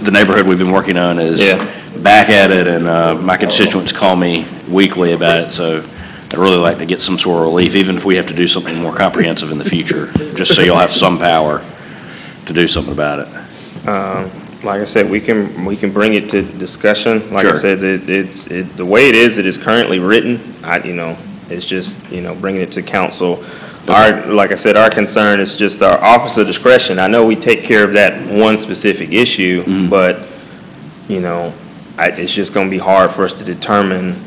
the neighborhood we've been working on is back at it, and my constituents call me weekly about it, so I'd really like to get some sort of relief, even if we have to do something more comprehensive in the future, just so you'll have some power to do something about it. Like I said, we can bring it to discussion. Like I said, the way it is currently written. It's just bringing it to council. Like I said, our concern is just our office of discretion. I know we take care of that one specific issue, but it's just going to be hard for us to determine.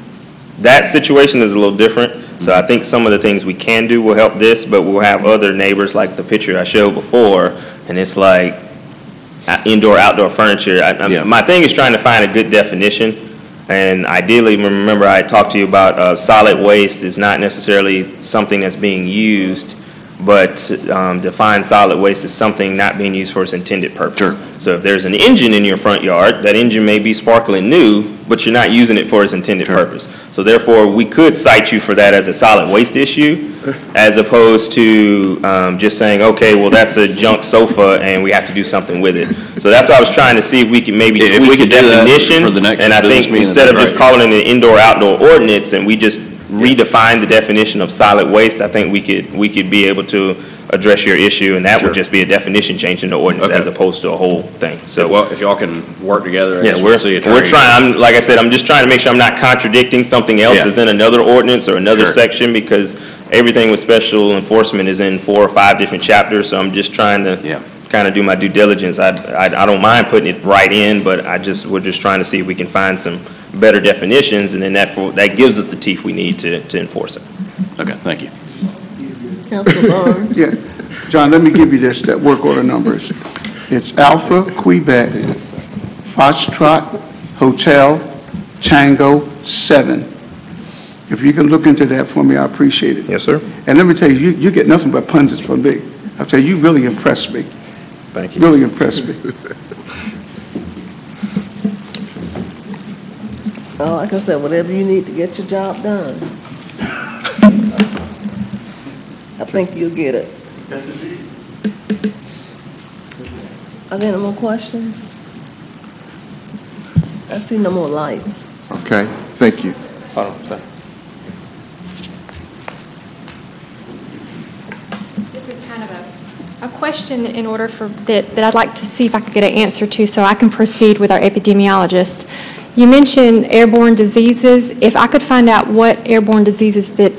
That situation is a little different. So I think some of the things we can do will help this, but we'll have other neighbors like the picture I showed before, and it's like indoor, outdoor furniture. My thing is trying to find a good definition, and ideally, remember I talked to you about solid waste is not necessarily something that's being used, but define solid waste as something not being used for its intended purpose. So if there's an engine in your front yard, that engine may be sparkling new, but you're not using it for its intended purpose. So therefore, we could cite you for that as a solid waste issue, as opposed to just saying, okay, well, that's a junk sofa and we have to do something with it. So that's why I was trying to see if we can maybe tweak the definition. And I think instead of just calling it an indoor-outdoor ordinance and we just redefine the definition of solid waste, I think we could be able to address your issue, and that would just be a definition change in the ordinance as opposed to a whole thing. So, well, if y'all can work together, we're trying. Like I said, I'm just trying to make sure I'm not contradicting something else that's in another ordinance or another section, because everything with special enforcement is in 4 or 5 different chapters. So I'm just trying to kind of do my due diligence. I don't mind putting it right in, but we're just trying to see if we can find some better definitions, and then that gives us the teeth we need to enforce it. Okay, thank you. Councilor Barnes. Yeah, John, let me give you that work order numbers. It's Alpha, Quebec, Foxtrot, Hotel, Tango, 7. If you can look into that for me, I appreciate it. Yes, sir. And let me tell you, you get nothing but pundits from me. I'll tell you, you really impressed me. Thank you. Really impressed me. Like I said, whatever you need to get your job done. I think you'll get it. Yes, indeed. Are there no more questions? I see no more lights. Okay, thank you. Hold on, sorry. This is kind of a question in order for that I'd like to see if I could get an answer to so I can proceed with our epidemiologist. You mentioned airborne diseases. If I could find out what airborne diseases that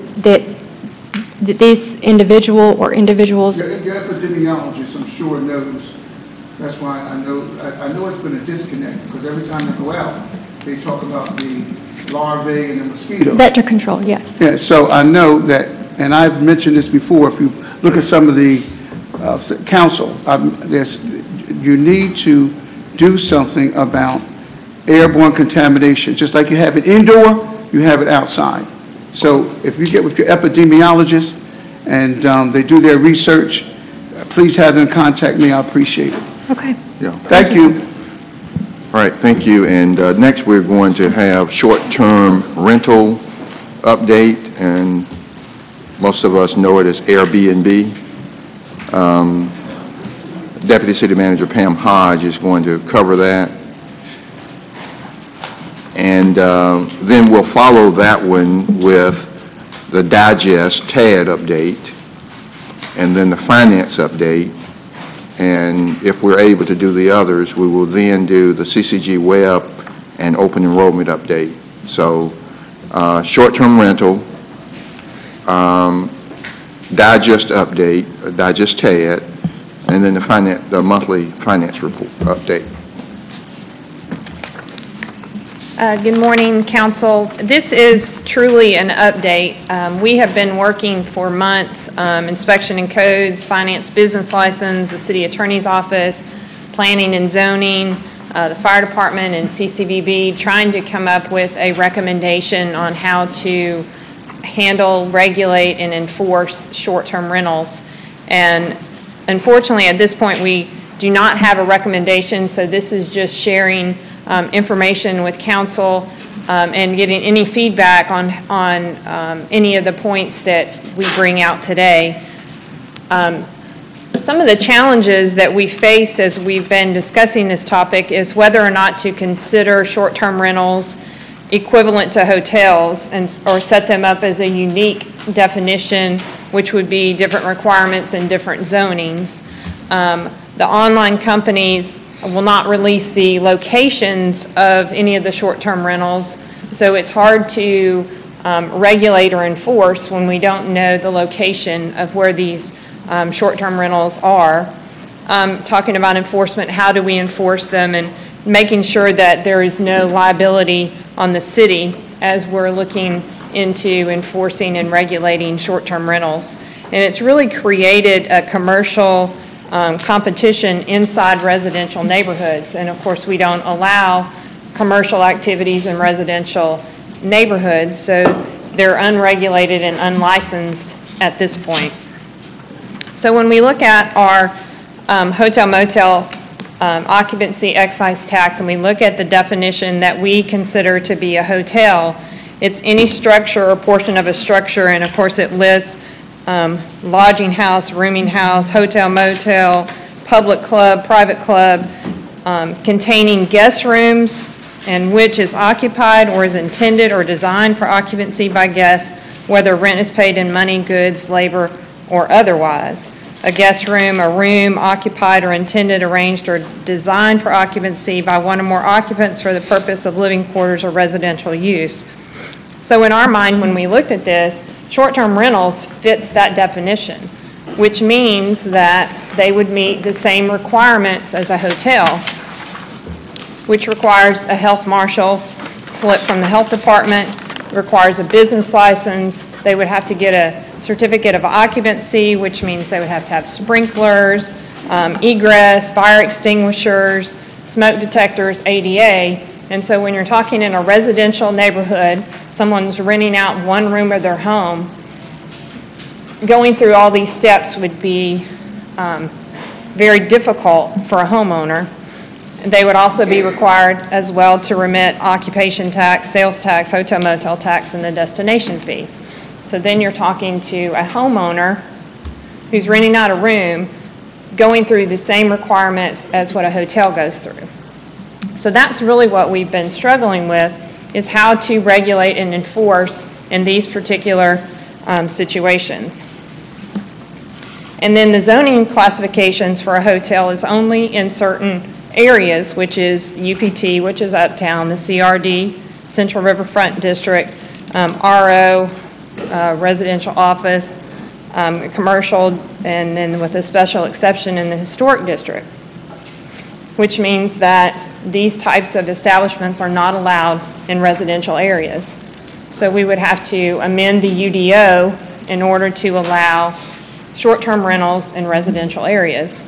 this individual or individuals... Your epidemiologist, I'm sure, knows. That's why I know it's been a disconnect, because every time I go out, they talk about the larvae and the mosquitoes. Vector control, yes. Yeah, so I know that, and I've mentioned this before, if you look at some of the council, you need to do something about airborne contamination. Just like you have it indoor, you have it outside. So if you get with your epidemiologist and they do their research, please have them contact me. I appreciate it. Okay. Yeah. Thank you. All right, thank you. And next we're going to have short-term rental update, and most of us know it as Airbnb. Deputy City Manager Pam Hodge is going to cover that. And then we'll follow that one with the digest TAD update, and then the finance update. And if we're able to do the others, we will then do the CCG web and open enrollment update. So short-term rental, digest update, digest TAD, and then the monthly finance report update. Good morning, Council. This is truly an update. We have been working for months, inspection and codes, finance business license, the City Attorney's Office, planning and zoning, the fire department and CCVB, trying to come up with a recommendation on how to handle, regulate, and enforce short-term rentals. And unfortunately, at this point, we do not have a recommendation, so this is just sharing information with council and getting any feedback on any of the points that we bring out today. some of the challenges that we faced as we've been discussing this topic is whether or not to consider short-term rentals equivalent to hotels or set them up as a unique definition, which would be different requirements in different zonings. The online companies will not release the locations of any of the short-term rentals, so it's hard to regulate or enforce when we don't know the location of where these short-term rentals are. Talking about enforcement, how do we enforce them, and making sure that there is no liability on the city as we're looking into enforcing and regulating short-term rentals. And it's really created a commercial competition inside residential neighborhoods. And of course, we don't allow commercial activities in residential neighborhoods, so they're unregulated and unlicensed at this point. So when we look at our hotel motel occupancy excise tax and we look at the definition that we consider to be a hotel, it's any structure or portion of a structure, and of course it lists lodging house, rooming house, hotel motel, public club, private club, containing guest rooms and which is occupied or is intended or designed for occupancy by guests, whether rent is paid in money, goods, labor, or otherwise. A guest room, a room occupied or intended, arranged, or designed for occupancy by one or more occupants for the purpose of living quarters or residential use. So in our mind, when we looked at this, short-term rentals fits that definition, which means that they would meet the same requirements as a hotel, which requires a health marshal slip from the health department, requires a business license. They would have to get a certificate of occupancy, which means they would have to have sprinklers, egress, fire extinguishers, smoke detectors, ADA. And so when you're talking in a residential neighborhood, someone's renting out one room of their home, going through all these steps would be very difficult for a homeowner. They would also be required as well to remit occupation tax, sales tax, hotel motel tax, and the destination fee. So then you're talking to a homeowner who's renting out a room, going through the same requirements as what a hotel goes through. So that's really what we've been struggling with, is how to regulate and enforce in these particular situations. And then the zoning classifications for a hotel is only in certain areas, which is UPT, which is uptown, the CRD, Central Riverfront District, RO, residential office, commercial, and then with a special exception in the historic district, which means that these types of establishments are not allowed in residential areas. So we would have to amend the UDO in order to allow short-term rentals in residential areas.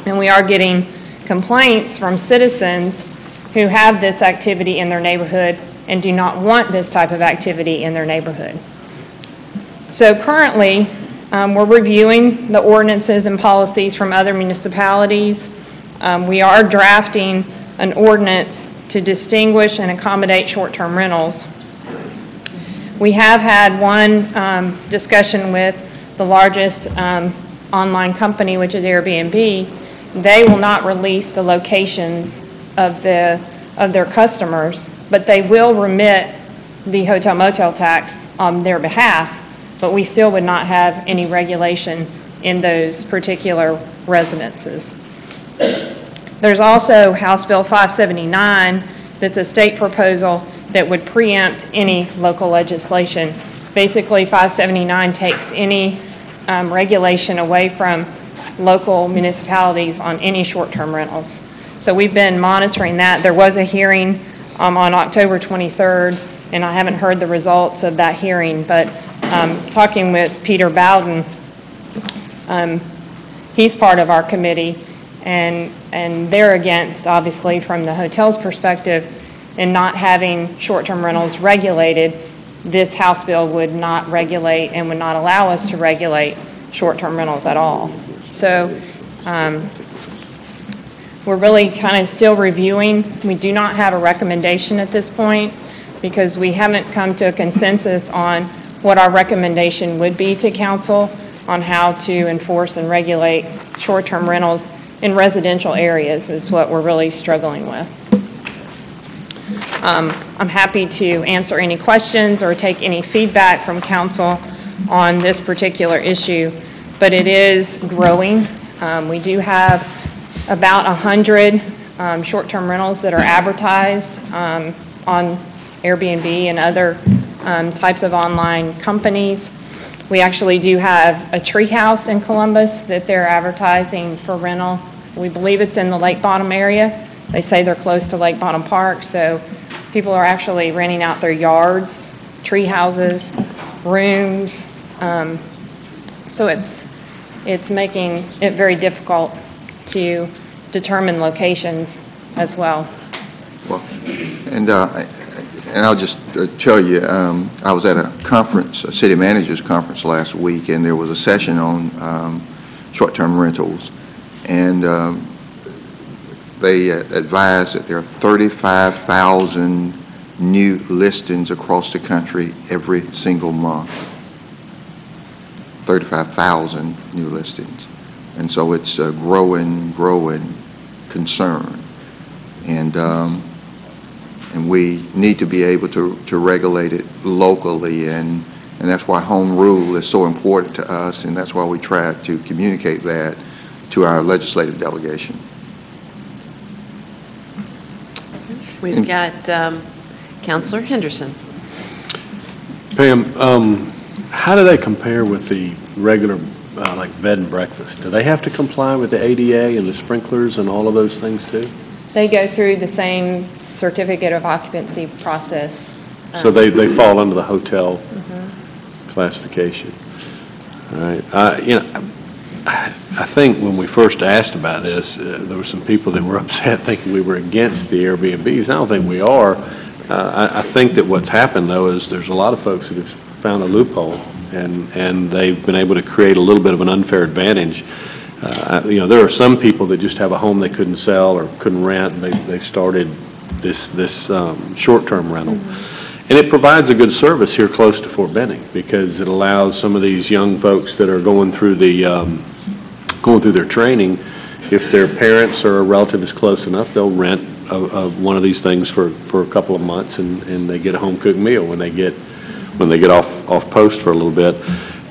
And we are getting complaints from citizens who have this activity in their neighborhood and do not want this type of activity in their neighborhood. So currently, we're reviewing the ordinances and policies from other municipalities. We are drafting an ordinance to distinguish and accommodate short-term rentals. We have had one discussion with the largest online company, which is Airbnb. They will not release the locations of their customers, but they will remit the hotel motel tax on their behalf, but we still would not have any regulation in those particular residences. There's also House Bill 579 that's a state proposal that would preempt any local legislation. Basically, 579 takes any regulation away from local municipalities on any short-term rentals. So we've been monitoring that. There was a hearing on October 23rd, and I haven't heard the results of that hearing, but talking with Peter Bowden, he's part of our committee, and they're against, obviously, from the hotel's perspective, in not having short-term rentals regulated. This House bill would not regulate and would not allow us to regulate short-term rentals at all. So we're really kind of still reviewing. We do not have a recommendation at this point because we haven't come to a consensus on what our recommendation would be to council on how to enforce and regulate short-term rentals in residential areas is what we're really struggling with. I'm happy to answer any questions or take any feedback from council on this particular issue, but it is growing. We do have about 100 short-term rentals that are advertised on Airbnb and other types of online companies. We actually do have a tree house in Columbus that they're advertising for rental. We believe it's in the Lake Bottom area. They say they're close to Lake Bottom Park, so people are actually renting out their yards, tree houses, rooms. So it's making it very difficult to determine locations as well. Well, and I'll just tell you, I was at a conference, a city managers conference last week, and there was a session on short-term rentals, and they advised that there are 35,000 new listings across the country every single month. 35,000 new listings. And so it's a growing concern. And we need to be able to regulate it locally, and that's why home rule is so important to us, and that's why we try to communicate that to our legislative delegation. We've got Councilor Henderson. Pam, how do they compare with the regular, like bed and breakfast? Do they have to comply with the ADA and the sprinklers and all of those things too? They go through the same certificate of occupancy process. So they fall under the hotel classification. All right. You know, I think when we first asked about this, there were some people that were upset thinking we were against the Airbnbs. I don't think we are. I think that what's happened, though, is there's a lot of folks that have found a loophole, and they've been able to create a little bit of an unfair advantage. You know, there are some people that just have a home they couldn't sell or couldn't rent, and they started this short-term rental. And it provides a good service here close to Fort Benning, because it allows some of these young folks that are going through their training, if their parents or a relative is close enough, they'll rent one of these things for a couple of months, and they get a home-cooked meal when they get off post for a little bit.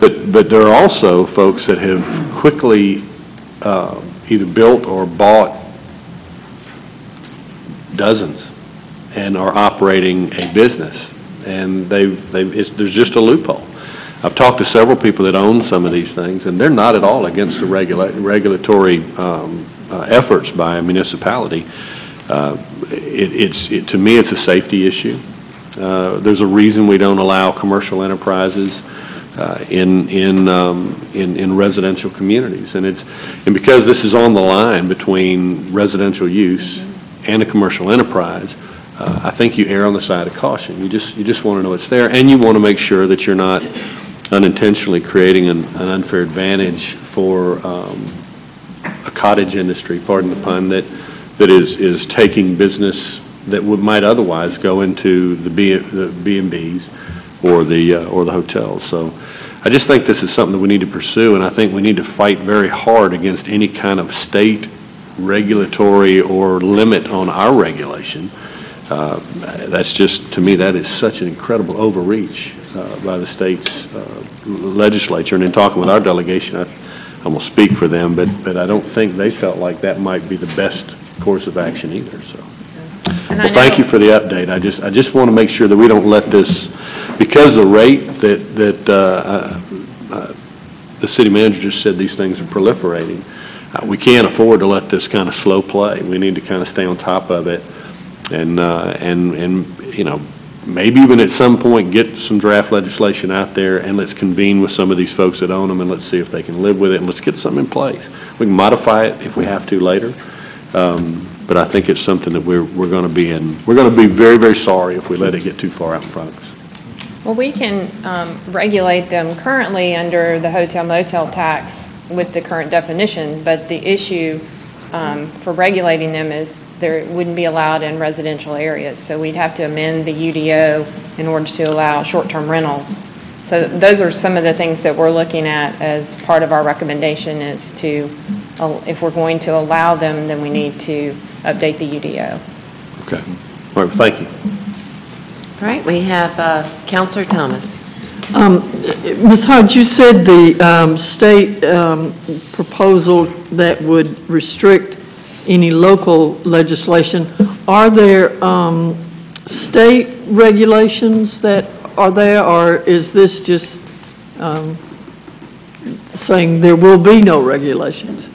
But there are also folks that have quickly either built or bought dozens and are operating a business, and there's just a loophole. I've talked to several people that own some of these things, and they're not at all against the regulatory efforts by a municipality. To me, it's a safety issue. There's a reason we don't allow commercial enterprises in residential communities, and because this is on the line between residential use and a commercial enterprise. I think you err on the side of caution. You just want to know it's there, and you want to make sure that you're not unintentionally creating an unfair advantage for a cottage industry, pardon the pun, that is taking business that might otherwise go into the B&Bs or the hotels. So I just think this is something that we need to pursue, and I think we need to fight very hard against any kind of state regulatory or limit on our regulation. That's just, to me, that is such an incredible overreach by the state's legislature. And in talking with our delegation, I won't speak for them, but I don't think they felt like that might be the best course of action either. So, well, thank you for the update. I just want to make sure that we don't let this, because the rate that the city manager just said these things are proliferating. We can't afford to let this kind of slow play. We need to kind of stay on top of it. And you know, maybe even at some point get some draft legislation out there, and let's convene with some of these folks that own them, and let's see if they can live with it, and let's get something in place. We can modify it if we have to later, but I think it's something that we're going to be in. We're going to be very, very sorry if we let it get too far out in front of us. Well, we can regulate them currently under the hotel motel tax with the current definition, but the issue for regulating them is they wouldn't be allowed in residential areas. So we'd have to amend the UDO in order to allow short-term rentals. So those are some of the things that we're looking at as part of our recommendation, is to if we're going to allow them, then we need to update the UDO. Okay. All right, thank you. All right, we have Counselor Thomas. Ms. Hodge, you said the state proposal that would restrict any local legislation. Are there state regulations that are there, or is this just saying there will be no regulations?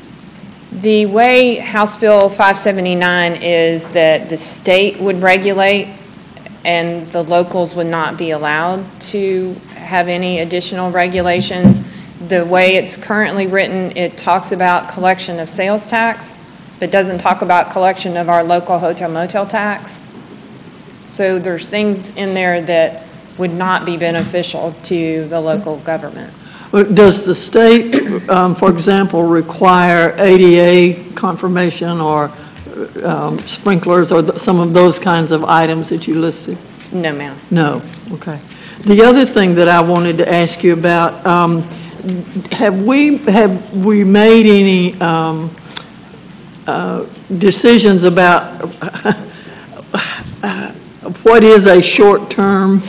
The way House Bill 579 is that the state would regulate and the locals would not be allowed to have any additional regulations. The way it's currently written, it talks about collection of sales tax, but doesn't talk about collection of our local hotel motel tax. So there's things in there that would not be beneficial to the local government. Does the state, for example, require ADA confirmation or sprinklers or some of those kinds of items that you listed? No, ma'am. No, okay. The other thing that I wanted to ask you about, have we made any decisions about what is a short-term,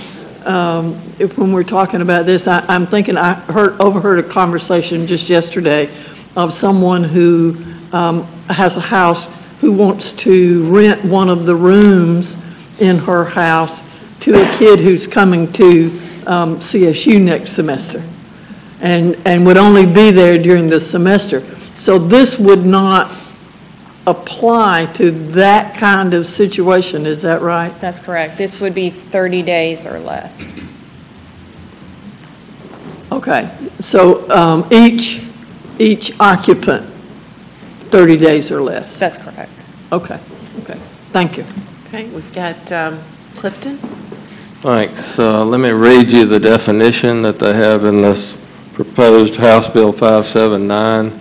when we're talking about this? I'm thinking I overheard a conversation just yesterday of someone who has a house who wants to rent one of the rooms in her house to a kid who's coming to CSU next semester and would only be there during the semester. So this would not apply to that kind of situation, is that right? That's correct. This would be 30 days or less. Okay, so each occupant, 30 days or less? That's correct. Okay, okay, thank you. Okay, we've got Clifton. Thanks. Let me read you the definition that they have in this proposed House Bill 579.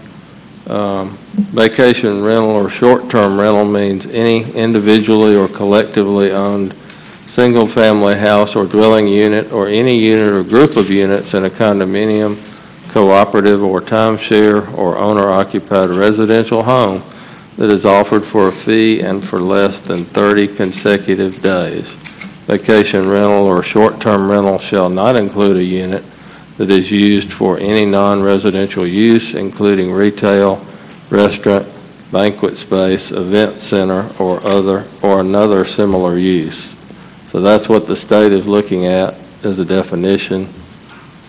Vacation rental or short-term rental means any individually or collectively owned single-family house or dwelling unit or any unit or group of units in a condominium, cooperative or timeshare or owner-occupied residential home that is offered for a fee and for less than 30 consecutive days. Vacation rental or short-term rental shall not include a unit that is used for any non-residential use, including retail, restaurant, banquet space, event center, or another similar use. So that's what the state is looking at as a definition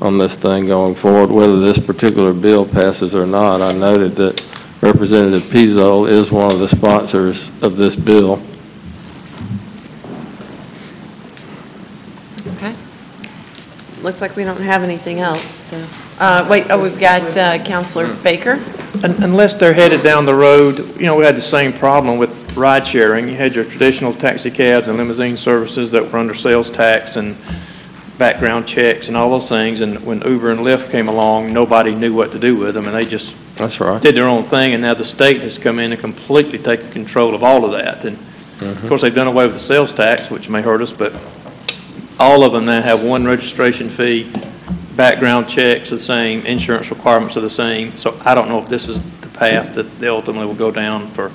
on this thing going forward. Whether this particular bill passes or not, I noted that Representative Pizol is one of the sponsors of this bill. Okay. Looks like we don't have anything else. So. We've got Councilor Baker. Unless they're headed down the road, we had the same problem with ride sharing. You had your traditional taxi cabs and limousine services that were under sales tax and background checks and all those things. And when Uber and Lyft came along, nobody knew what to do with them, and they just did their own thing. And now the state has come in and completely taken control of all of that. And of course, they've done away with the sales tax, which may hurt us, but all of them now have one registration fee. Background checks are the same, insurance requirements are the same. So I don't know if this is the path that they ultimately will go down for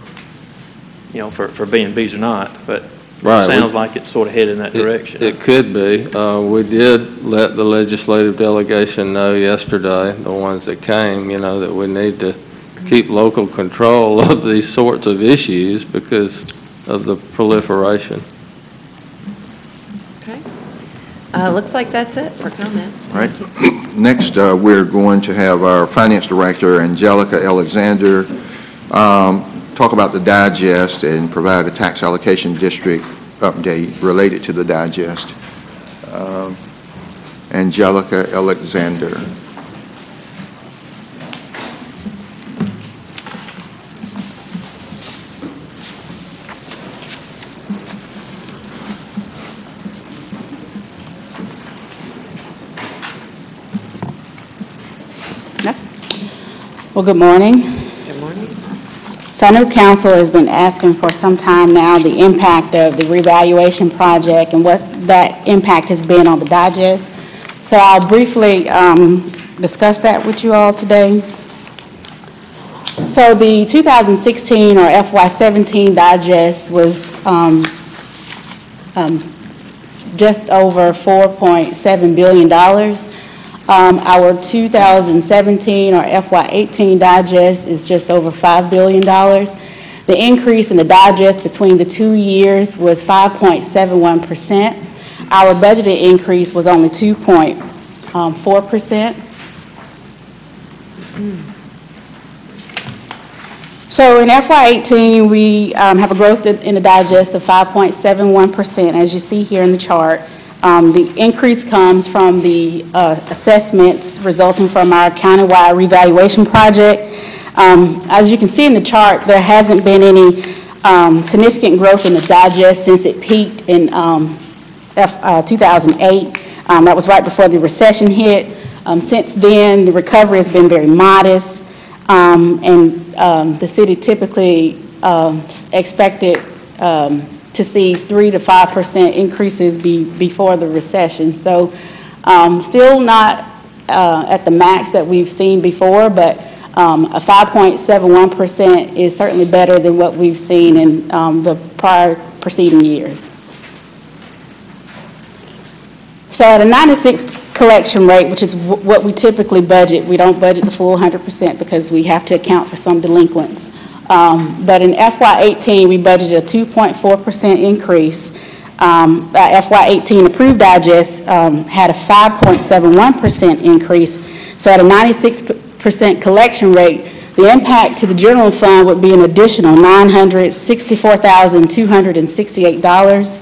B&Bs or not, but it sounds like it's sort of headed in that direction. It could be. We did let the legislative delegation know yesterday, the ones that came, that we need to keep local control of these sorts of issues because of the proliferation. Looks like that's it for comments. All right. Next, we're going to have our Finance Director, Angelica Alexander, talk about the digest and provide a tax allocation district update related to the digest. Angelica Alexander. Well, good morning. Good morning. So I know council has been asking for some time now the impact of the revaluation project and what that impact has been on the digest. So I'll briefly discuss that with you all today. So the 2016 or FY17 digest was just over $4.7 billion. Our 2017 or FY18 digest is just over $5 billion. The increase in the digest between the 2 years was 5.71%. Our budgeted increase was only 2.4%. So in FY18, we have a growth in the digest of 5.71%, as you see here in the chart. The increase comes from the assessments resulting from our countywide revaluation project. As you can see in the chart, there hasn't been any significant growth in the digest since it peaked in 2008. That was right before the recession hit. Since then, the recovery has been very modest, and the city typically expected to see 3 to 5% increases before the recession. So still not at the max that we've seen before, but a 5.71% is certainly better than what we've seen in the prior preceding years. So at a 96 collection rate, which is what we typically budget, we don't budget the full 100% because we have to account for some delinquents. But in FY18, we budgeted a 2.4% increase. FY18 approved digest had a 5.71% increase. So at a 96% collection rate, the impact to the general fund would be an additional $964,268.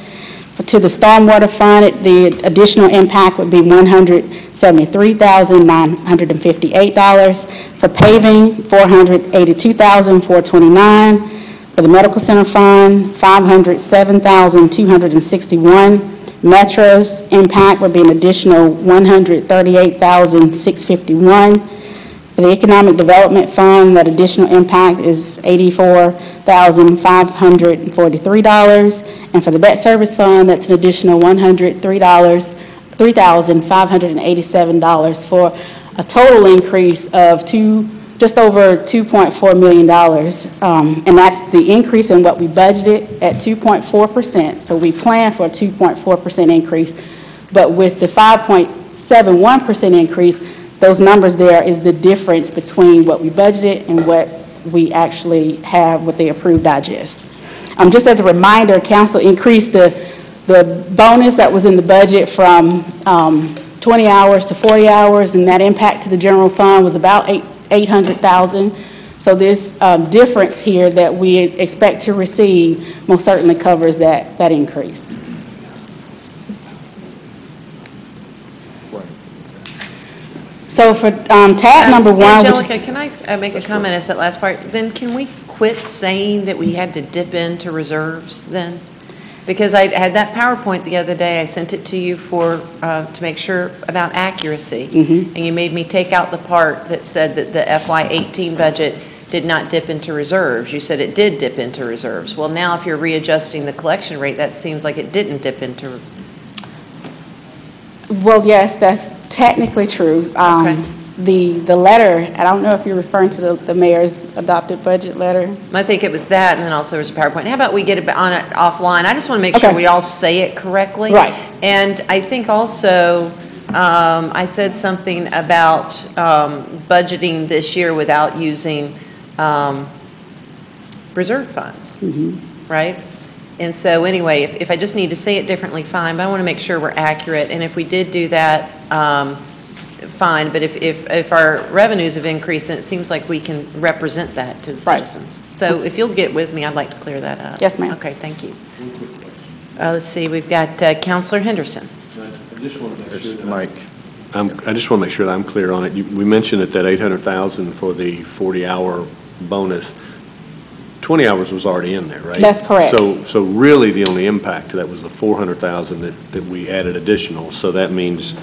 To the stormwater fund, the additional impact would be $173,958. For paving, $482,429. For the medical center fund, $507,261. Metro's impact would be an additional $138,651. For the economic development fund, that additional impact is $84,543. And for the debt service fund, that's an additional $3,587 for a total increase of just over $2.4 million. And that's the increase in what we budgeted at 2.4%. So we plan for a 2.4% increase, but with the 5.71% increase, those numbers there is the difference between what we budgeted and what we actually have with the approved digest. Just as a reminder, council increased the bonus that was in the budget from 20 hours to 40 hours, and that impact to the general fund was about $800,000. So this difference here that we expect to receive most certainly covers that increase. So for tab number one, Angelica, can I make a comment as that last part? Then can we quit saying that we had to dip into reserves then? Because I had that PowerPoint the other day, I sent it to you to make sure about accuracy. And you made me take out the part that said that the FY18 budget did not dip into reserves. You said it did dip into reserves. Well, now if you're readjusting the collection rate, that seems like it didn't dip into reserves. Well, yes, that's technically true. Okay. The letter, I don't know if you're referring to the mayor's adopted budget letter. I think it was that, and then also there was a PowerPoint. How about we get it on it offline? I just want to make sure we all say it correctly. Right. And I think also I said something about budgeting this year without using reserve funds, right? And so anyway, if I just need to say it differently, fine, but I want to make sure we're accurate. And if we did do that, fine. But if our revenues have increased, then it seems like we can represent that to the citizens. So if you'll get with me, I'd like to clear that up. Yes, ma'am. Okay, thank you. Let's see, we've got Councilor Henderson. I just want to make sure that Mike. I just want to make sure that I'm clear on it. We mentioned that $800,000 for the 40-hour bonus. 20 hours was already in there, right? That's correct. So really the only impact to that was the $400,000 that we added additional. So that means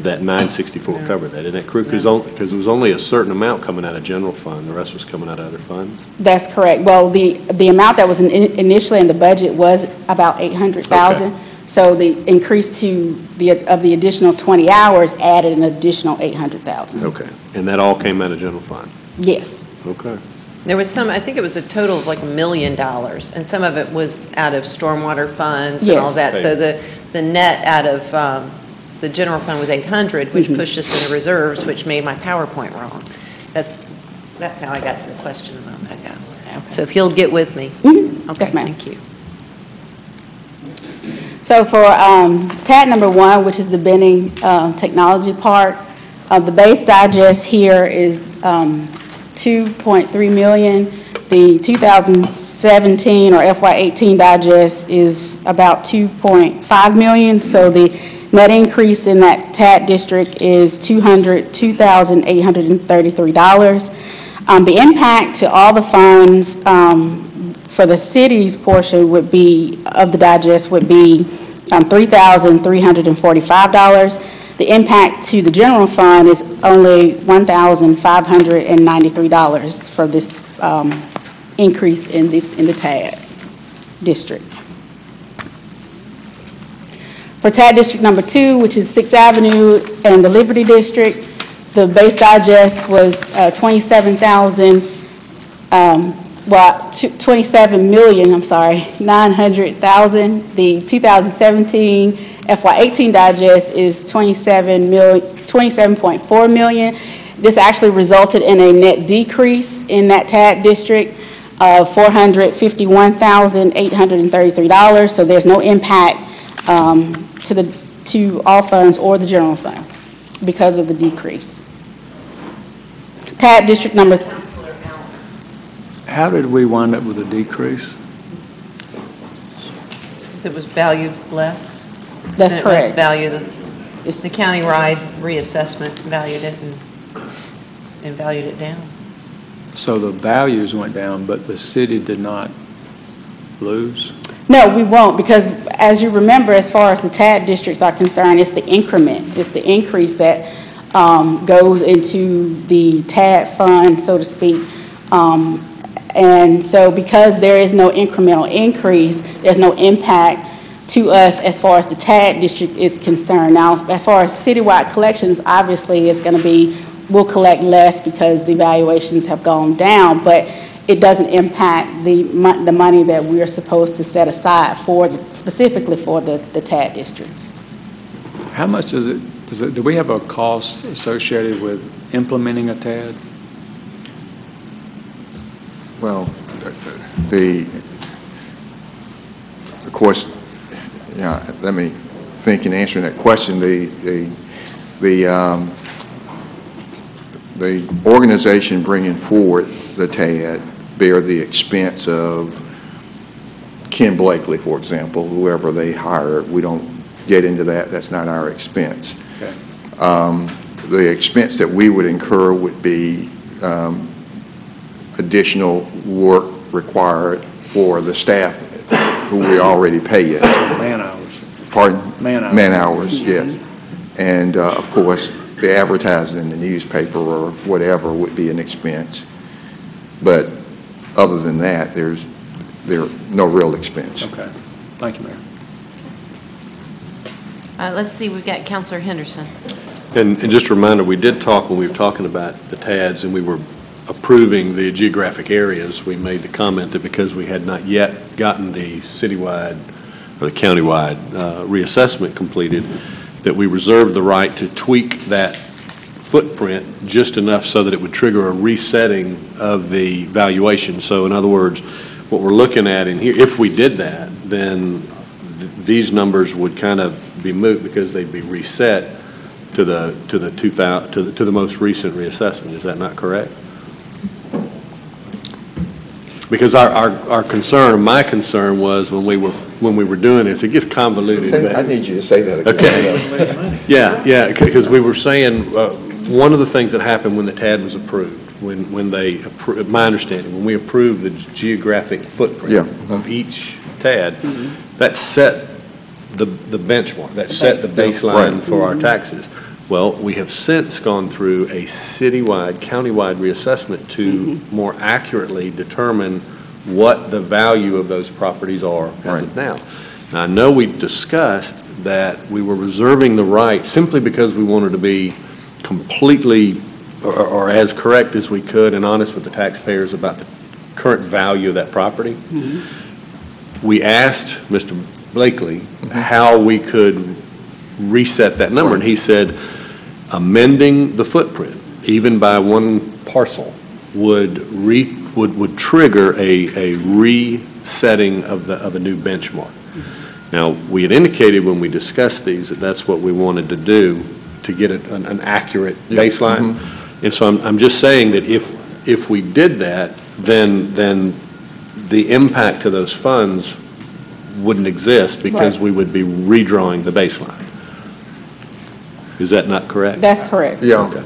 that 964 covered that. Isn't that correct? Because there was only a certain amount coming out of general fund. The rest was coming out of other funds. That's correct. Well, the amount that was initially in the budget was about $800,000. Okay. So the increase to the additional 20 hours added an additional $800,000. Okay. And that all came out of general fund? Yes. Okay. There was some, I think it was a total of like $1 million, and some of it was out of stormwater funds and all Yes. that. So the net out of the general fund was 800, which pushed us into reserves, which made my PowerPoint wrong. That's how I got to the question a moment ago. So if you'll get with me. Okay, Yes, ma'am. thank you. So for tab number 1, which is the Benning Technology Park, the base digest here is 2.3 million. The 2017 or FY18 digest is about 2.5 million. So the net increase in that TAD district is $202,833. The impact to all the funds for the city's portion would be, of the digest, would be $3,345. The impact to the general fund is only $1,593 for this increase in the TAD district. For TAD district number 2, which is 6th Avenue and the Liberty district, the base digest was 27,900,000. The 2017 FY18 digest is 27.4 million. This actually resulted in a net decrease in that TAD district of $451,833. So there's no impact to all funds or the general fund because of the decrease. TAD district number. How did we wind up with a decrease? Because it was valued less. That's than correct. It was valued, the county-wide reassessment valued it and valued it down. So the values went down, but the city did not lose? No, we won't, because as you remember, as far as the TAD districts are concerned, it's the increment, it's the increase that goes into the TAD fund, so to speak. And so because there is no incremental increase, there's no impact to us as far as the TAD district is concerned. Now, as far as citywide collections, obviously it's going to be, we'll collect less because the valuations have gone down, but it doesn't impact the money that we are supposed to set aside for, specifically for the TAD districts. How much do we have a cost associated with implementing a TAD? Well, of course, let me think in answering that question. The organization bringing forward the TAD bear the expense of Ken Blakely, for example, whoever they hire. We don't get into that. That's not our expense. Okay. The expense that we would incur would be additional work required for the staff who we already pay it. Man hours. Pardon? Man hours. Man hours, yes. And of course, the advertising in the newspaper or whatever would be an expense. But other than that, there's no real expense. Okay. Thank you, Mayor. Let's see, we've got Councilor Henderson. And just a reminder, we did talk when we were talking about the TADs and we were approving the geographic areas, we made the comment that because we had not yet gotten the citywide or the countywide reassessment completed, that we reserved the right to tweak that footprint just enough so that it would trigger a resetting of the valuation. So in other words, what we're looking at in here, if we did that, then these numbers would kind of be moot because they'd be reset to the most recent reassessment. Is that not correct? Because our concern, my concern was when we were doing this, it gets convoluted. I need you to say that again. Okay. Yeah, because we were saying one of the things that happened when the TAD was approved, when they approved, my understanding, when we approved the geographic footprint of each TAD, that set the benchmark, that set the baseline for our taxes. Well, we have since gone through a citywide, countywide reassessment to more accurately determine what the value of those properties are as of now. Now, I know we discussed that we were reserving the right simply because we wanted to be completely or as correct as we could and honest with the taxpayers about the current value of that property. We asked Mr. Blakely how we could reset that number, and he said amending the footprint, even by one parcel, would trigger a resetting of a new benchmark. Now, we had indicated when we discussed these that that's what we wanted to do to get an accurate baseline. And so I'm just saying that if we did that, then the impact to those funds wouldn't exist because we would be redrawing the baseline. Is that not correct? That's correct. Yeah. Okay.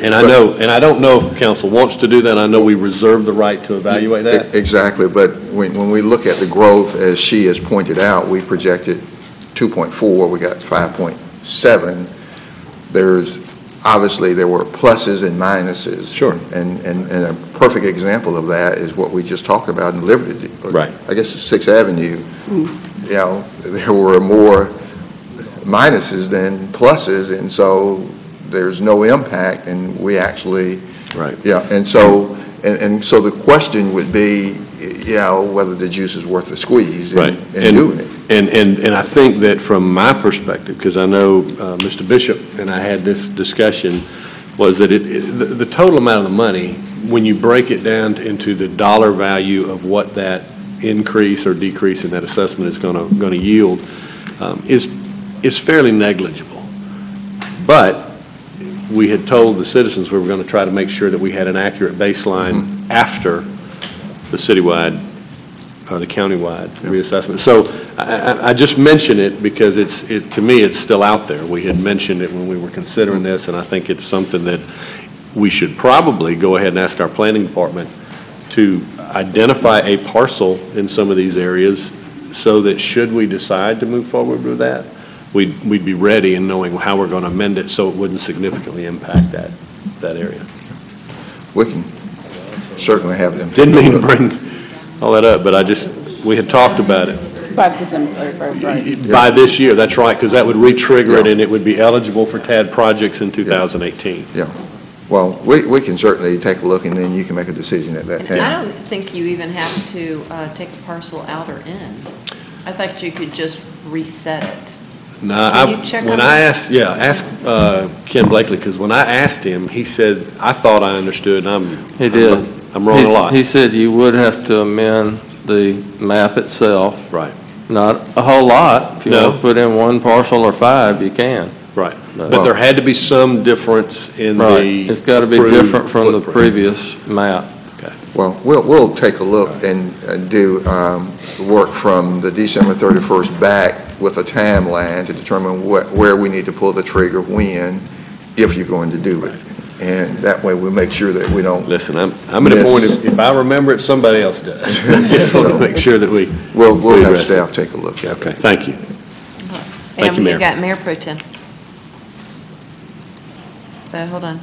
And I don't know if council wants to do that. I know we reserve the right to evaluate that. Exactly, but when we look at the growth, as she has pointed out, we projected 2.4, we got 5.7. Obviously, there were pluses and minuses. Sure. And a perfect example of that is what we just talked about in Liberty. Right. I guess it's 6th Avenue. You know, there were more minuses than pluses, and so there's no impact, and we actually. Right. Yeah, and so the question would be, you know, whether the juice is worth the squeeze in doing it. And I think that from my perspective, because I know Mr. Bishop and I had this discussion, was that the total amount of the money, when you break it down into the dollar value of what that increase or decrease in that assessment is going to yield, is fairly negligible. But we had told the citizens we were going to try to make sure that we had an accurate baseline after the citywide or the countywide reassessment. So I just mention it because to me it's still out there. We had mentioned it when we were considering this, and I think it's something that we should probably go ahead and ask our planning department to identify a parcel in some of these areas so that should we decide to move forward with that, we'd be ready and knowing how we're going to amend it so it wouldn't significantly impact that area. We can certainly have them. Didn't mean to bring all that up, but we had talked about it. By December 31st, right? By this year, that's right, because that would re-trigger it and it would be eligible for TAD projects in 2018. Yeah. Well, we can certainly take a look, and then you can make a decision at that time. I don't think you even have to take the parcel out or in. I thought you could just reset it. No, ask Ken Blakely, because when I asked him, he said, I thought I understood, and He did. I'm wrong a lot. He said you would have to amend the map itself. Right. Not a whole lot. If you want to put in one parcel or 5, you can. Right. But there had to be some difference in the It's got to be different from the previous map. Okay. Well, we'll take a look and do work from the December 31st back with a timeline to determine where we need to pull the trigger when, if you're going to do it. And that way we'll make sure that we don't. Listen, I'm at a point, if I remember it, somebody else does. Just want to make sure that we'll have staff take a look at it. Okay, thank you. Thank you, Mayor. You got Mayor Pro Tem. Hold on.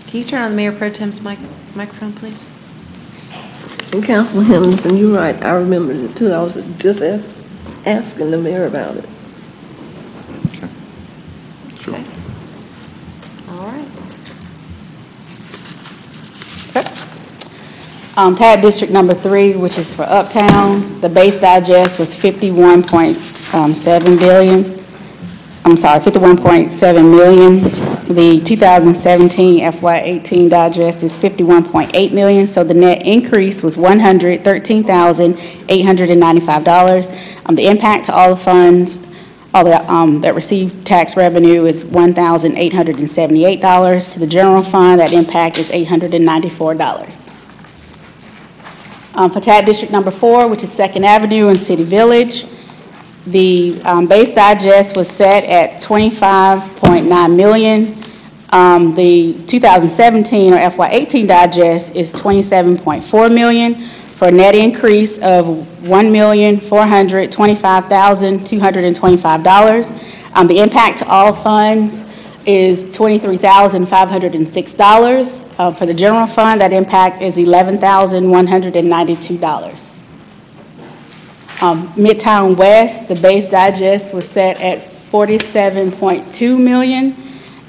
Can you turn on the Mayor Pro Tem's microphone, please? And Councilman Henderson, you're right, I remember it too. I was just asking the mayor about it. Sure. Okay. All right. TAD District number 3, which is for Uptown, the base digest was 51.7 million. The 2017 FY18 digest is 51.8 million, so the net increase was $113,895. The impact to all the funds, that received tax revenue is $1,878. To the general fund, that impact is $894. For TAD District number 4, which is 2nd Avenue and City Village, the base digest was set at $25.9 million. The 2017 or FY18 digest is $27.4 million for a net increase of $1,425,225. The impact to all funds is $23,506. For the general fund, that impact is $11,192. Midtown West, the base digest was set at $47.2 million.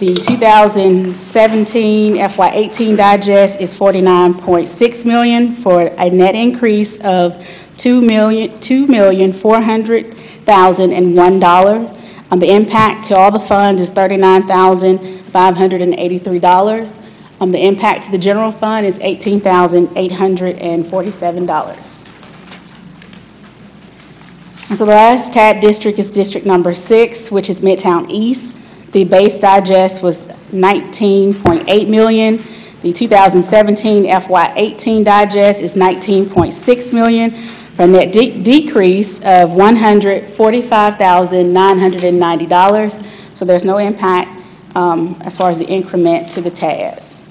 The 2017 FY18 digest is $49.6 million for a net increase of $2,400,001. The impact to all the funds is $39,583. The impact to the general fund is $18,847. So the last TAD district is district number 6, which is Midtown East. The base digest was $19.8 million. The 2017 FY18 digest is $19.6 million for a net decrease of $145,990. So there's no impact as far as the increment to the TADs.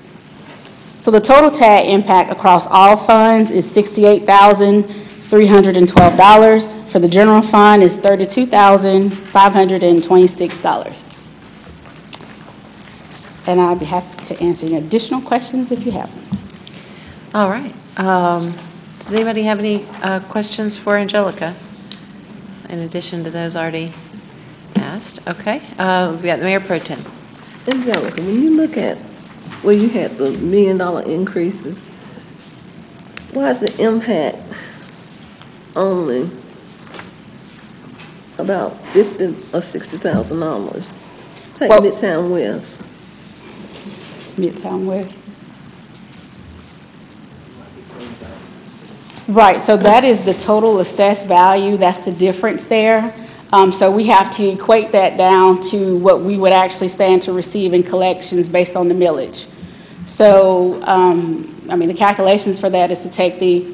So the total TAD impact across all funds is $68,312. For the general fund is $32,526. And I'd be happy to answer any additional questions if you have them. All right. Does anybody have any questions for Angelica in addition to those already asked? Okay. We've got the Mayor Pro Tem. Angelica, when you look at where you had the $1 million increases, why is the impact only about $50,000 or $60,000? Take Midtown West. Midtown West. Right, so that is the total assessed value. That's the difference there. So we have to equate that down to what we would actually stand to receive in collections based on the millage. So, I mean, the calculations for that is to take the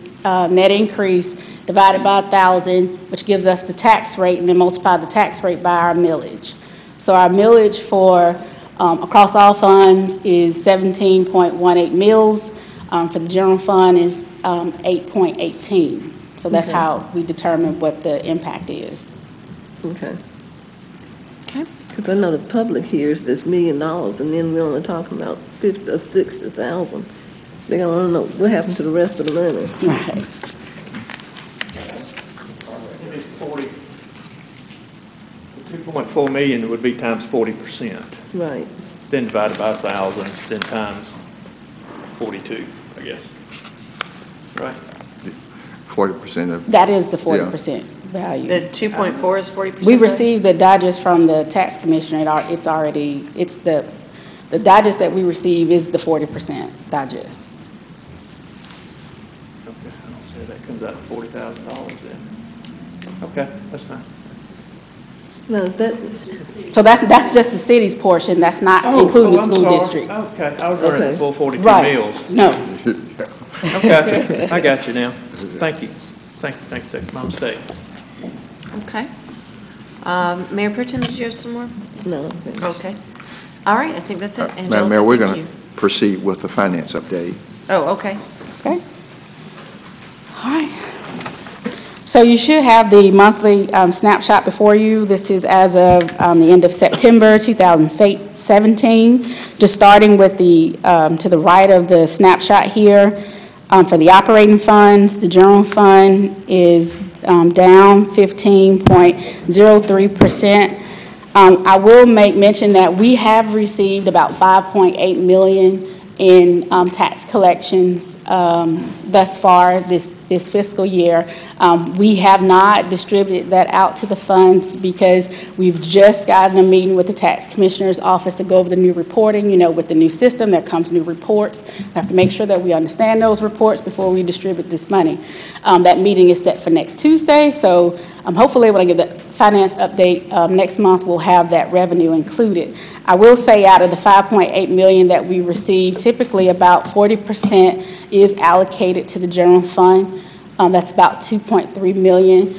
net increase divided by 1,000, which gives us the tax rate, and then multiply the tax rate by our millage. So our millage for across all funds is 17.18 mils. For the general fund is 8.18. So that's how we determine what the impact is. Okay. Okay. Because I know the public hears this $1 million, and then we're only talking about 50 or 60,000. They're gonna want to know what happened to the rest of the money. Right. It's 40. The 2.4 million would be times 40%. Right. Then divided by 1,000, then times 42, I guess. Right? 40% of. That is the 40% value. The 2.4 is 40%? We received the digest from the tax commissioner. It's the digest that we receive is the 40% digest. Okay, I don't say that comes out to $40,000 then. Okay, that's fine. Now, is that? So that's just the city's portion. That's not including the school district. Okay, I was running the full 42 right. meals. No. Okay, I got you now. Thank you. Thank you. That's my mistake. Okay. Mayor Pro Tem, did you have some more? No. Okay. All right, I think that's it. Angelica, Madam Mayor, we're thank going you. to proceed with the finance update. Oh, okay. Okay. All right. So you should have the monthly snapshot before you. This is as of the end of September 2017. Just starting with the to the right of the snapshot here. For the operating funds, the general fund is down 15.03%. I will make mention that we have received about $5.8 million in tax collections thus far this fiscal year. We have not distributed that out to the funds because we've just gotten a meeting with the tax commissioner's office to go over the new reporting. You know, with the new system, there comes new reports. We have to make sure that we understand those reports before we distribute this money. That meeting is set for next Tuesday, so hopefully when I give the finance update next month, we'll have that revenue included. I will say out of the $5.8 million that we received, typically about 40% is allocated to the general fund. That's about $2.3 million.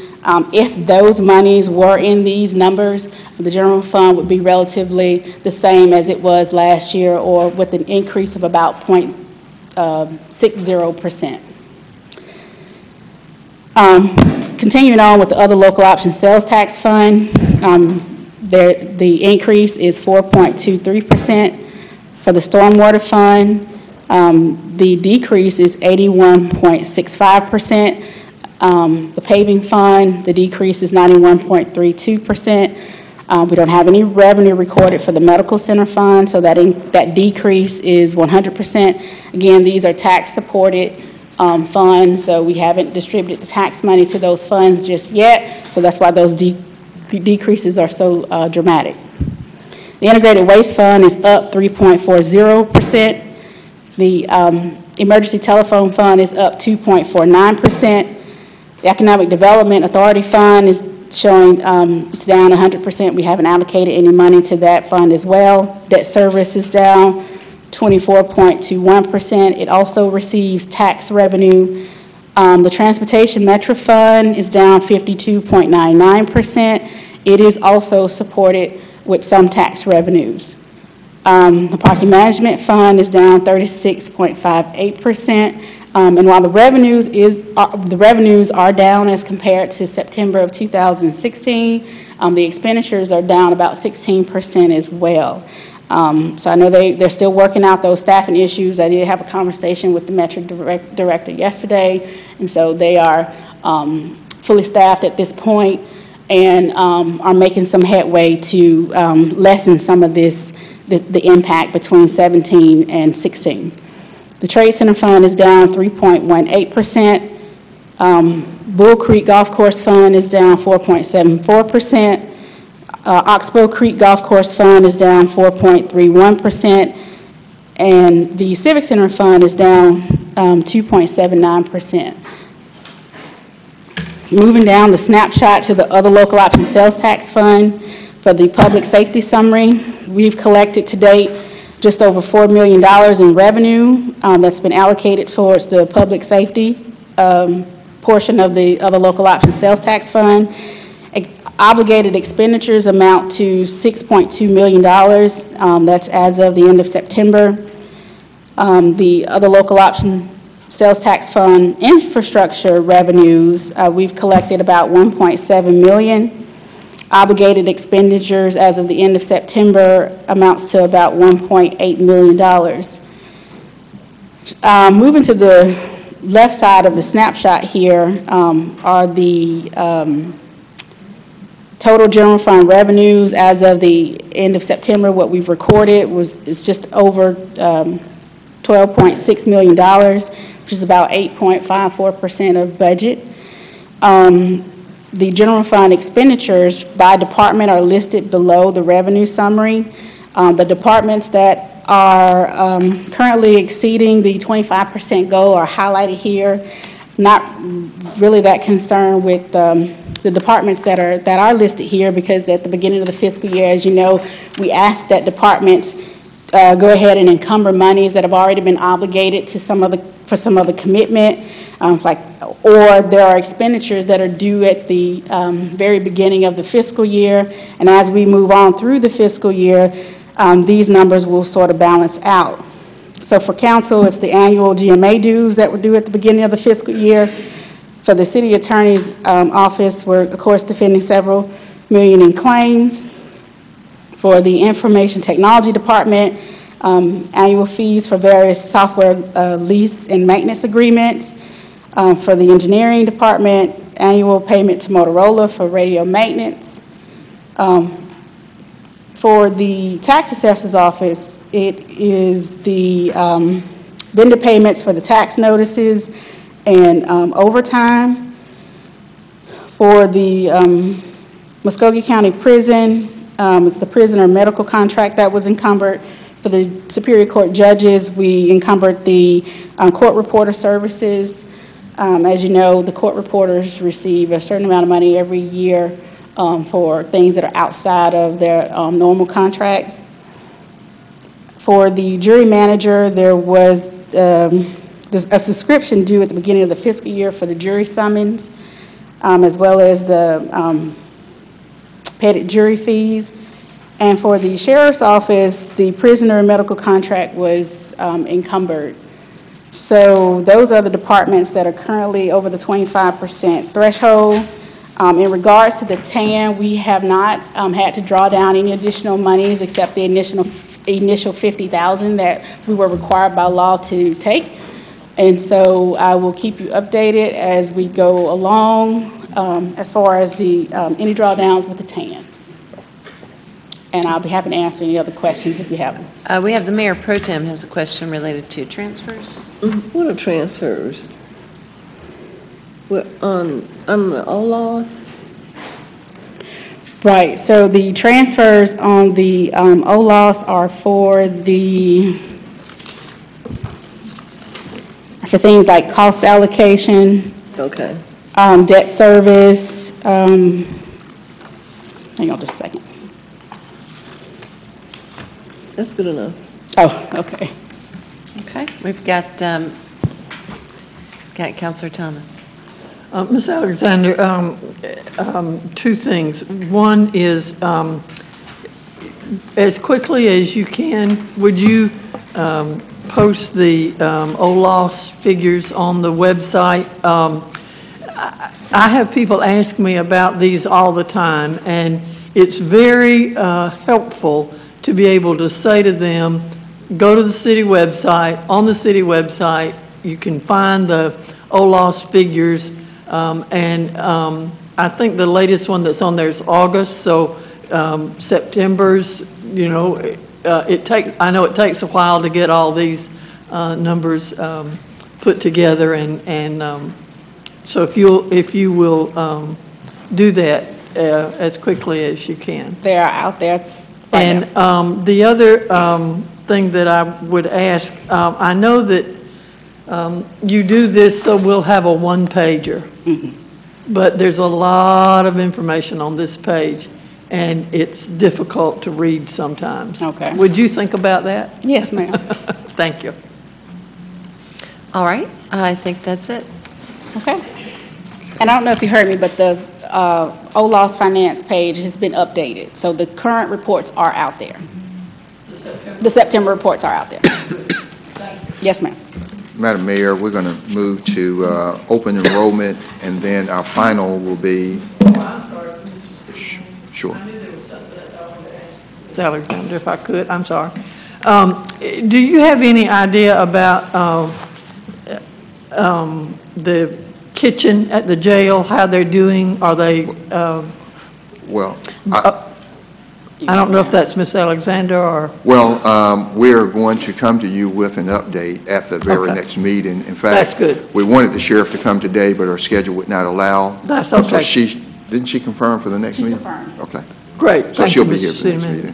If those monies were in these numbers, the general fund would be relatively the same as it was last year, or with an increase of about 0.60%. Continuing on with the other local option sales tax fund, the increase is 4.23%. For the stormwater fund, the decrease is 81.65%. The paving fund, the decrease is 91.32%. We don't have any revenue recorded for the medical center fund, so that decrease is 100%. Again, these are tax-supported funds, so we haven't distributed the tax money to those funds just yet, so that's why those decreases are so dramatic. The integrated waste fund is up 3.40%. The emergency telephone fund is up 2.49%. The economic development authority fund is showing it's down 100%. We haven't allocated any money to that fund as well. Debt service is down 24.21%. It also receives tax revenue. The transportation metro fund is down 52.99%. It is also supported with some tax revenues. The parking management fund is down 36.58%. And while the revenues are down as compared to September of 2016, the expenditures are down about 16% as well. So I know they're still working out those staffing issues. I did have a conversation with the metric director yesterday, and so they are fully staffed at this point and are making some headway to lessen some of the impact between 17 and 16. The Trade Center Fund is down 3.18%. Bull Creek Golf Course Fund is down 4.74%. Oxbow Creek Golf Course Fund is down 4.31%. And the Civic Center Fund is down 2.79%. Moving down the snapshot to the other local option sales tax fund for the public safety summary, we've collected to date just over $4 million in revenue that's been allocated towards the public safety portion of the other local option sales tax fund. Obligated expenditures amount to $6.2 million. That's as of the end of September. The other local option sales tax fund infrastructure revenues, we've collected about $1.7 million. Obligated expenditures as of the end of September amounts to about $1.8 million. Moving to the left side of the snapshot here are the total general fund revenues as of the end of September. What we've recorded is just over $12.6 million, which is about 8.54% of budget. The general fund expenditures by department are listed below the revenue summary. The departments that are currently exceeding the 25% goal are highlighted here. Not really that concerned with the departments that are listed here, because at the beginning of the fiscal year, as you know, we asked that departments go ahead and encumber monies that have already been obligated to for some of the commitment, or there are expenditures that are due at the very beginning of the fiscal year, and as we move on through the fiscal year, these numbers will sort of balance out. So for council, it's the annual GMA dues that were due at the beginning of the fiscal year. For the city attorney's office, we're of course defending several million in claims. For the information technology department, annual fees for various software lease and maintenance agreements. For the engineering department, annual payment to Motorola for radio maintenance. For the tax assessor's office, it is the vendor payments for the tax notices and overtime. For the Muskogee County Prison, it's the prisoner medical contract that was encumbered. For the Superior Court judges, we encumbered the court reporter services. As you know, the court reporters receive a certain amount of money every year for things that are outside of their normal contract. For the jury manager, there was a subscription due at the beginning of the fiscal year for the jury summons, as well as the pettit jury fees. And for the sheriff's office, the prisoner medical contract was encumbered. So those are the departments that are currently over the 25% threshold. In regards to the TAN, we have not had to draw down any additional monies except the initial $50,000 that we were required by law to take. And so I will keep you updated as we go along as far as the any drawdowns with the TAN. And I'll be happy to answer any other questions if you have them. We have the Mayor Pro Tem has a question related to transfers. What are transfers? What, on the OLOS? Right, so the transfers on the OLOS are for things like cost allocation. Okay. Debt service, hang on just a second. That's good enough. Oh, okay. Okay, we've got Councilor Thomas. Ms. Alexander, two things. One is, as quickly as you can, would you post the OLOS figures on the website? I have people ask me about these all the time, and it's very helpful to be able to say to them, go to the city website. On the city website, you can find the OLOS figures, and I think the latest one that's on there is August, so September's, you know, I know it takes a while to get all these numbers put together, and so if you will do that as quickly as you can. They are out there. And the other thing that I would ask, I know that you do this so we'll have a one-pager, but there's a lot of information on this page, and it's difficult to read sometimes. Okay. Would you think about that? Yes, ma'am. Thank you. All right, I think that's it. Okay. And I don't know if you heard me, but the OLOS finance page has been updated. So the current reports are out there. The September reports are out there. Yes, ma'am. Madam Mayor, we're going to move to open enrollment, and then our final will be. I'm sorry. Sure. I knew there was something else I wanted to ask. Ms. Alexander, if I could, I'm sorry. Do you have any idea about the kitchen at the jail, how they're doing? Are they, Well, I don't know if that's Ms. Alexander or... Well, we're going to come to you with an update at the very next meeting. In fact, that's good. We wanted the sheriff to come today, but our schedule would not allow. That's okay. So didn't she confirm for the next meeting? Confirmed. Okay. Great. So she'll be here for the next meeting.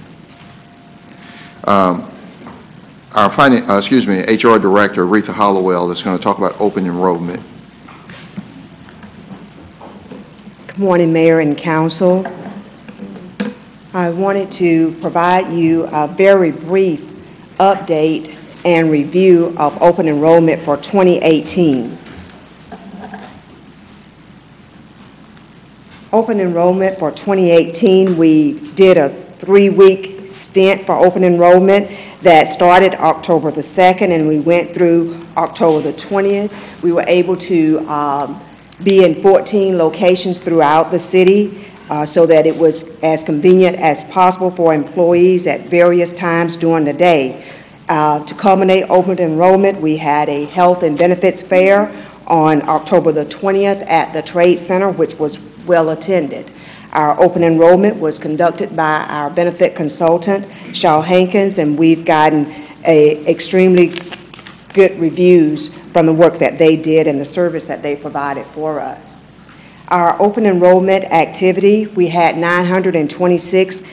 Our HR Director, Aretha Hollowell, is going to talk about open enrollment. Good morning, Mayor and Council. I wanted to provide you a very brief update and review of open enrollment for 2018. Open enrollment for 2018, we did a 3-week stint for open enrollment that started October the 2nd, and we went through October the 20th. We were able to be in 14 locations throughout the city so that it was as convenient as possible for employees at various times during the day. To culminate open enrollment, we had a health and benefits fair on October the 20th at the Trade Center, which was well attended. Our open enrollment was conducted by our benefit consultant, Shaw Hankins, and we've gotten extremely good reviews from the work that they did and the service that they provided for us. Our open enrollment activity, we had 926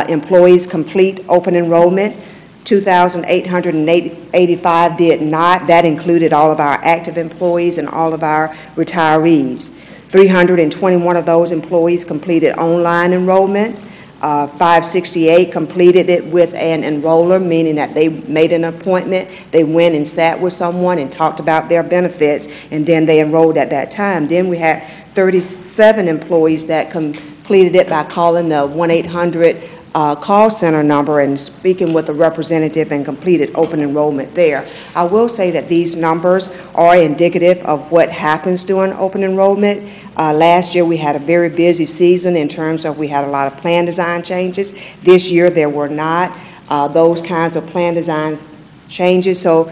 employees complete open enrollment. 2,885 did not. That included all of our active employees and all of our retirees. 321 of those employees completed online enrollment. 568 completed it with an enroller, meaning that they made an appointment, they went and sat with someone and talked about their benefits, and then they enrolled at that time. Then we had 37 employees that completed it by calling the 1-800 call center number and speaking with a representative and completed open enrollment there. I will say that these numbers are indicative of what happens during open enrollment. Last year we had a very busy season in terms of we had a lot of plan design changes. This year there were not those kinds of plan design changes, so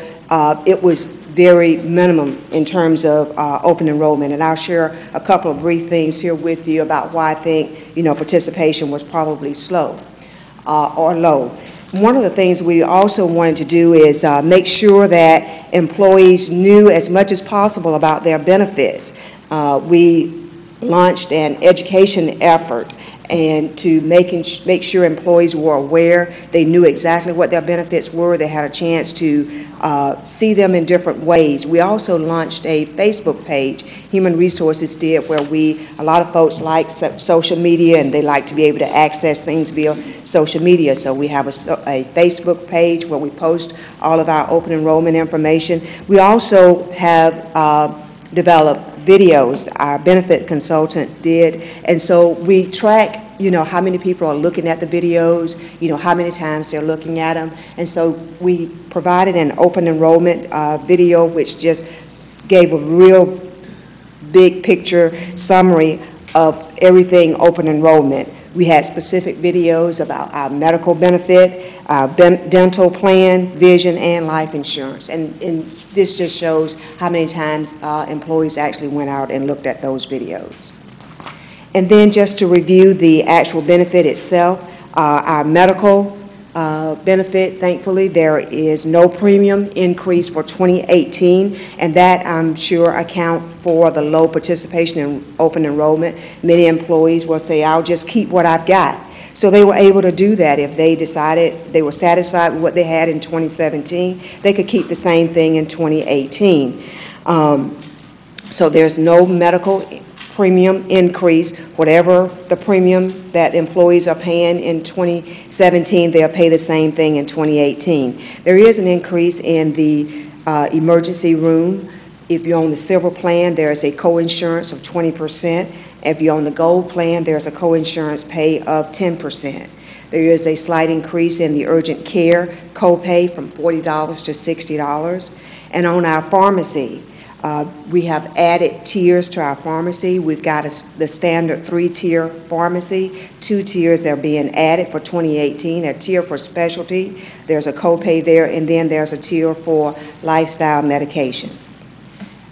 it was very minimum in terms of open enrollment. And I'll share a couple of brief things here with you about why I think, participation was probably slow. or low. One of the things we also wanted to do is make sure that employees knew as much as possible about their benefits. We launched an education effort and to make sure employees were aware, they knew exactly what their benefits were, they had a chance to see them in different ways. We also launched a Facebook page, Human Resources did, where a lot of folks like social media and they like to be able to access things via social media. So we have a Facebook page where we post all of our open enrollment information. We also have developed videos, our benefit consultant did, and so we track, how many people are looking at the videos, how many times they're looking at them, and so we provided an open enrollment video which just gave a real big picture summary of everything open enrollment. We had specific videos about our medical benefit, our dental plan, vision, and life insurance. And this just shows how many times employees actually went out and looked at those videos. And then just to review the actual benefit itself, our medical benefit, thankfully, there is no premium increase for 2018, and that I'm sure account for the low participation in open enrollment. Many employees will say, I'll just keep what I've got. So they were able to do that if they decided they were satisfied with what they had in 2017, they could keep the same thing in 2018. So there's no medical premium increase. Whatever the premium that employees are paying in 2017, they'll pay the same thing in 2018. There is an increase in the emergency room. If you're on the silver plan, there is a co-insurance of 20%. If you're on the gold plan, there's a co-insurance pay of 10%. There is a slight increase in the urgent care copay from $40 to $60. And on our pharmacy, we have added tiers to our pharmacy. We've got the standard 3-tier pharmacy. 2 tiers are being added for 2018, a tier for specialty. There's a copay there, and then there's a tier for lifestyle medications.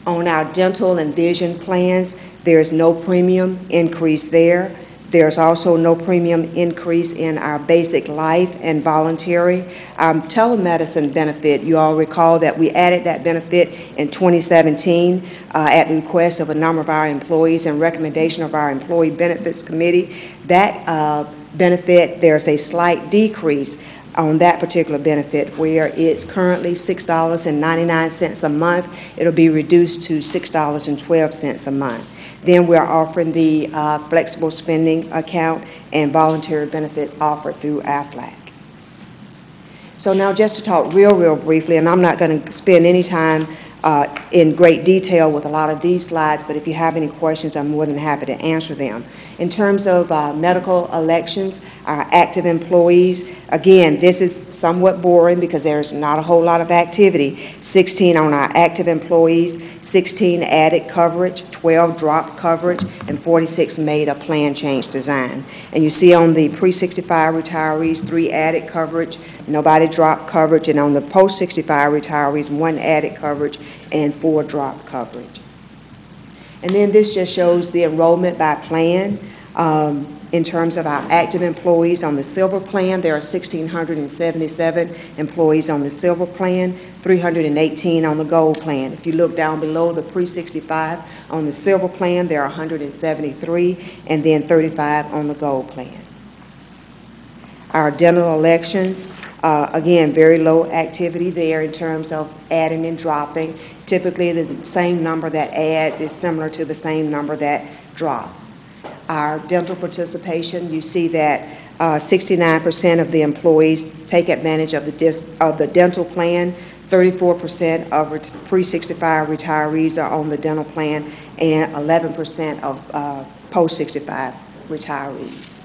On our dental and vision plans, there's no premium increase there. There's also no premium increase in our basic life and voluntary. Telemedicine benefit, you all recall that we added that benefit in 2017 at the request of a number of our employees and recommendation of our Employee Benefits Committee. That benefit, there's a slight decrease on that particular benefit where it's currently $6.99 a month. It'll be reduced to $6.12 a month. Then we're offering the flexible spending account and voluntary benefits offered through AFLAC. So now just to talk real briefly, and I'm not going to spend any time in great detail with a lot of these slides, but if you have any questions, I'm more than happy to answer them. In terms of medical elections, our active employees, again, this is somewhat boring because there's not a whole lot of activity. 16 on our active employees, 16 added coverage, 12 dropped coverage, and 46 made a plan change design. And you see on the pre-65 retirees, 3 added coverage, nobody dropped coverage, and on the post-65 retirees, 1 added coverage and 4 dropped coverage. And then this just shows the enrollment by plan. In terms of our active employees on the silver plan, there are 1,677 employees on the silver plan, 318 on the gold plan. If you look down below the pre-65 on the silver plan, there are 173, and then 35 on the gold plan. Our dental elections, again, very low activity there in terms of adding and dropping. Typically, the same number that adds is similar to the same number that drops. Our dental participation, you see that 69% of the employees take advantage of the dental plan, 34% of pre-65 retirees are on the dental plan, and 11% of post-65 retirees.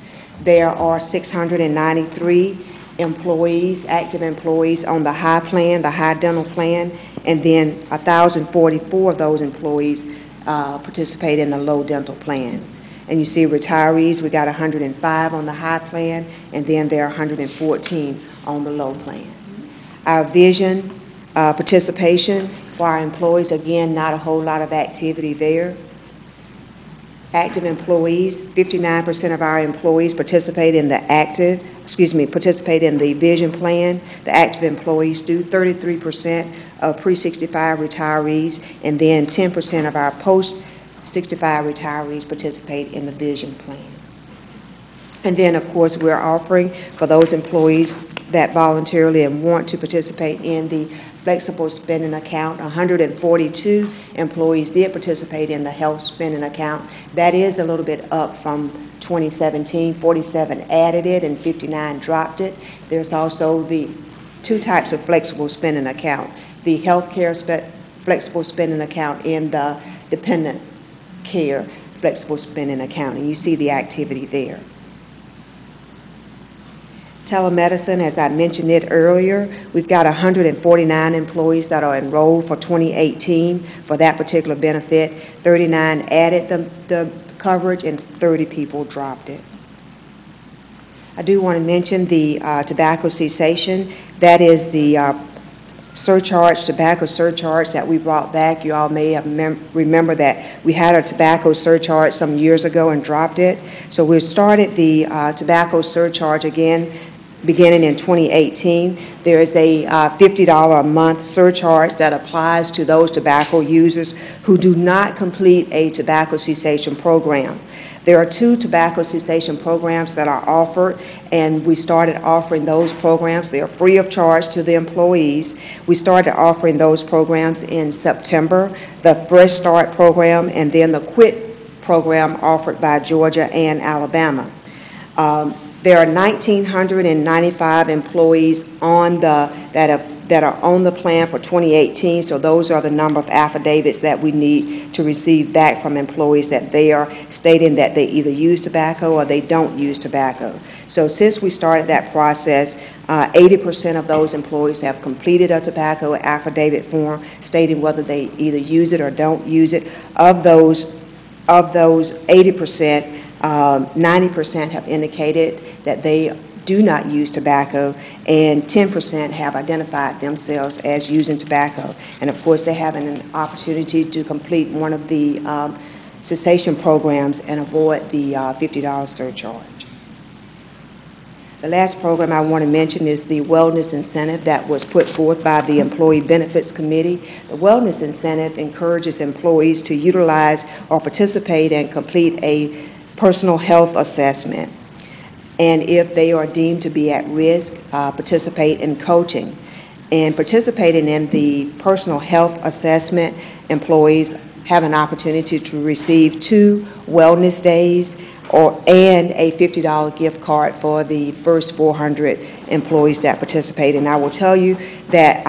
There are 693 employees, active employees on the high plan, the high dental plan, and then 1,044 of those employees participate in the low dental plan. And you see retirees, we got 105 on the high plan, and then there are 114 on the low plan. Our vision participation for our employees, again, not a whole lot of activity there. active employees, 59% of our employees participate in the vision plan. The active employees do, 33% of pre-65 retirees, and then 10% of our post-65 retirees participate in the vision plan. And then, of course, we're offering for those employees that voluntarily and want to participate in the flexible spending account. 142 employees did participate in the health spending account. That is a little bit up from 2017. 47 added it and 59 dropped it. There's also the two types of flexible spending account, the health care flexible spending account and the dependent care flexible spending account, and you see the activity there. Telemedicine, as I mentioned it earlier, we've got 149 employees that are enrolled for 2018 for that particular benefit. 39 added the coverage and 30 people dropped it. I do want to mention the tobacco cessation. That is the tobacco surcharge that we brought back. You all may have remember that we had a tobacco surcharge some years ago and dropped it. So we started the tobacco surcharge again beginning in 2018. There is a $50 a month surcharge that applies to those tobacco users who do not complete a tobacco cessation program. There are 2 tobacco cessation programs that are offered, and we started offering those programs. They are free of charge to the employees. We started offering those programs in September, the Fresh Start program and then the Quit program offered by Georgia and Alabama. There are 1,995 employees that are on the plan for 2018, so those are the number of affidavits that we need to receive back from employees that they are stating that they either use tobacco or they don't use tobacco. So since we started that process, 80% of those employees have completed a tobacco affidavit form stating whether they either use it or don't use it. Of those 80%, 90% have indicated that they do not use tobacco, and 10% have identified themselves as using tobacco. And of course, they have an opportunity to complete one of the cessation programs and avoid the $50 surcharge. The last program I want to mention is the wellness incentive that was put forth by the Employee Benefits Committee. The wellness incentive encourages employees to utilize or participate and complete a personal health assessment. And if they are deemed to be at risk, participate in coaching. And participating in the personal health assessment, employees have an opportunity to receive 2 wellness days and a $50 gift card for the first 400 employees that participate. And I will tell you that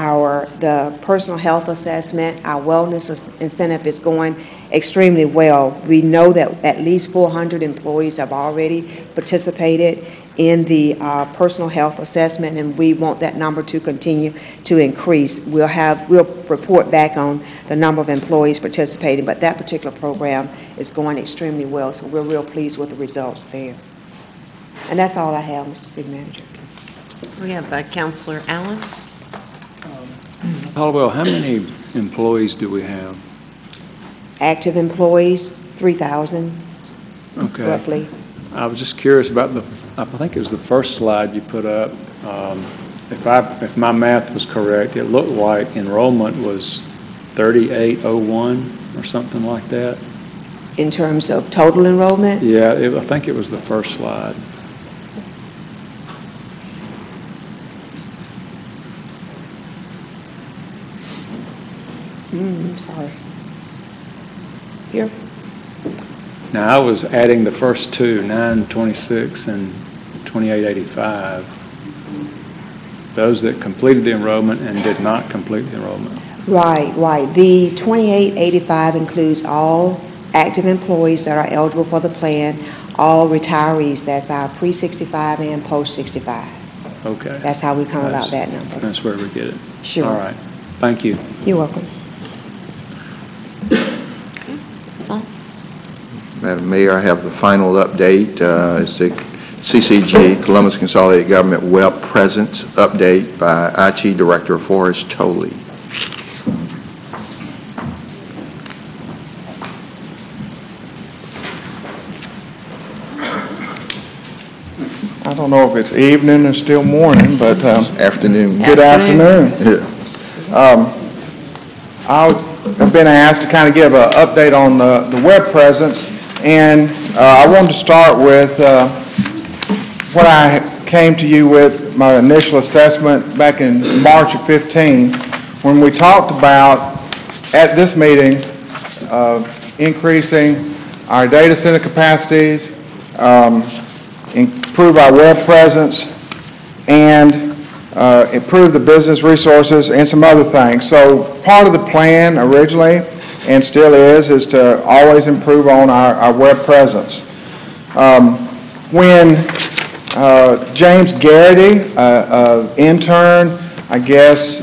the personal health assessment, our wellness incentive is going extremely well. We know that at least 400 employees have already participated in the personal health assessment, and we want that number to continue to increase. We'll report back on the number of employees participating, but that particular program is going extremely well, so we're real pleased with the results there. And that's all I have, Mr. City Manager. We have Councilor Allen. Hollowell, how many employees do we have? Active employees, 3,000, okay, roughly. I was just curious about I think it was the first slide you put up. If my math was correct, it looked like enrollment was 3,801 or something like that. In terms of total enrollment? Yeah, I think it was the first slide. I'm sorry. Here. Now, I was adding the first 2, 926 and 2885. Those that completed the enrollment and did not complete the enrollment. Right. The 2885 includes all active employees that are eligible for the plan, all retirees. That's our pre-65 and post-65. Okay. That's how we come about that number. That's where we get it. Sure. All right. Thank you. You're welcome. That's all. Madam Mayor, I have the final update. It's the CCG, Columbus Consolidated Government Web Presence update by IT Director Forrest Tolley. I don't know if it's evening or still morning, but Afternoon. good afternoon. Yeah. I've been asked to kind of give an update on the web presence, and I wanted to start with what I came to you with, my initial assessment back in March of 15, when we talked about, at this meeting, increasing our data center capacities, improve our web presence, and improve the business resources and some other things. So part of the plan originally, and still is to always improve on our web presence. When James Garrity, intern, I guess,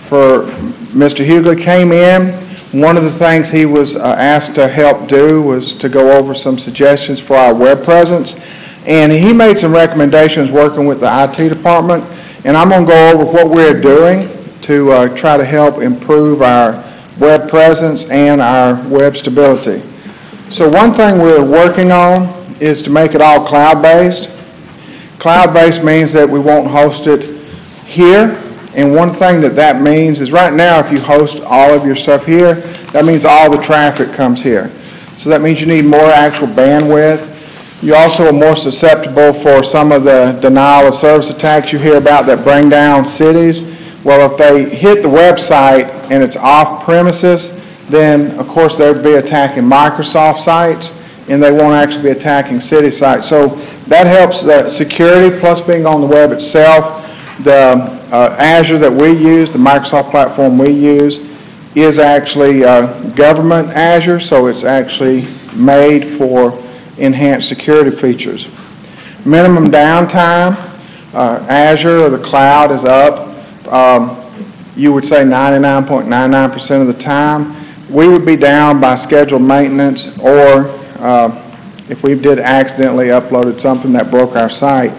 for Mr. Hughley came in, one of the things he was asked to help do was to go over some suggestions for our web presence. And he made some recommendations working with the IT department, and I'm going to go over what we're doing to try to help improve our web presence and our web stability. So one thing we're working on is to make it all cloud-based. Cloud-based means that we won't host it here, and one thing that means is right now if you host all of your stuff here, that means all the traffic comes here. So that means you need more actual bandwidth. You also are more susceptible for some of the denial of service attacks you hear about that bring down cities. Well, if they hit the website and it's off premises, then of course they would be attacking Microsoft sites and they won't actually be attacking city sites. So that helps the security, plus being on the web itself. The Azure that we use, the Microsoft platform we use, is actually government Azure, so it's actually made for enhanced security features. Minimum downtime, Azure or the cloud is up, you would say 99.99% of the time. We would be down by scheduled maintenance or if we did accidentally uploaded something that broke our site.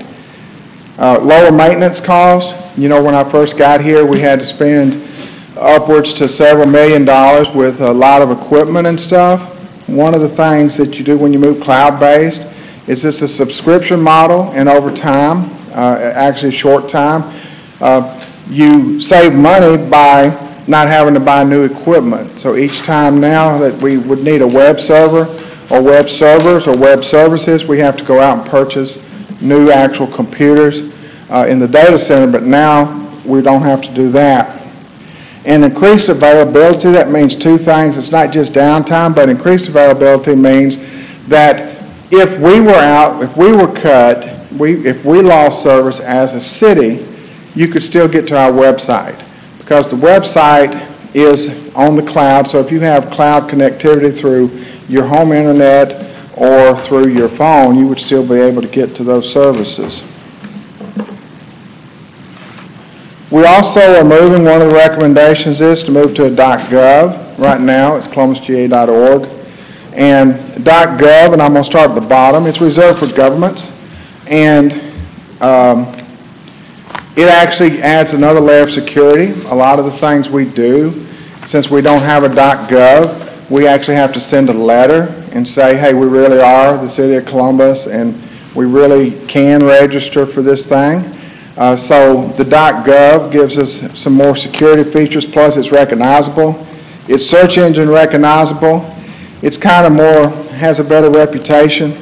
Lower maintenance costs. You know, when I first got here, we had to spend upwards to several $1 million with a lot of equipment and stuff. One of the things that you do when you move cloud-based is it's a subscription model, and over time, actually short time, you save money by not having to buy new equipment. So each time now that we would need a web server or web servers or web services, we have to go out and purchase new actual computers in the data center, but now we don't have to do that. And increased availability, that means two things. It's not just downtime, but increased availability means that if we were out, if we were cut, if we lost service as a city, you could still get to our website because the website is on the cloud. So if you have cloud connectivity through your home internet or through your phone, you would still be able to get to those services. We also are moving, one of the recommendations is to move to a .gov. Right now it's columbusga.org. And .gov, and I'm going to start at the bottom, it's reserved for governments. And it actually adds another layer of security. A lot of the things we do, since we don't have a .gov, we actually have to send a letter and say, hey, we really are the City of Columbus and we really can register for this thing. So the .gov gives us some more security features, plus it's recognizable. It's search engine recognizable. It's kind of more, has a better reputation,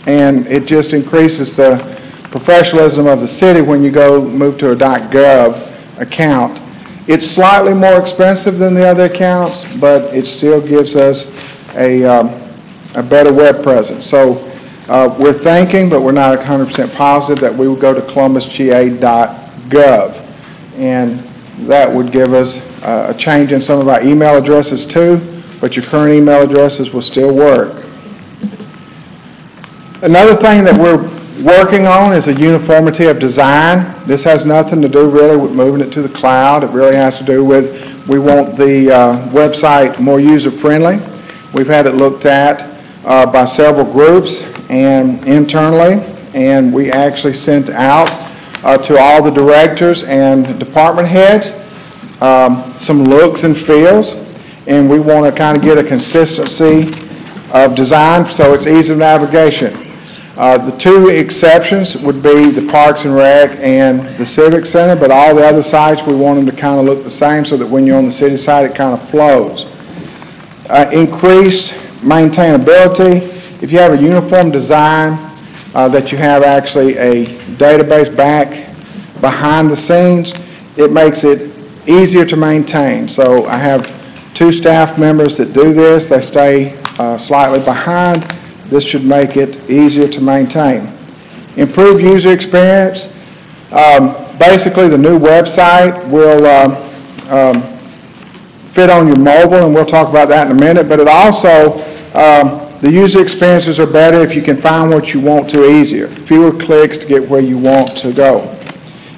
and it just increases the professionalism of the city when you go move to a .gov account. It's slightly more expensive than the other accounts, but it still gives us a better web presence. So we're thinking, but we're not 100% positive, that we would go to columbusga.gov, and that would give us a change in some of our email addresses too, but your current email addresses will still work. Another thing that we're working on is a uniformity of design. This has nothing to do really with moving it to the cloud. It really has to do with, we want the website more user-friendly. We've had it looked at by several groups and internally, and we actually sent out to all the directors and department heads some looks and feels, and we want to kind of get a consistency of design so it's ease of navigation. The two exceptions would be the Parks and Rec and the Civic Center, but all the other sites, we want them to kind of look the same so that when you're on the city side, it kind of flows. Increased maintainability. If you have a uniform design, that you have actually a database back behind the scenes, it makes it easier to maintain. So I have 2 staff members that do this. They stay slightly behind. This should make it easier to maintain. Improved user experience. Basically, the new website will fit on your mobile, and we'll talk about that in a minute, but it also, the user experiences are better if you can find what you want to easier. Fewer clicks to get where you want to go.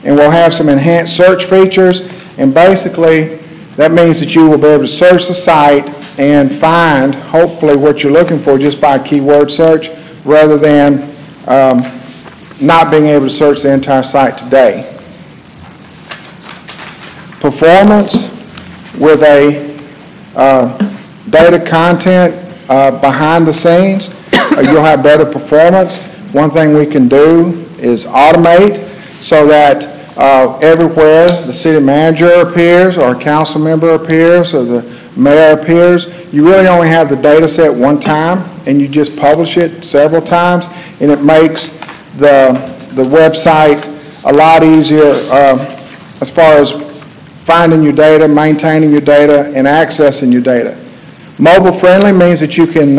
And we'll have some enhanced search features, and basically, that means that you will be able to search the site and find, hopefully, what you're looking for just by keyword search, rather than not being able to search the entire site today. Performance with a data content behind the scenes, you'll have better performance. One thing we can do is automate so that everywhere the city manager appears or a council member appears or the mayor appears, you really only have the data set one time and you just publish it several times, and it makes the website a lot easier as far as finding your data, maintaining your data, and accessing your data. Mobile friendly means that you can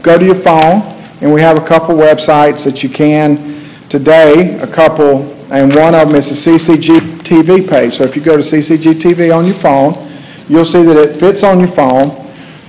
go to your phone, and we have a couple websites that you can today, a couple, and one of them is the CCG TV page. So if you go to CCG TV on your phone, you'll see that it fits on your phone,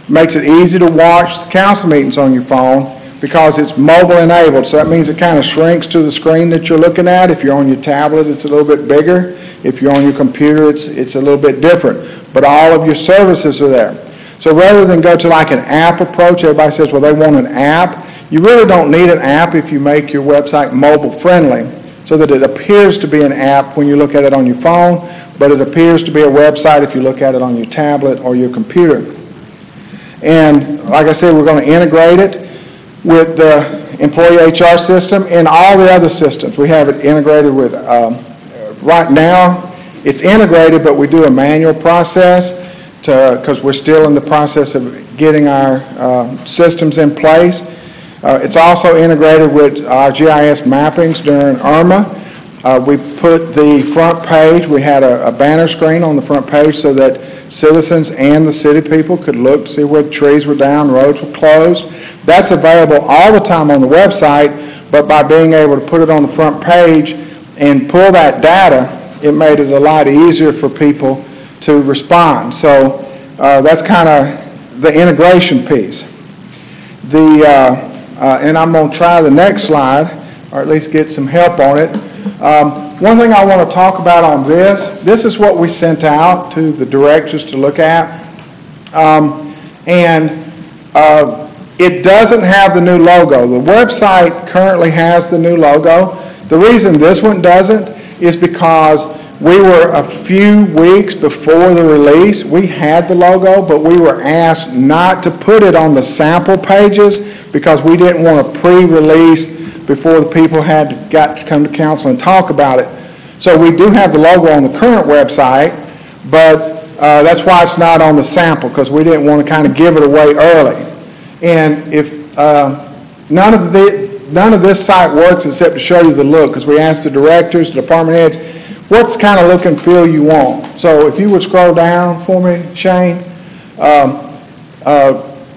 makes it easy to watch the council meetings on your phone because it's mobile enabled. So that means it kind of shrinks to the screen that you're looking at. If you're on your tablet, it's a little bit bigger. If you're on your computer, it's a little bit different. But all of your services are there. So rather than go to like an app approach, everybody says, well, they want an app. You really don't need an app if you make your website mobile friendly so that it appears to be an app when you look at it on your phone, but it appears to be a website if you look at it on your tablet or your computer. And like I said, we're going to integrate it with the employee HR system and all the other systems. We have it integrated with, right now, it's integrated, but we do a manual process because we're still in the process of getting our systems in place. It's also integrated with our GIS mappings during IRMA. We put the front page, we had a banner screen on the front page so that citizens and the city people could look to see where trees were down, roads were closed. That's available all the time on the website, but by being able to put it on the front page and pull that data, it made it a lot easier for people to respond. So that's kind of the integration piece. And I'm going to try the next slide, or at least get some help on it. One thing I want to talk about on this is what we sent out to the directors to look at. It doesn't have the new logo. The website currently has the new logo. The reason this one doesn't is because we were a few weeks before the release. We had the logo, but we were asked not to put it on the sample pages because we didn't want to pre-release before the people got to come to council and talk about it. So we do have the logo on the current website, but that's why it's not on the sample, because we didn't want to kind of give it away early. And if none of this site works except to show you the look, because we asked the directors, the department heads, what's the kind of look and feel you want? So if you would scroll down for me, Shane.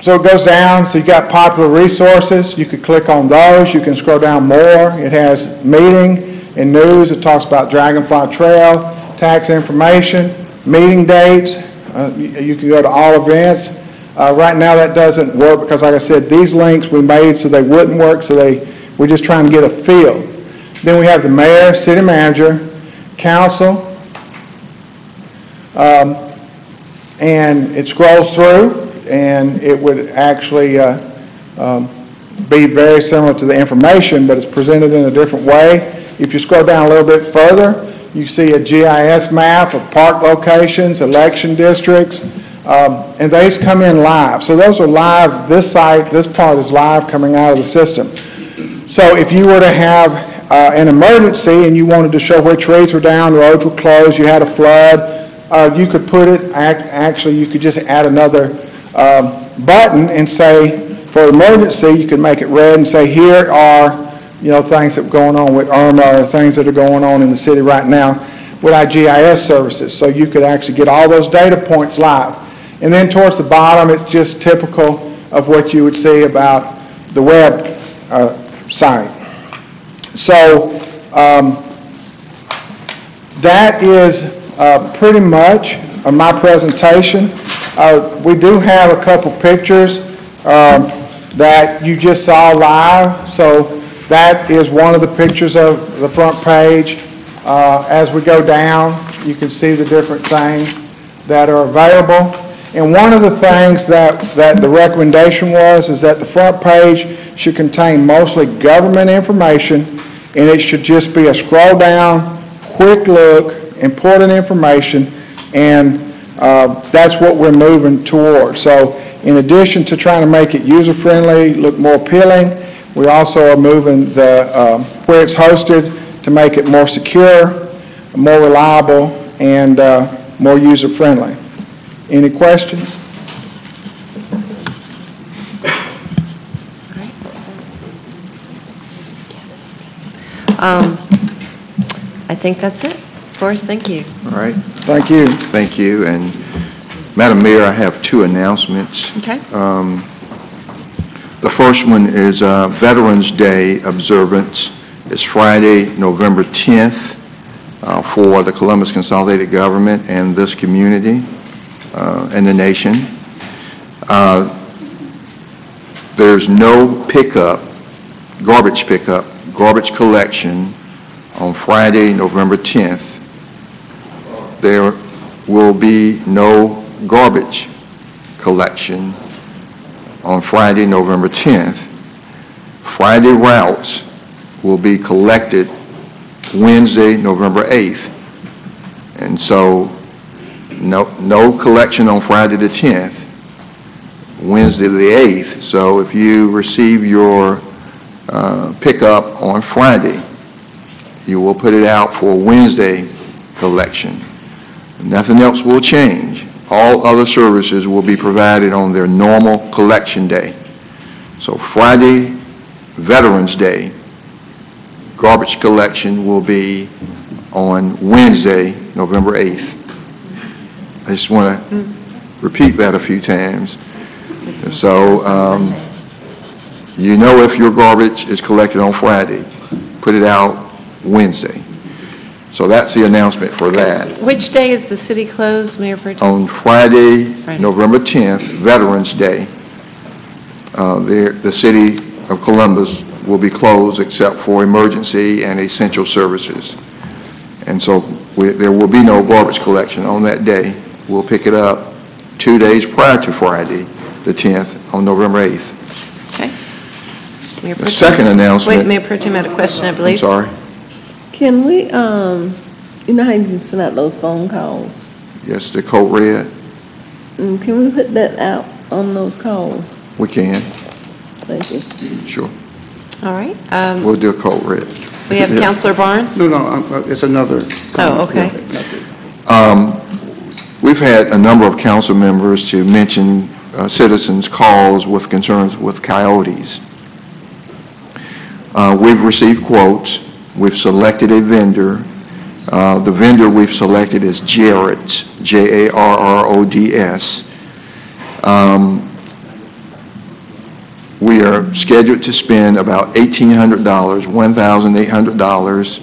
So it goes down, so you got popular resources. You could click on those. You can scroll down more. It has meeting and news. It talks about Dragonfly Trail, tax information, meeting dates. You can go to all events. Right now that doesn't work because, like I said, these links we made so they wouldn't work, so we're just trying to get a feel. Then we have the mayor, city manager, council, and it scrolls through, and it would actually be very similar to the information, but it's presented in a different way. If you scroll down a little bit further, you see a GIS map of park locations, election districts, and these come in live. So those are live. This site, this part is live coming out of the system. So if you were to have an emergency and you wanted to show where trees were down, roads were closed, you had a flood, you could put it, actually, you could just add another button and say, for emergency, you could make it red and say, here are, things that are going on with Irma or things that are going on in the city right now with our GIS services. So you could actually get all those data points live. And then towards the bottom, it's just typical of what you would see about the web site. So that is pretty much my presentation. We do have a couple pictures that you just saw live. So that is one of the pictures of the front page. As we go down, you can see the different things that are available. And one of the things that the recommendation was is that the front page should contain mostly government information, and it should just be a scroll down, quick look, important information, and that's what we're moving toward. So in addition to trying to make it user-friendly, look more appealing, we also are moving the where it's hosted to make it more secure, more reliable, and more user-friendly. Any questions? I think that's it. Forrest, thank you. All right. Thank you. Thank you. And Madam Mayor, I have two announcements. Okay. The first one is Veterans Day observance. It's Friday, November 10th for the Columbus Consolidated Government and this community and the nation. There's no pickup, garbage collection on Friday, November 10th. There will be no garbage collection on Friday, November 10th. Friday routes will be collected Wednesday, November 8th. And so no collection on Friday the 10th, Wednesday the 8th. So if you receive your pickup on Friday, you will put it out for Wednesday collection. Nothing else will change. All other services will be provided on their normal collection day. So Friday, Veterans Day, garbage collection will be on Wednesday, November 8th. I just want to repeat that a few times. So if your garbage is collected on Friday, put it out Wednesday. So that's the announcement for that. Which day is the city closed, Mayor Pro Tem? On Friday, November 10th, Veterans Day, the city of Columbus will be closed except for emergency and essential services. And so there will be no garbage collection on that day. We'll pick it up 2 days prior to Friday, the 10th, on November 8th. Okay. The second announcement. Wait, Mayor Pro Tem had a question, I believe. I'm sorry. Can we, you know how you can send out those phone calls? Yes, the code red. Can we put that out on those calls? We can. Thank you. Sure. All right. We'll do a code red. We have Councilor Barnes? No, it's another. Oh, okay. We've had a number of council members to mention citizens' calls with concerns with coyotes. We've received quotes. We've selected a vendor. The vendor we've selected is Jarrods, Jarrods. We are scheduled to spend about $1,800, $1,800,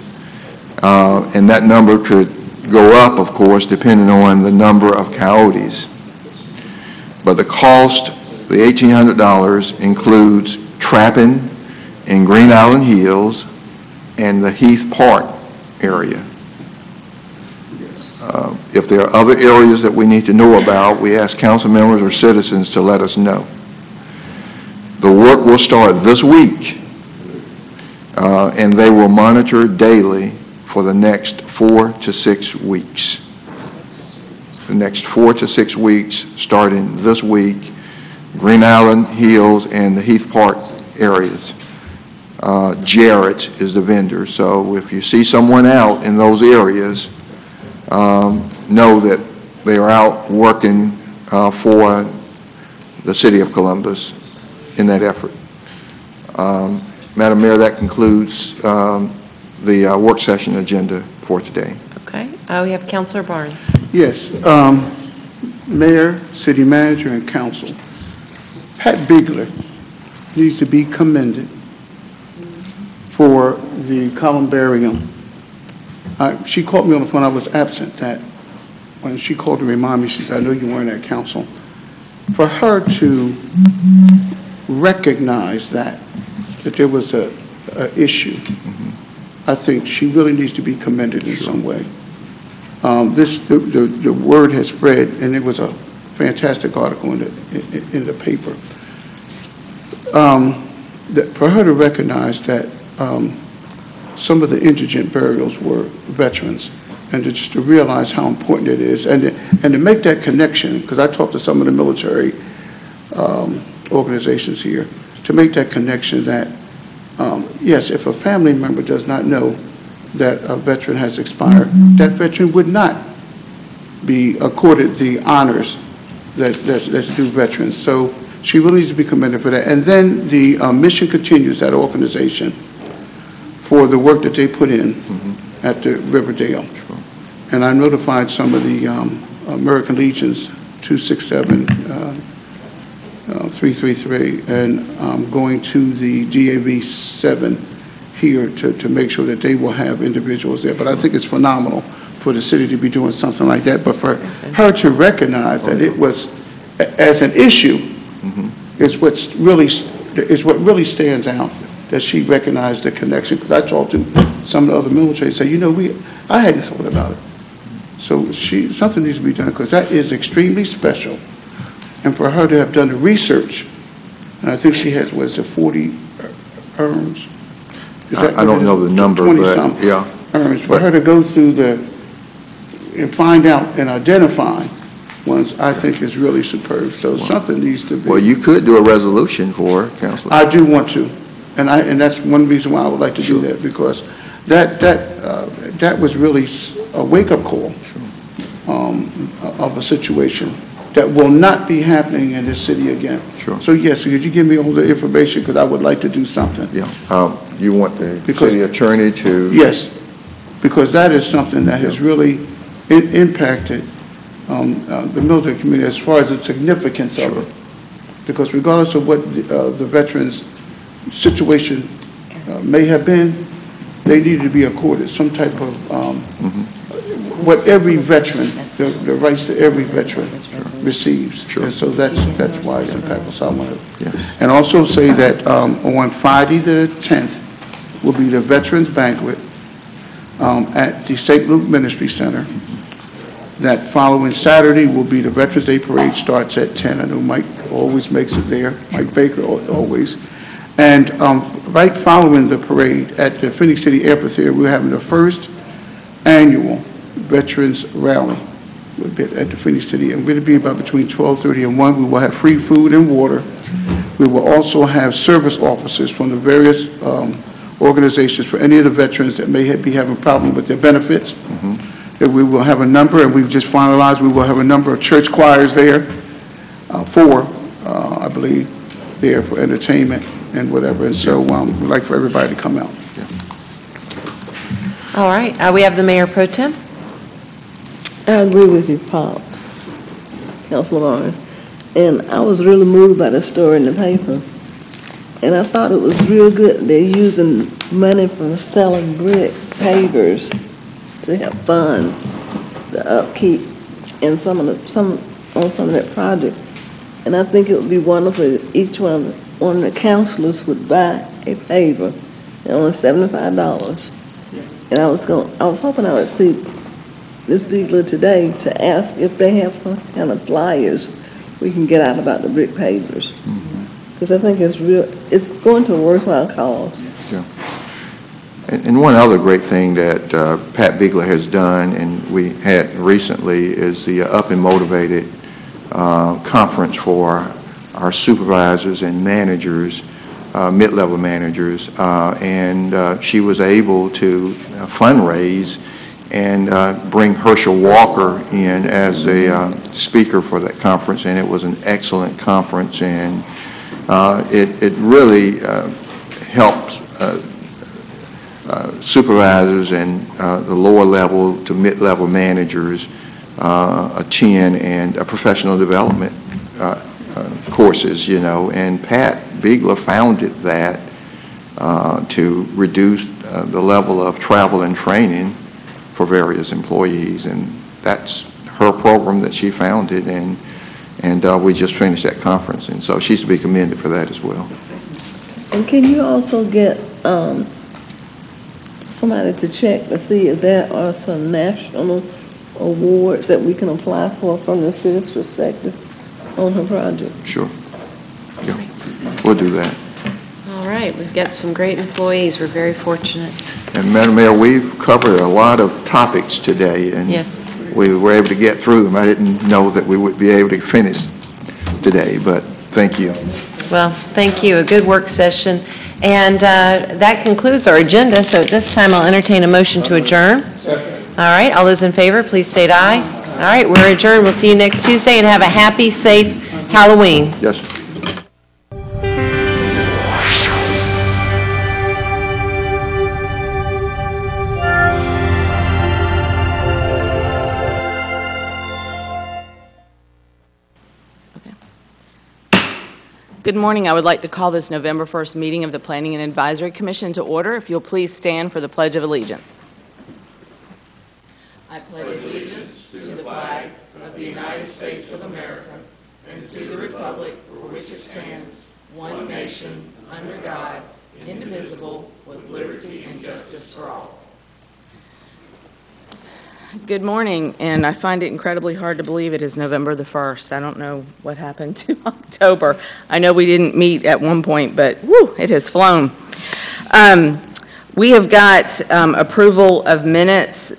and that number could go up, of course, depending on the number of coyotes. But the cost, the $1,800, includes trapping in Green Island Hills and the Heath Park area. If there are other areas that we need to know about, we ask council members or citizens to let us know. The work will start this week, and they will monitor daily for the next 4 to 6 weeks. The next 4 to 6 weeks, starting this week, Green Island Hills and the Heath Park areas. Jarrett is the vendor. So if you see someone out in those areas, know that they are out working for the City of Columbus in that effort. Madam Mayor, that concludes the work session agenda for today. Okay, we have Councilor Barnes. Yes, Mayor, City Manager, and Council. Pat Bigler needs to be commended for the columbarium. She called me on the phone. I was absent that when she called to remind me, she said, I know you weren't at council. For her to recognize that there was a issue, I think she really needs to be commended in some way. The word has spread, and it was a fantastic article in the paper. For her to recognize that some of the indigent burials were veterans, and just to realize how important it is, and to make that connection, because I talked to some of the military organizations here, to make that connection that, yes, if a family member does not know that a veteran has expired, that veteran would not be accorded the honors that's due veterans. So she really needs to be commended for that. And then the mission continues, that organization, for the work that they put in at the Riverdale. And I notified some of the American Legions 267, 333, and I'm going to the DAV 7 here to make sure that they will have individuals there. But I think it's phenomenal for the city to be doing something like that. But for her to recognize that it was, as an issue, is what really stands out, that she recognized the connection. Because I talked to some of the other military and said, you know, I hadn't thought about it. So something needs to be done, because that is extremely special. And for her to have done the research, and I think she has, what is it, 40 urns? I don't know the number, but yeah. Urns. For her to go through and find out and identify ones, I think is really superb. So something needs to be. Well, you could do a resolution for her, Councilor. I do want to, and that's one reason why I would like to do that, because that was really a wake-up call of a situation that will not be happening in this city again. Sure. So yes, could you give me all the information, because I would like to do something. Yeah. You want the city attorney to? Yes, because that is something that has really impacted the military community as far as the significance of it. Because regardless of what the veterans' situation may have been, they needed to be accorded some type of what every veteran, the rights that every veteran receives. Sure. And so that's why it's impactful. So I want to, and also say that on Friday the 10th will be the Veterans Banquet at the St. Luke Ministry Center. That following Saturday will be the Veterans Day Parade, starts at 10. I know Mike always makes it there, Mike Baker always. And right following the parade at the Phoenix City Amphitheater, we're having the first annual Veterans Rally at the Phoenix City, and it'll be about between 12:30 and 1. We will have free food and water. We will also have service officers from the various organizations for any of the veterans that may be having a problem with their benefits. That we will have a number, and we've just finalized, we will have a number of church choirs there, 4, I believe, there for entertainment and whatever. And so we'd like for everybody to come out. All right, we have the Mayor Pro Tem. I agree with you, Pops, Councilor Barnes. And I was really moved by the story in the paper. And I thought it was real good. They're using money from selling brick pavers to help fund the upkeep and some of that project. And I think it would be wonderful if each one of the councilors would buy a paver at only $75. And I was hoping I would see Ms. Beagler today to ask if they have some kind of flyers we can get out about the brick pavers. Because I think it's going to a worthwhile cause. Yeah. And one other great thing that Pat Bigler has done, and we had recently, is the Up and Motivated conference for our supervisors and managers mid-level managers, and she was able to fundraise and bring Herschel Walker in as a speaker for that conference, and it was an excellent conference, and it really helped supervisors and the lower level to mid-level managers attend and professional development courses, you know, and Pat Biegler founded that to reduce the level of travel and training for various employees, and that's her program that she founded, and we just finished that conference, and so she's to be commended for that as well. And can you also get somebody to check to see if there are some national awards that we can apply for from the city's perspective on her project? Sure. Yeah. We'll do that. All right, we've got some great employees. We're very fortunate. And Madam Mayor, we've covered a lot of topics today, and yes, we were able to get through them. I didn't know that we would be able to finish today, but thank you. Well, thank you. A good work session. And that concludes our agenda. So at this time, I'll entertain a motion to adjourn. All right, all those in favor, please state aye. All right, we're adjourned. We'll see you next Tuesday, and have a happy, safe Halloween. Yes. Good morning. I would like to call this November 1st meeting of the Planning and Advisory Commission to order. If you'll please stand for the Pledge of Allegiance. I pledge allegiance to the flag of the United States of America and to the republic for which it stands, one nation, under God, indivisible, with liberty and justice for all. Good morning, and I find it incredibly hard to believe it is November the 1st. I don't know what happened to October. I know we didn't meet at one point, but whew, it has flown. We have got approval of minutes.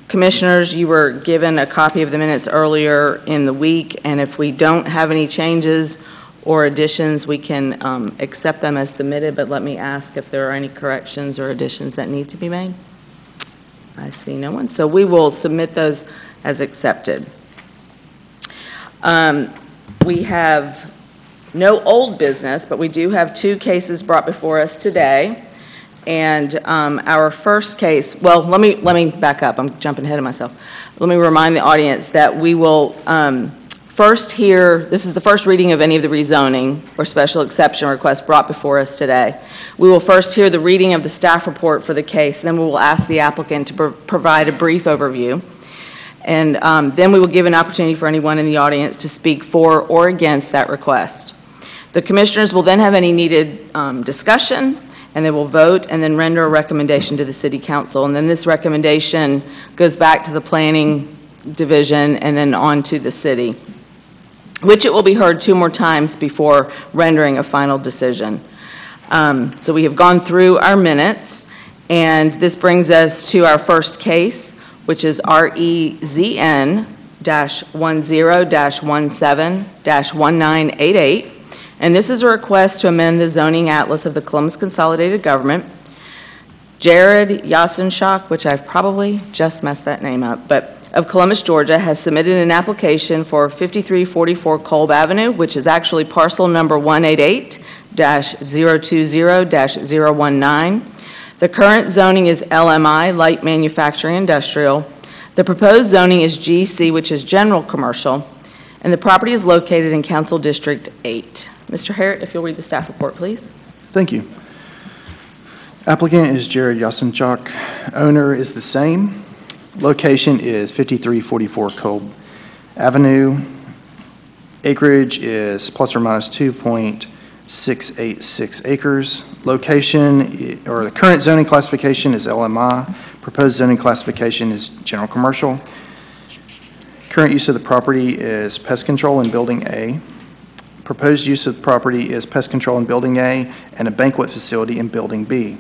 Commissioners, you were given a copy of the minutes earlier in the week, and if we don't have any changes or additions, we can accept them as submitted, but let me ask if there are any corrections or additions that need to be made. I see no one, so we will submit those as accepted. We have no old business, but we do have two cases brought before us today. And our first case, well, let me back up. I'm jumping ahead of myself. Let me remind the audience that we will first hear, this is the first reading of any of the rezoning or special exception requests brought before us today. We will first hear the reading of the staff report for the case, then we will ask the applicant to provide a brief overview. And then we will give an opportunity for anyone in the audience to speak for or against that request. The commissioners will then have any needed discussion, and they will vote and then render a recommendation to the City Council. And then this recommendation goes back to the Planning Division and then on to the City, which it will be heard 2 more times before rendering a final decision. So we have gone through our minutes, and this brings us to our first case, which is REZN-10-17-1988. And this is a request to amend the zoning atlas of the Columbus Consolidated Government. Jared Yasenchuk, which I've probably just messed that name up, but of Columbus, Georgia, has submitted an application for 5344 Kolb Avenue, which is actually parcel number 188-020-019. The current zoning is LMI, Light Manufacturing Industrial. The proposed zoning is GC, which is General Commercial, and the property is located in Council District 8. Mr. Harrett, if you'll read the staff report, please. Thank you. Applicant is Jared Yasenchuk. Owner is the same. Location is 5344 Kolb Avenue. Acreage is plus or minus 2.686 acres. Location, or the current zoning classification is LMI. Proposed zoning classification is General Commercial. Current use of the property is pest control in Building A. Proposed use of the property is pest control in Building A and a banquet facility in Building B.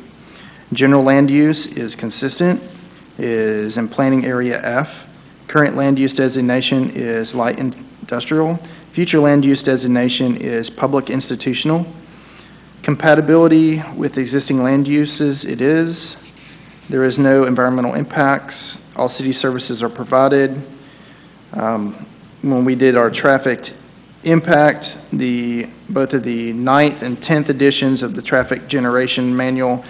General land use is consistent, is in Planning Area F. Current land use designation is light industrial. Future land use designation is public institutional. Compatibility with existing land uses, it is. There is no environmental impacts. All city services are provided. When we did our traffic impact, both of the 9th and 10th editions of the traffic generation manual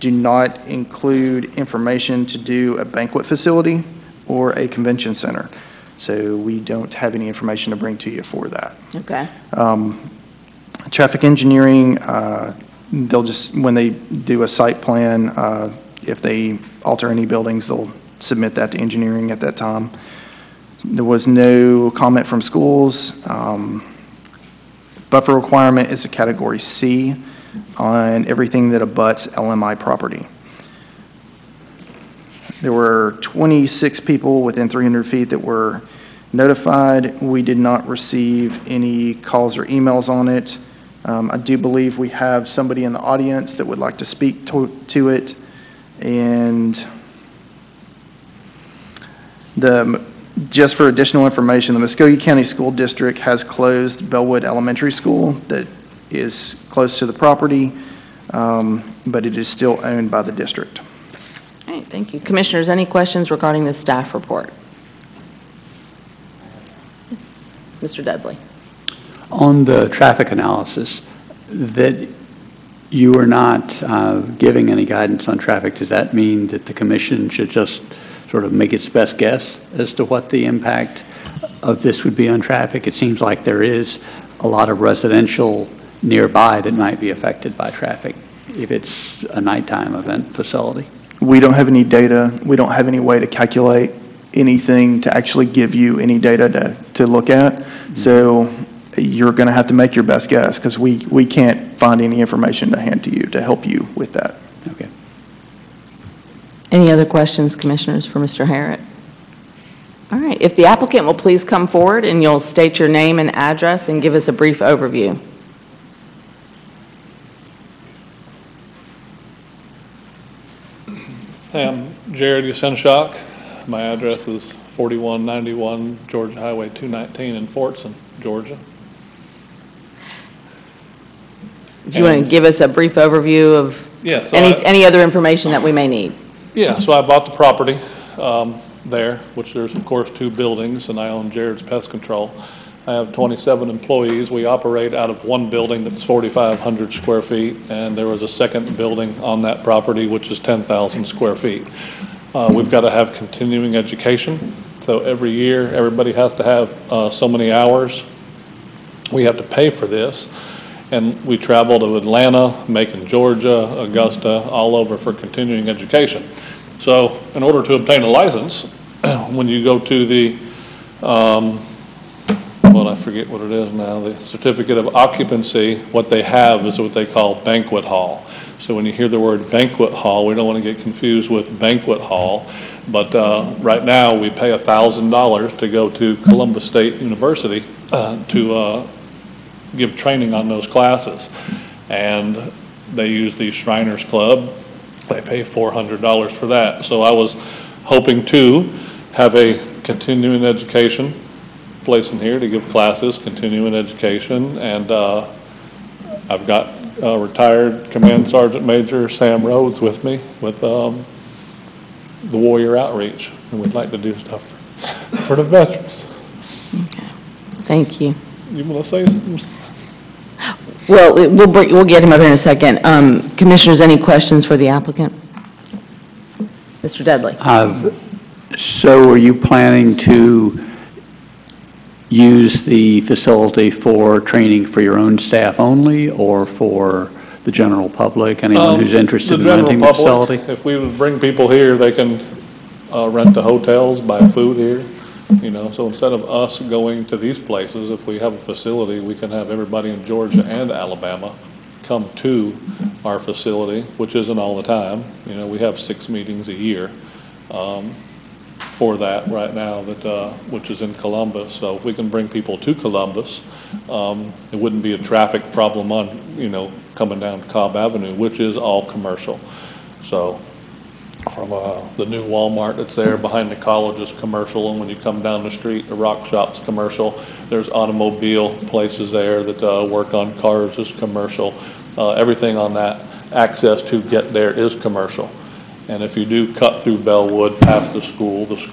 do not include information to do a banquet facility or a convention center. So we don't have any information to bring to you for that. Okay. Traffic engineering, they'll just, when they do a site plan, if they alter any buildings, they'll submit that to engineering at that time. There was no comment from schools. Buffer requirement is a category C on everything that abuts LMI property. There were 26 people within 300 feet that were notified. We did not receive any calls or emails on it. I do believe we have somebody in the audience that would like to speak to it. And just for additional information, the Muskogee County School District has closed Bellwood Elementary School that is close to the property, but it is still owned by the district. All right, thank you. Commissioners, any questions regarding the staff report? Yes, Mr. Dudley. On the traffic analysis, that you are not giving any guidance on traffic, does that mean that the commission should just sort of make its best guess as to what the impact of this would be on traffic? It seems like there is a lot of residential nearby that might be affected by traffic if it's a nighttime event facility. We don't have any data. We don't have any way to calculate anything to actually give you any data to look at. Mm-hmm. So you're going to have to make your best guess because we can't find any information to hand to you to help you with that. Okay. Any other questions, commissioners, for Mr. Harrod? All right. If the applicant will please come forward and you'll state your name and address and give us a brief overview. Hi, I'm Jared Yusenshok. My address is 4191 Georgia Highway 219 in Fortson, Georgia. Do you want to give us a brief overview of any other information that we may need? Yeah, so I bought the property there, which there's of course 2 buildings, and I own Jared's Pest Control. I have 27 employees. We operate out of one building that's 4,500 square feet, and there was a second building on that property which is 10,000 square feet. We've got to have continuing education, so every year everybody has to have so many hours. We have to pay for this, and we travel to Atlanta, Macon, Georgia, Augusta, all over for continuing education. So in order to obtain a license, when you go to the I forget what it is now, the certificate of occupancy, what they have is what they call banquet hall. So when you hear the word banquet hall, we don't want to get confused with banquet hall, but right now we pay $1,000 to go to Columbus State University to give training on those classes. And they use the Shriners Club. They pay $400 for that. So I was hoping to have a continuing education place in here to give classes, continuing education, and I've got retired Command Sergeant Major Sam Rhodes with me with the Warrior Outreach, and we'd like to do stuff for the veterans. Okay. Thank you. You want to say something? Well, we'll get him up in a second. Commissioners, any questions for the applicant? Mr. Dudley. So are you planning to use the facility for training for your own staff only, or for the general public, anyone who's interested in renting the facility? If we would bring people here, they can rent the hotels, buy food here, you know. So instead of us going to these places, if we have a facility, we can have everybody in Georgia and Alabama come to our facility, which isn't all the time. You know, we have 6 meetings a year for that right now, which is in Columbus. So if we can bring people to Columbus, it wouldn't be a traffic problem on, you know, coming down Cobb Avenue, which is all commercial. So from the new Walmart that's there behind the college is commercial, and when you come down the street, the Rock Shop's commercial. There's automobile places there that work on cars is commercial. everything on that access to get there is commercial. And if you do cut through Bellwood past the school is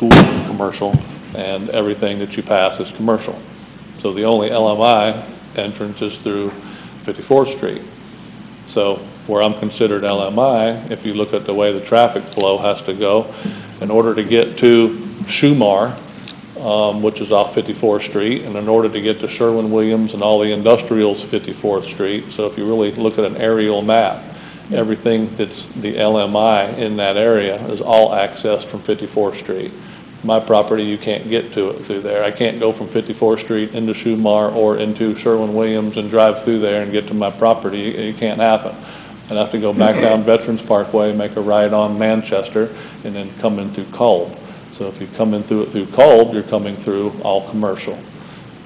commercial, and everything that you pass is commercial. So the only LMI entrance is through 54th Street. So where I'm considered LMI, if you look at the way the traffic flow has to go, in order to get to Shumar, which is off 54th Street, and in order to get to Sherwin-Williams and all the industrials 54th Street. So if you really look at an aerial map, everything that's the LMI in that area is all accessed from 54th Street. My property, you can't get to it through there. I can't go from 54th Street into Shumar or into Sherwin-Williams and drive through there and get to my property. It can't happen. I'd have to go back down Veterans Parkway, make a right on Manchester, and then come in through Kolb. So if you come in through Kolb, you're coming through all commercial.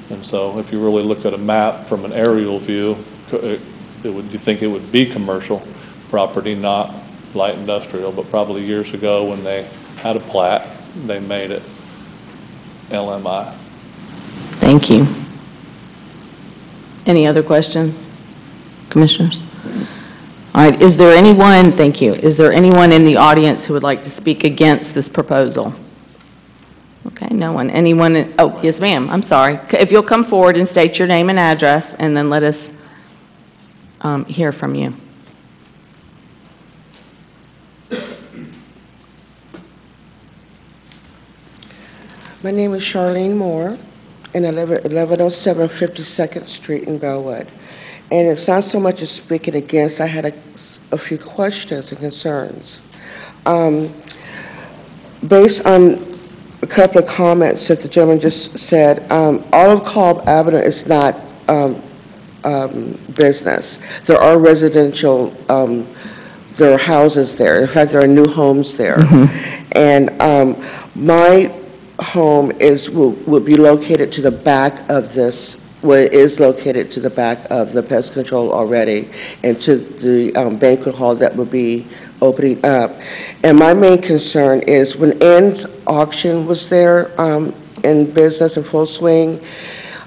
And so if you really look at a map from an aerial view, you think it would be commercial property, not light industrial, but probably years ago when they had a plat, they made it LMI. Thank you. Any other questions, commissioners? All right, is there anyone, thank you, is there anyone in the audience who would like to speak against this proposal? Okay, no one. Anyone? Oh, yes, ma'am. I'm sorry. If you'll come forward and state your name and address, and then let us hear from you. My name is Charlene Moore, and I live at 1107 52nd Street in Bellwood. And it's not so much as speaking against, I had a few questions and concerns. Based on a couple of comments that the gentleman just said, Olive Cobb Avenue is not business. There are residential, there are houses there. In fact, there are new homes there. Mm-hmm. And my home would be located to the back of this, well, it is located to the back of the pest control already, and to the banquet hall that would be opening up. And my main concern is when Ann's auction was there in business in full swing,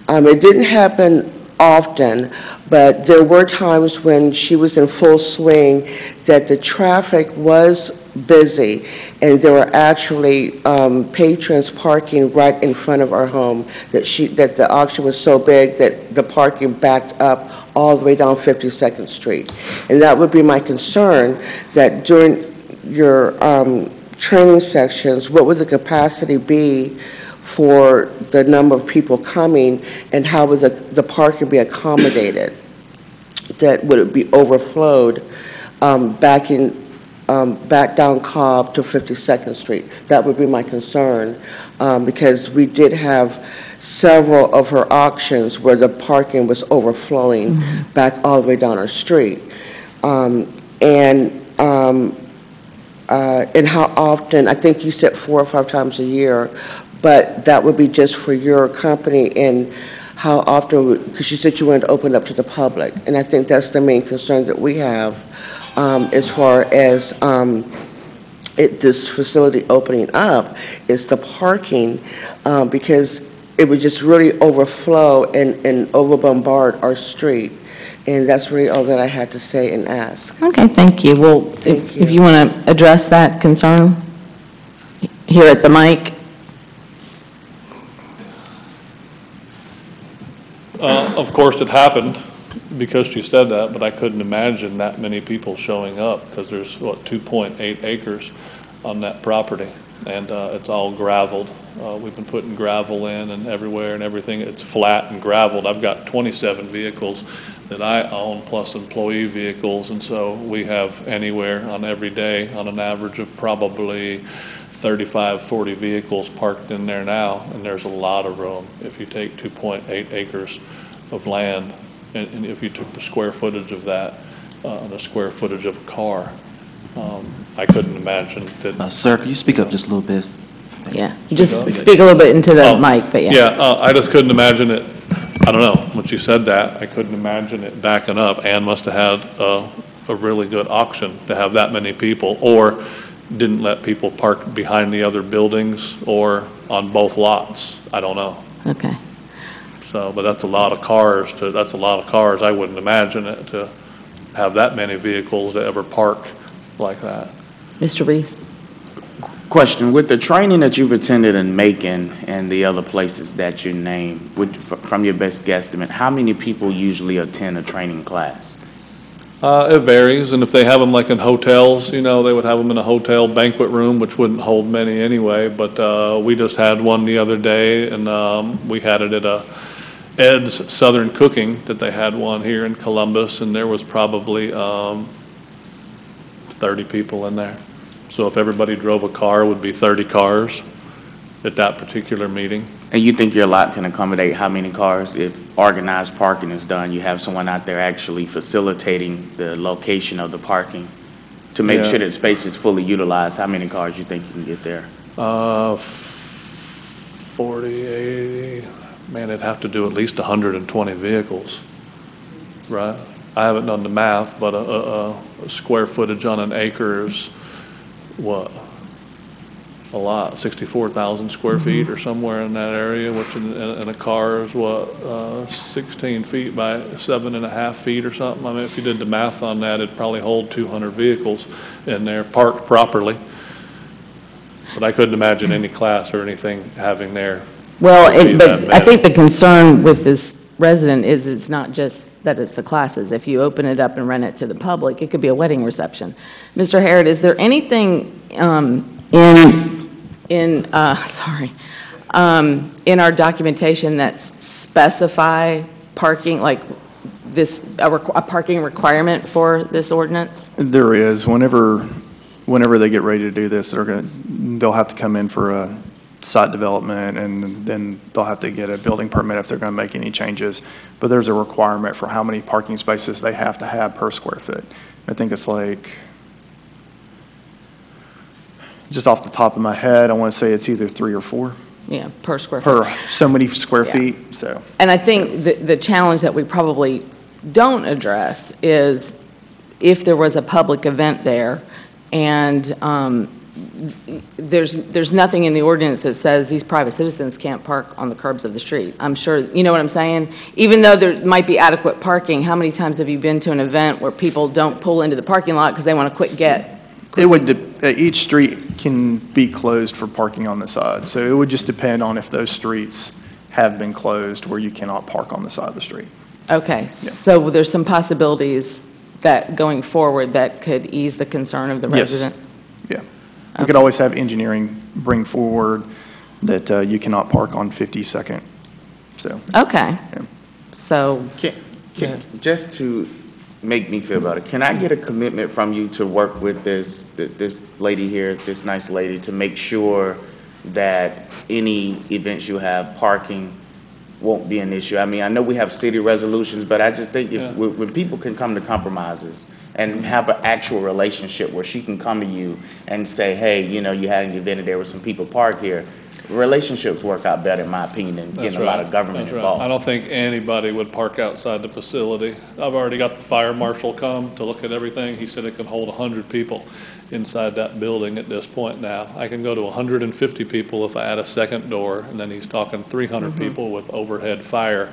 it didn't happen often, but there were times when she was in full swing that the traffic was busy, and there were actually patrons parking right in front of our home, that the auction was so big that the parking backed up all the way down 52nd Street. And that would be my concern, that during your training sections, what would the capacity be for the number of people coming, and how would the parking be accommodated? That would it be overflowed back down Cobb to 52nd Street? That would be my concern, because we did have several of her auctions where the parking was overflowing mm-hmm. back all the way down our street. And how often, I think you said 4 or 5 times a year, but that would be just for your company, and how often, because you said you wanted to open up to the public, and I think that's the main concern that we have as far as this facility opening up, is the parking, because it would just really overflow and over bombard our street. And that's really all that I had to say and ask. Okay, thank you. Well, if you want to address that concern here at the mic. Of course, it happened because she said that, but I couldn't imagine that many people showing up, because there's, 2.8 acres on that property, and it's all gravelled. We've been putting gravel in and everywhere and everything. It's flat and gravelled. I've got 27 vehicles that I own, plus employee vehicles, and so we have anywhere on every day on an average of probably 35, 40 vehicles parked in there now, and there's a lot of room. If you take 2.8 acres of land, and if you took the square footage of that, the square footage of a car, I couldn't imagine that. Sir, could you speak up just a little bit? Yeah, just speak a little bit into the mic, but yeah. Yeah, I just couldn't imagine it. I don't know, when she said that, I couldn't imagine it backing up. Ann must have had a really good auction to have that many people, or didn't let people park behind the other buildings or on both lots. I don't know. Okay. So, but that's a lot of cars. I wouldn't imagine it to have that many vehicles to ever park like that. Mr. Reese? Question, with the training that you've attended in Macon and the other places that you named, from your best guesstimate, how many people usually attend a training class? It varies, and if they have them like in hotels, you know, they would have them in a hotel banquet room, which wouldn't hold many anyway, but we just had one the other day, and we had it at Ed's Southern Cooking, that they had one here in Columbus, and there was probably 30 people in there. So if everybody drove a car, it would be 30 cars at that particular meeting. And you think your lot can accommodate how many cars? If organized parking is done, you have someone out there actually facilitating the location of the parking to make sure that space is fully utilized, how many cars you think you can get there? 40, 80, man, it'd have to do at least 120 vehicles, right? I haven't done the math, but a square footage on an acre is what? A lot, 64,000 square feet or somewhere in that area, which in a car is what, 16 feet by 7.5 feet or something. I mean, if you did the math on that, it'd probably hold 200 vehicles in there parked properly. But I couldn't imagine any class or anything having there. Well, but I think the concern with this resident is it's not just that it's the classes. If you open it up and rent it to the public, it could be a wedding reception. Mr. Harrod, is there anything in our documentation that specify parking, like this, a parking requirement for this ordinance? There is. Whenever they get ready to do this, they'll have to come in for a site development, and then they'll have to get a building permit if they're going to make any changes. But there's a requirement for how many parking spaces they have to have per square foot. I think it's like, just off the top of my head, I want to say it's either 3 or 4. Yeah, per square foot. Per so many square feet, so. And I think the challenge that we probably don't address is if there was a public event there and there's nothing in the ordinance that says these private citizens can't park on the curbs of the street. I'm sure, you know what I'm saying? Even though there might be adequate parking, how many times have you been to an event where people don't pull into the parking lot because they want to quick get? It would, each street can be closed for parking on the side. So it would just depend on if those streets have been closed where you cannot park on the side of the street. Okay, so there's some possibilities that going forward that could ease the concern of the resident? Yeah. We could always have engineering bring forward that you cannot park on 52nd, so. Okay. Yeah. So. Just to make me feel better, can I get a commitment from you to work with this lady here, this nice lady, to make sure that any events you have, parking won't be an issue? I mean, I know we have city resolutions, but I just think when people can come to compromises and have an actual relationship where she can come to you and say, hey, you know, you had an event and there were some people parked here, relationships work out better, in my opinion, than getting a lot of government involved. I don't think anybody would park outside the facility. I've already got the fire marshal come to look at everything. He said it can hold 100 people inside that building at this point now. I can go to 150 people if I add a second door, and then he's talking 300 people with overhead fire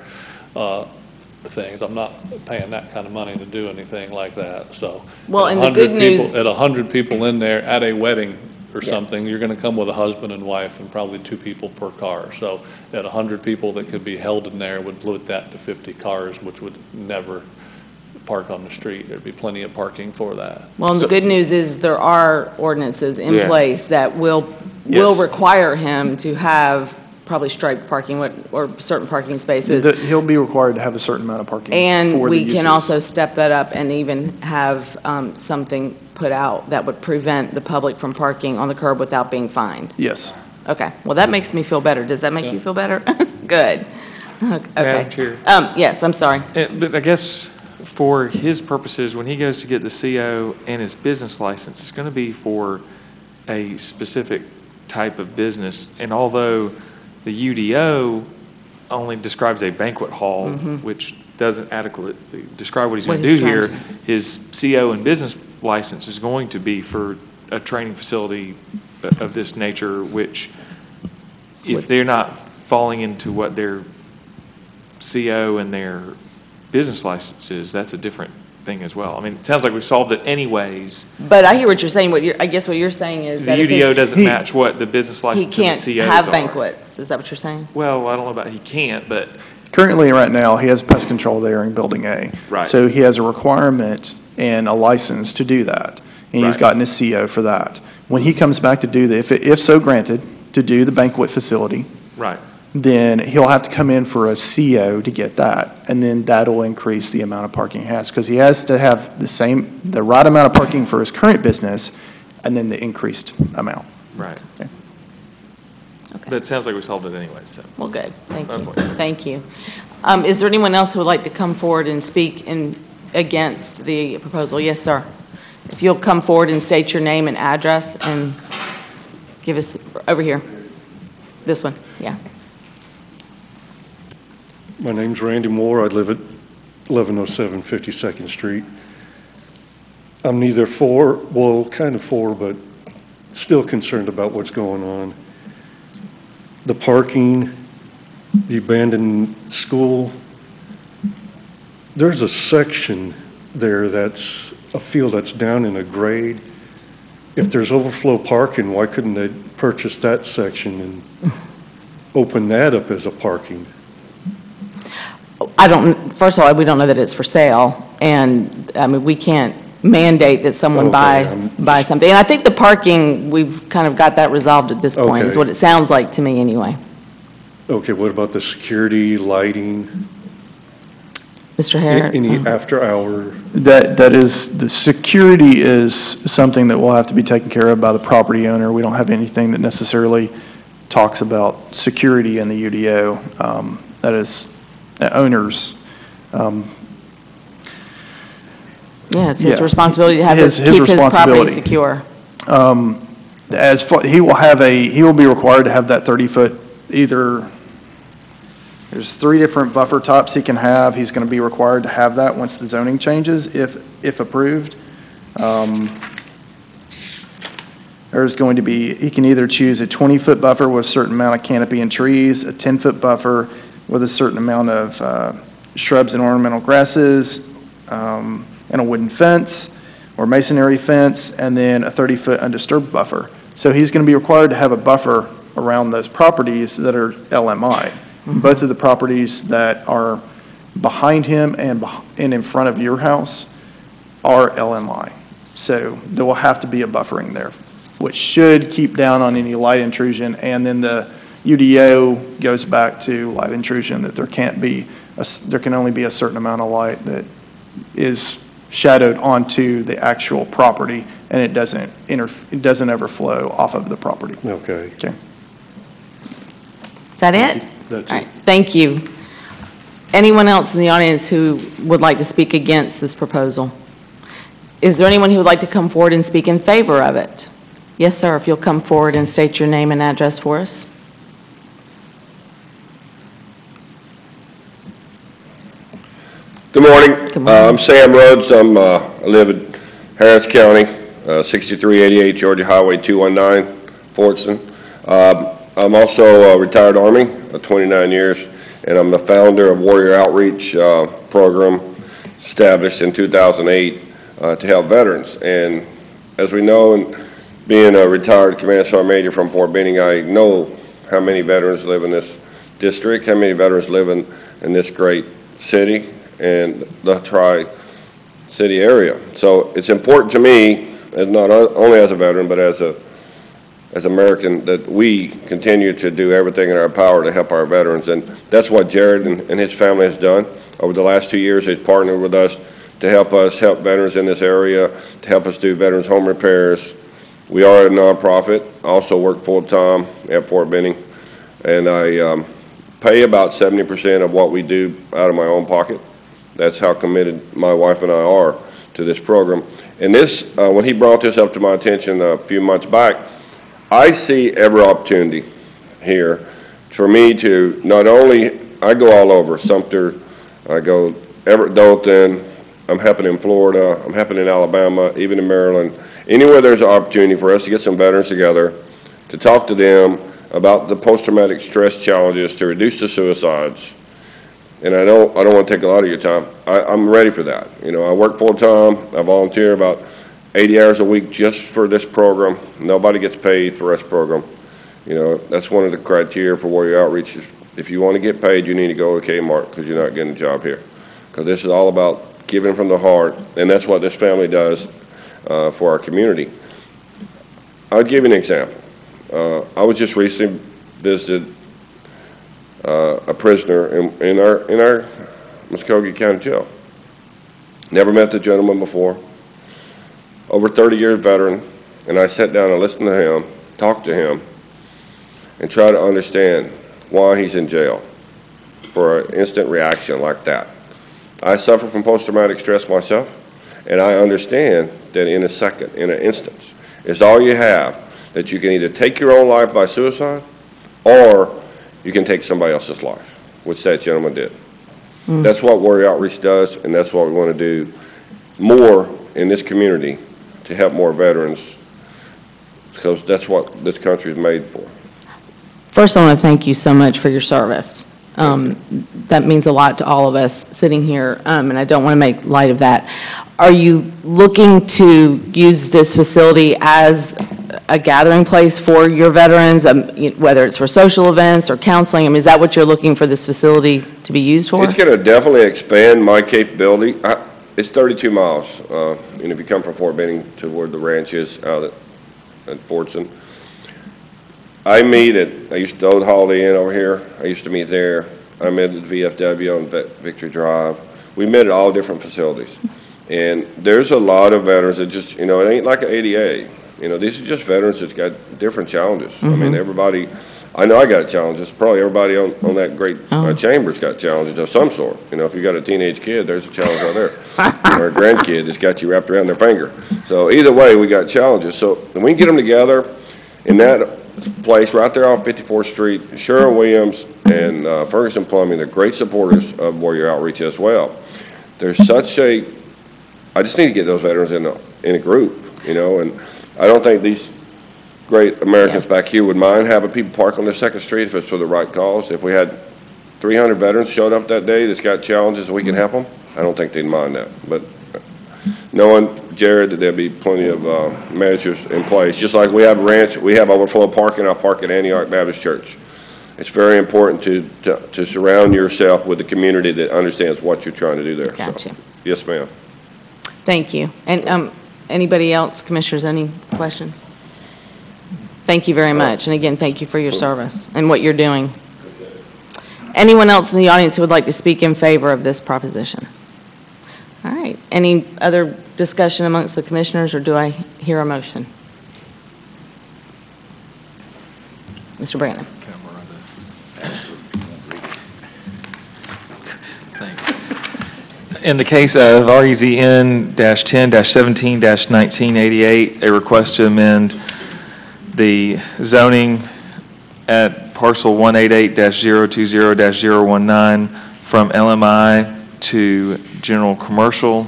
things. I'm not paying that kind of money to do anything like that. So, well, and the good news, at 100 people in there at a wedding or something, you're going to come with a husband and wife and probably 2 people per car. So at 100 people that could be held in there would limit that to 50 cars, which would never park on the street. There'd be plenty of parking for that. Well, and the good news is there are ordinances in place that will require him to have probably striped parking or certain parking spaces. He'll be required to have a certain amount of parking. And we can also step that up and even have something put out that would prevent the public from parking on the curb without being fined. Yes. Okay. Well, that makes me feel better. Does that make you feel better? Good. Okay. Madam Chair. Yes, I'm sorry. But I guess for his purposes, when he goes to get the CO and his business license, it's going to be for a specific type of business. And although the UDO only describes a banquet hall, which doesn't adequately describe what he's going to do here, his CO and business license is going to be for a training facility of this nature, which if they're not falling into what their CO and their business license is, that's a different thing as well. I mean, it sounds like we solved it anyways. But I hear what you're saying. I guess what you're saying is The that if UDO his- doesn't match what the business he license and the can't COs have are. banquets. Is that what you're saying? Well, I don't know about he can't, but Currently, right now, he has pest control there in Building A. Right. So he has a requirement and a license to do that, and he's Right. gotten his CO for that. When he comes back to do if so granted, to do the banquet facility, right. then he'll have to come in for a CO to get that, and then that'll increase the amount of parking he has, because he has to have the right amount of parking for his current business, and then the increased amount. Right. Okay. But it sounds like we solved it anyway, so. Well, good. Thank No you. point. Thank you. Is there anyone else who would like to come forward and speak against the proposal? Yes, sir. If you'll come forward and state your name and address and give us, over here. This one, yeah. My name's Randy Moore. I live at 1107 52nd Street. I'm neither kind of for, but still concerned about what's going on. The parking, the abandoned school. There's a section there that's a field that's down in a grade. If there's overflow parking, why couldn't they purchase that section and open that up as a parking? First of all, we don't know that it's for sale, and, I mean, we can't mandate that someone buy something. And I think the parking, we've kind of got that resolved at this point, is Okay. what it sounds like to me, anyway. Okay, what about the security, lighting? Mr. Harris? Any after hour? That is, the security is something that will have to be taken care of by the property owner. We don't have anything that necessarily talks about security in the UDO. That is owners. Yeah, it's his responsibility to have keep his property secure. He will be required to have that 30-foot there's 3 different buffer tops he can have. He's going to be required to have that once the zoning changes, if approved. There's going to be, he can either choose a 20-foot buffer with a certain amount of canopy and trees, a 10-foot buffer with a certain amount of shrubs and ornamental grasses, and a wooden fence or masonry fence, and then a 30-foot undisturbed buffer. So he's going to be required to have a buffer around those properties that are LMI. Both of the properties that are behind him and in front of your house are LMI. So there will have to be a buffering there, which should keep down on any light intrusion. And then the UDO goes back to light intrusion, that there can only be a certain amount of light that is shadowed onto the actual property, and it doesn't ever flow off of the property. Okay. Okay. Is that it? That's All right, thank you. Anyone else in the audience who would like to speak against this proposal? Is there anyone who would like to come forward and speak in favor of it? Yes, sir, if you'll come forward and state your name and address for us. Good morning. I'm Sam Rhodes. I live in Harris County, 6388 Georgia Highway 219, Fortson. I'm also a retired Army, 29 years, and I'm the founder of Warrior Outreach Program established in 2008 to help veterans. And as we know, and being a retired Command Sergeant Major from Fort Benning, I know how many veterans live in this district, how many veterans live in this great city and the Tri-City area. So it's important to me, as not only as a veteran, but as American, that we continue to do everything in our power to help our veterans. And that's what Jared and his family has done. Over the last 2 years, they've partnered with us to help veterans in this area, to help us do veterans home repairs. We are a nonprofit. I also work full-time at Fort Benning, and I pay about 70% of what we do out of my own pocket. That's how committed my wife and I are to this program. And this, when he brought this up to my attention a few months back, I see every opportunity here for me to not only, I go all over, Sumter, I go Everett, Dothan, I'm helping in Florida, I'm helping in Alabama, even in Maryland. Anywhere there's an opportunity for us to get some veterans together, to talk to them about the post-traumatic stress challenges, to reduce the suicides, and I don't want to take a lot of your time. I'm ready for that. You know, I work full-time. I volunteer about 80 hours a week just for this program. Nobody gets paid for this program. You know, that's one of the criteria for Warrior Outreach. If you want to get paid, you need to go to Kmart because you're not getting a job here. Because this is all about giving from the heart, and that's what this family does for our community. I'll give you an example. I was just recently visited a prisoner in our Muskogee County Jail. Never met the gentleman before. Over 30 years veteran, and I sat down and listened to him, talked to him, and try to understand why he's in jail for an instant reaction like that. I suffer from post-traumatic stress myself, and I understand that in a second, in an instance, is all you have, that you can either take your own life by suicide or you can take somebody else's life, which that gentleman did. That's what Warrior Outreach does, and that's what we want to do more in this community to help more veterans, because that's what this country is made for. First, I want to thank you so much for your service. That means a lot to all of us sitting here, and I don't want to make light of that. Are you looking to use this facility as a gathering place for your veterans, whether it's for social events or counseling? I mean, is that what you're looking for this facility to be used for? It's going to definitely expand my capability. It's 32 miles, and if you come from Fort Benning to where the ranch is out at Fortson. I used to own Holiday Inn over here. I used to meet there. I met at the VFW on Victory Drive. We met at all different facilities. And there's a lot of veterans that just, you know, it ain't like an ADA. You know, these are just veterans that's got different challenges. I mean, everybody, I know I got challenges. Probably everybody on that great chamber's got challenges of some sort. You know, if you got a teenage kid, there's a challenge right there. Or a grandkid that's got you wrapped around their finger. So either way, we got challenges. So when we get them together in that place right there off 54th Street, Sherwin-Williams and Ferguson Plumbing, they're great supporters of Warrior Outreach as well. There's such a, I just need to get those veterans in a group, you know, and I don't think these great Americans back here would mind having people park on their second street if it's for the right cause. If we had 300 veterans showed up that day that's got challenges and we can help them, I don't think they'd mind that. But knowing Jared, that there'll be plenty of measures in place. Just like we have a ranch, we have overflow parking. I park at Antioch Baptist Church. It's very important to surround yourself with a community that understands what you're trying to do there. Gotcha. So, yes, ma'am. Thank you. And anybody else, commissioners, any questions? Thank you very much. And again, thank you for your service and what you're doing. Anyone else in the audience who would like to speak in favor of this proposition? All right. Any other discussion amongst the commissioners, or do I hear a motion? Mr. Brandon. In the case of REZN-10-17-1988, a request to amend the zoning at parcel 188-020-019 from LMI to general commercial.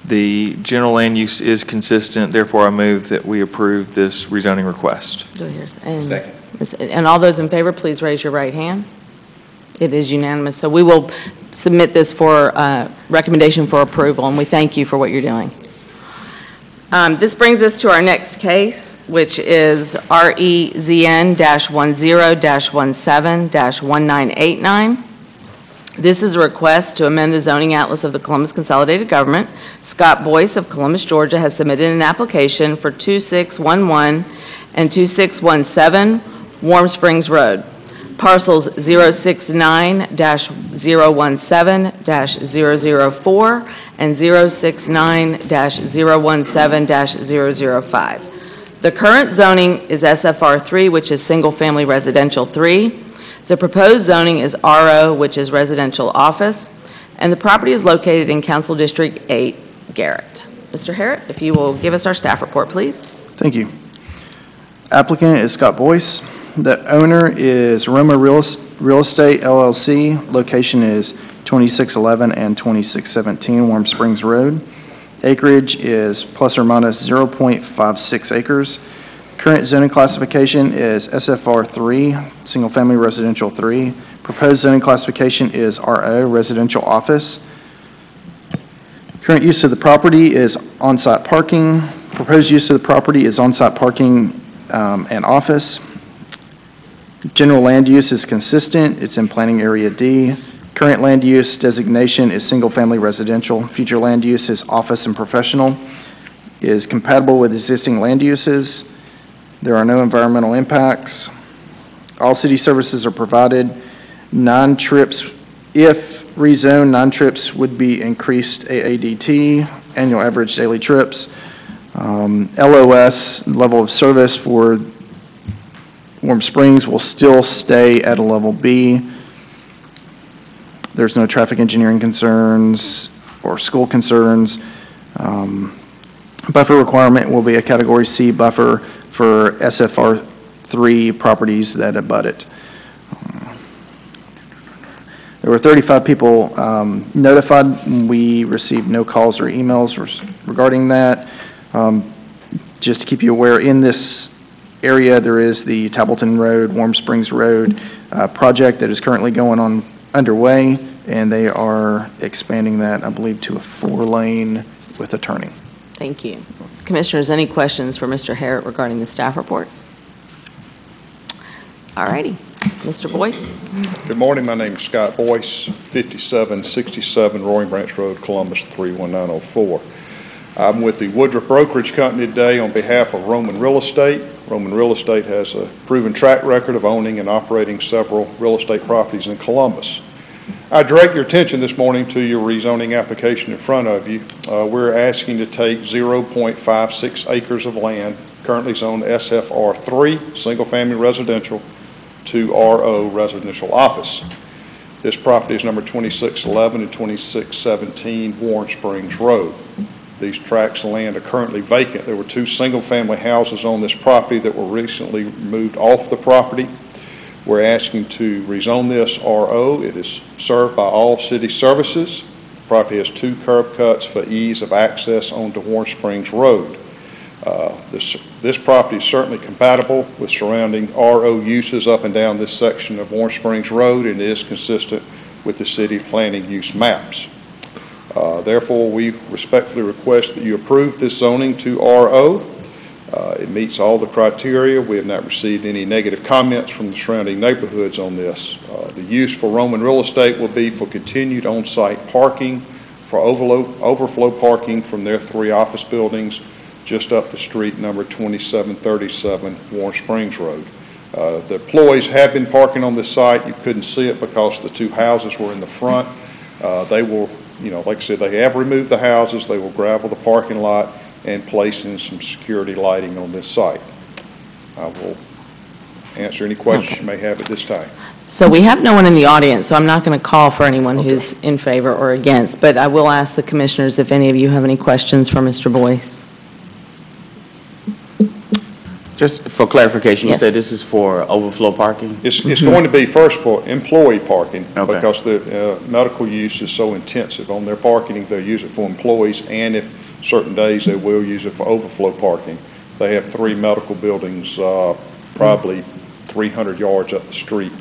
The general land use is consistent, therefore I move that we approve this rezoning request. And all those in favor, please raise your right hand. It is unanimous. So we will submit this for recommendation for approval, and we thank you for what you're doing. This brings us to our next case, which is REZN-10-17-1989. This is a request to amend the zoning atlas of the Columbus Consolidated Government. Scott Boyce of Columbus, Georgia, has submitted an application for 2611 and 2617 Warm Springs Road. Parcels 069-017-004 and 069-017-005. The current zoning is SFR 3, which is Single Family Residential 3. The proposed zoning is RO, which is Residential Office, and the property is located in Council District 8, Garrett. Mr. Harrett, if you will give us our staff report, please. Thank you. Applicant is Scott Boyce. The owner is Roma Real Estate LLC. Location is 2611 and 2617 Warm Springs Road. Acreage is plus or minus 0.56 acres. Current zoning classification is SFR 3, Single Family Residential 3, Proposed zoning classification is RO, residential office. Current use of the property is on-site parking. Proposed use of the property is on-site parking and office. General land use is consistent. It's in planning area D. Current land use designation is single-family residential. Future land use is office and professional. Is compatible with existing land uses. There are no environmental impacts. All city services are provided. 9 trips, if rezoned, 9 trips would be increased AADT, annual average daily trips. LOS, level of service for Warm Springs, will still stay at a level B. There's no traffic engineering concerns or school concerns. Buffer requirement will be a Category C buffer for SFR 3 properties that abut it. There were 35 people notified. We received no calls or emails regarding that. Just to keep you aware, in this area, there is the Tableton Road, Warm Springs Road project that is currently going underway, and they are expanding that, I believe, to a 4-lane with a turning. Thank you. Commissioners, any questions for Mr. Harrod regarding the staff report? All righty. Mr. Boyce. Good morning. My name is Scott Boyce, 5767 Roaring Branch Road, Columbus 31904. I'm with the Woodruff Brokerage Company today on behalf of Roman Real Estate. Roman Real Estate has a proven track record of owning and operating several real estate properties in Columbus. I direct your attention this morning to your rezoning application in front of you. We're asking to take 0.56 acres of land currently zoned SFR 3, single-family residential, to RO, residential office. This property is number 2611 and 2617 Warm Springs Road. These tracts of land are currently vacant. There were 2 single-family houses on this property that were recently moved off the property. We're asking to rezone this RO. It is served by all city services. The property has 2 curb cuts for ease of access onto Warm Springs Road. This property is certainly compatible with surrounding RO uses up and down this section of Warm Springs Road, and is consistent with the city planning use maps. Therefore, we respectfully request that you approve this zoning to RO. It meets all the criteria. We have not received any negative comments from the surrounding neighborhoods on this. The use for Roman Real Estate will be for continued on-site parking, for overflow parking from their 3 office buildings just up the street, number 2737 Warm Springs Road. The employees have been parking on this site. You couldn't see it because the 2 houses were in the front. They will, like I said, they have removed the houses. They will gravel the parking lot and place in some security lighting on this site. I will answer any questions you may have at this time. So we have no one in the audience, so I'm not going to call for anyone who's in favor or against, but I will ask the commissioners if any of you have any questions for Mr. Boyce. Just for clarification, Yes. you said this is for overflow parking? It's going to be first for employee parking, because the medical use is so intensive on their parking. They'll use it for employees, and if certain days they will use it for overflow parking. They have 3 medical buildings, probably 300 yards up the street.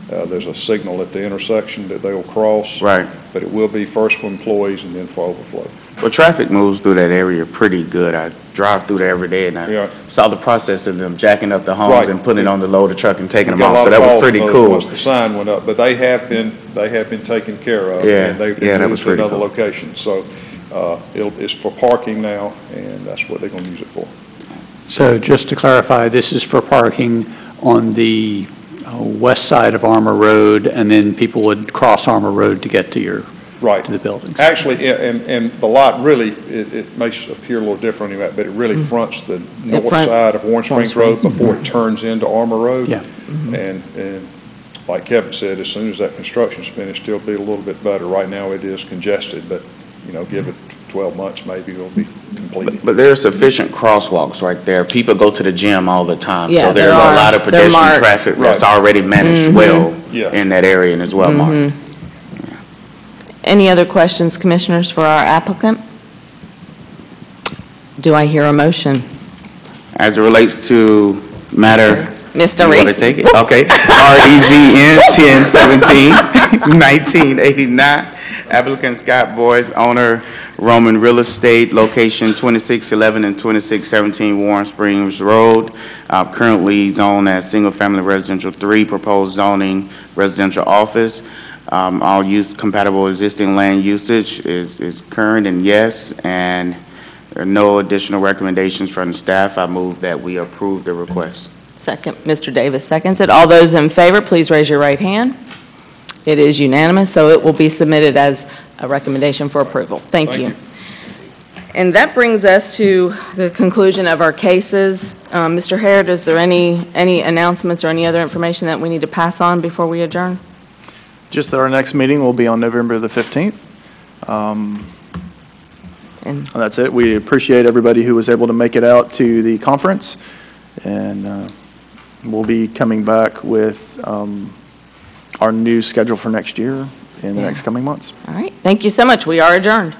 There's a signal at the intersection that they will cross. Right. But it will be first for employees and then for overflow. Well, traffic moves through that area pretty good. I drive through there every day, and I saw the process of them jacking up the homes and putting it on the loader truck and taking them off. So that was pretty cool. Once the sign went up, but they have been taken care of. Yeah, and they've that was moved to pretty another cool. location. So it's for parking now, and that's what they're going to use it for. So just to clarify, this is for parking on the west side of Armour Road, and then people would cross Armour Road to get to your Right. to the buildings. Actually, and the lot really, it may appear a little different, but it really fronts the north side of Warm Springs Road before it turns into Armour Road. Yeah. And like Kevin said, as soon as that construction's finished, it'll be a little bit better. Right now, it is congested, but, give it 12 months, maybe it'll be completed. But there are sufficient crosswalks right there. People go to the gym all the time. Yeah, so there's a lot of pedestrian traffic that's already managed well in that area and is well marked. Any other questions, commissioners, for our applicant? Do I hear a motion? As it relates to matter Mr. You want Reese. to take it? Okay. REZN 1017, 1989. Applicant Scott Boyce, owner Roman Real Estate, location 2611 and 2617 Warren Springs Road. Currently zoned as single-family residential 3, proposed zoning residential office. All use compatible existing land usage is current and yes, and there are no additional recommendations from the staff. I move that we approve the request. Second, Mr. Davis seconds it. All those in favor, please raise your right hand. It is unanimous, so it will be submitted as a recommendation for approval. Thank you. And that brings us to the conclusion of our cases. Mr. Harrod, is there any announcements or any other information that we need to pass on before we adjourn? Just that our next meeting will be on November the 15th. And that's it. We appreciate everybody who was able to make it out to the conference, and we'll be coming back with our new schedule for next year in the next coming months. All right. Thank you so much. We are adjourned.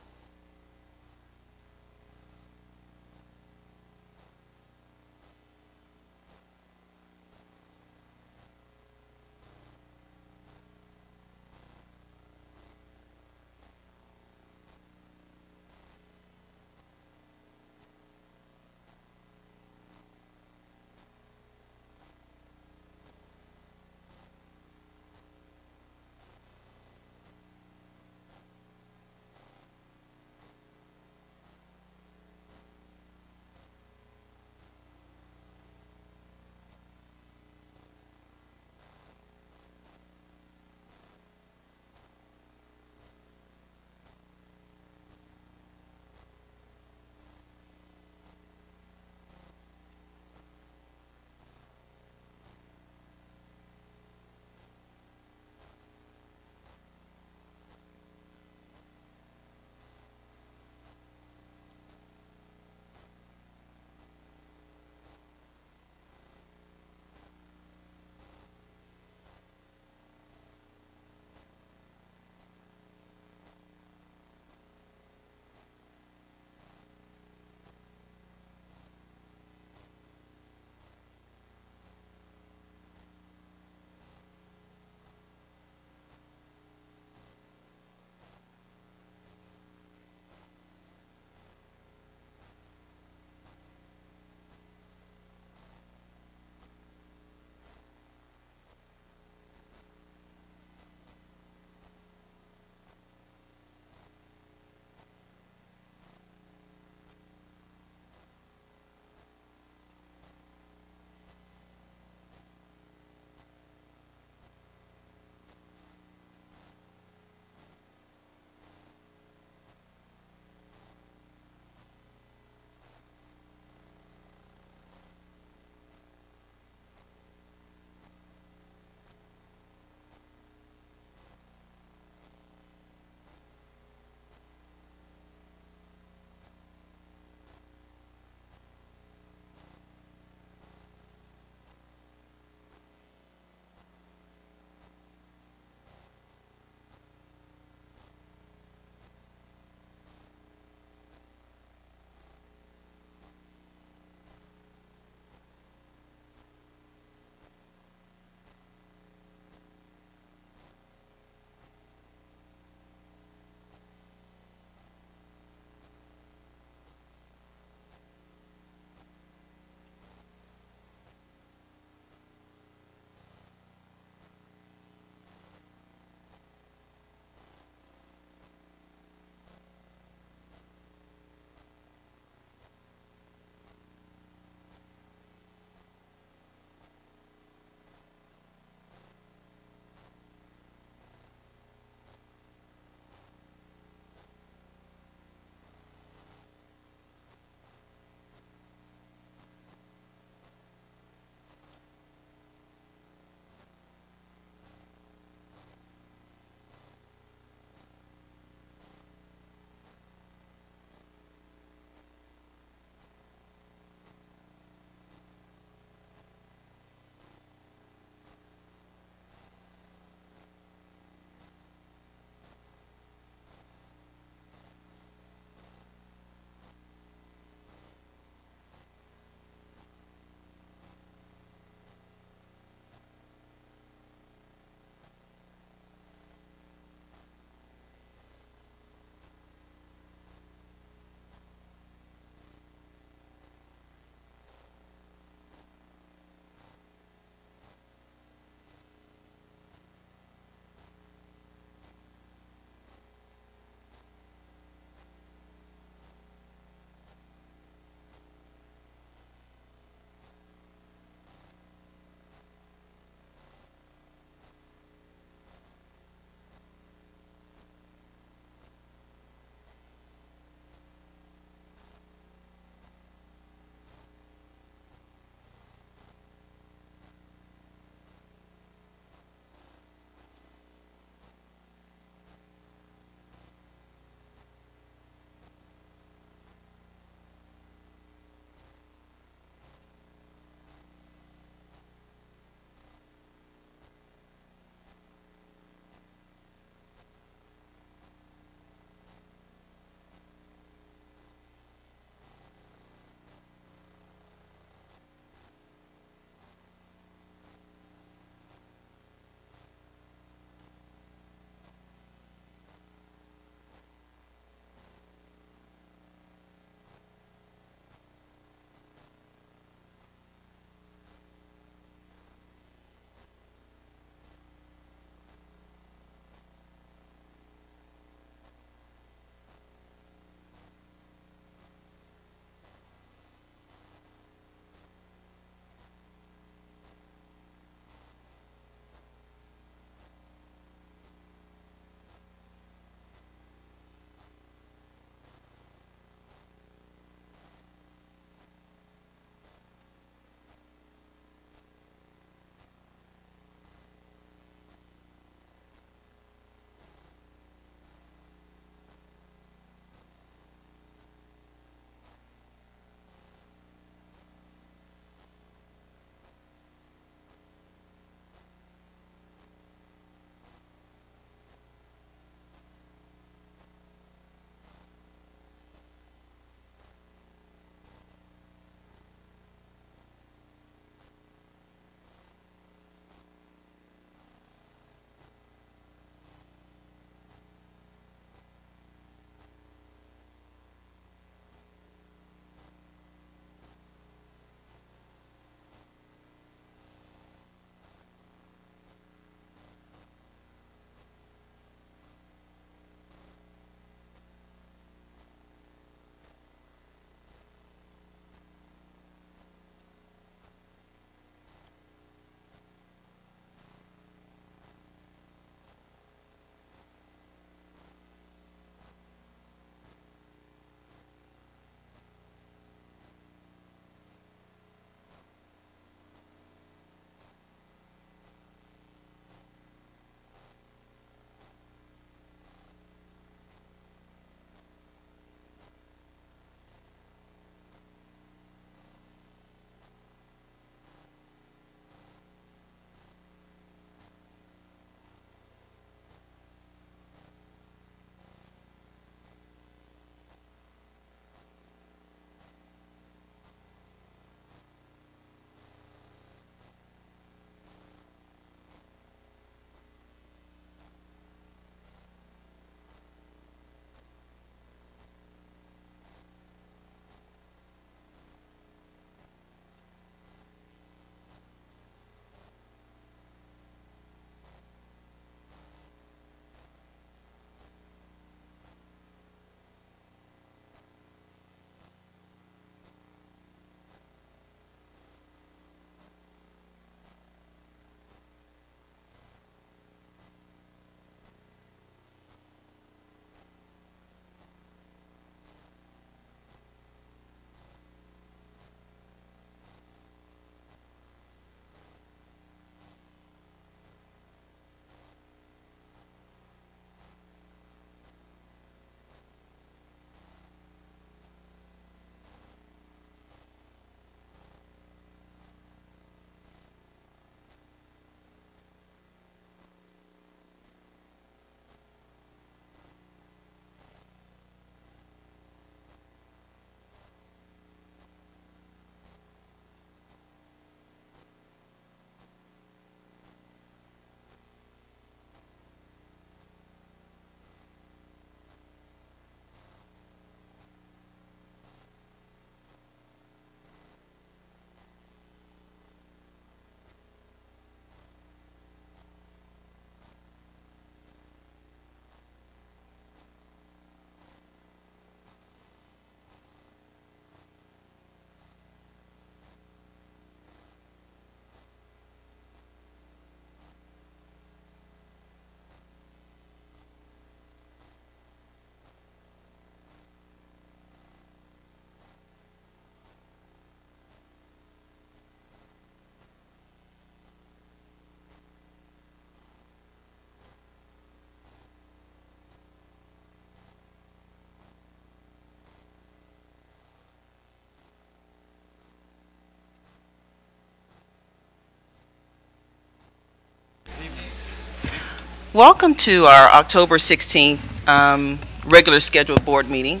Welcome to our October 16th regular scheduled board meeting.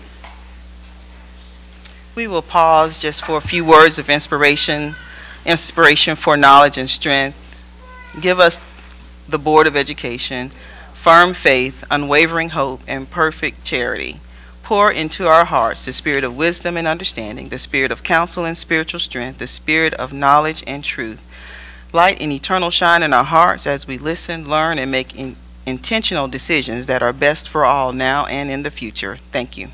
We will pause just for a few words of inspiration for knowledge and strength. Give us the Board of Education, firm faith, unwavering hope, and perfect charity. Pour into our hearts the spirit of wisdom and understanding, the spirit of counsel and spiritual strength, the spirit of knowledge and truth. Light and eternal shine in our hearts as we listen, learn, and make intentional decisions that are best for all now and in the future. Thank you.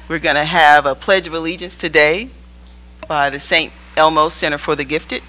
We're going to have a Pledge of Allegiance today by the St. Elmo Center for the Gifted.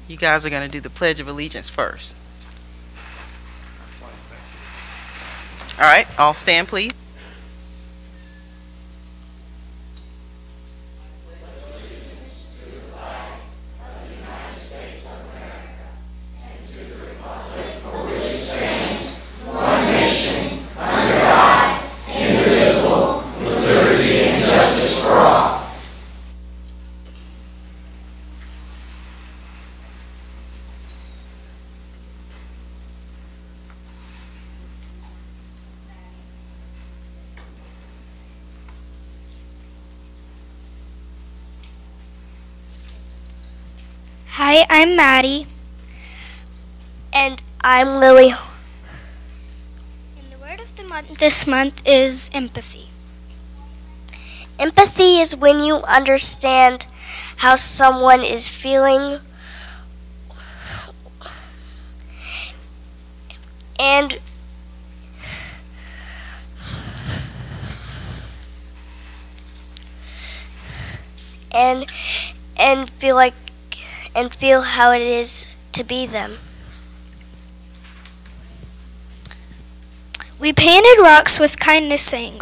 You guys are going to do the Pledge of Allegiance first. All right, all stand, please. Hi, I'm Maddie. And I'm Lily. And the word of the month this month is empathy. Empathy is when you understand how someone is feeling and feel how it is to be them. We painted rocks with kindness sayings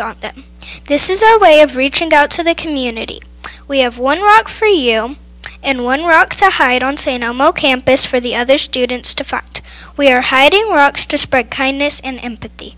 on them. This is our way of reaching out to the community. We have one rock for you and one rock to hide on St. Elmo campus for the other students to find. We are hiding rocks to spread kindness and empathy.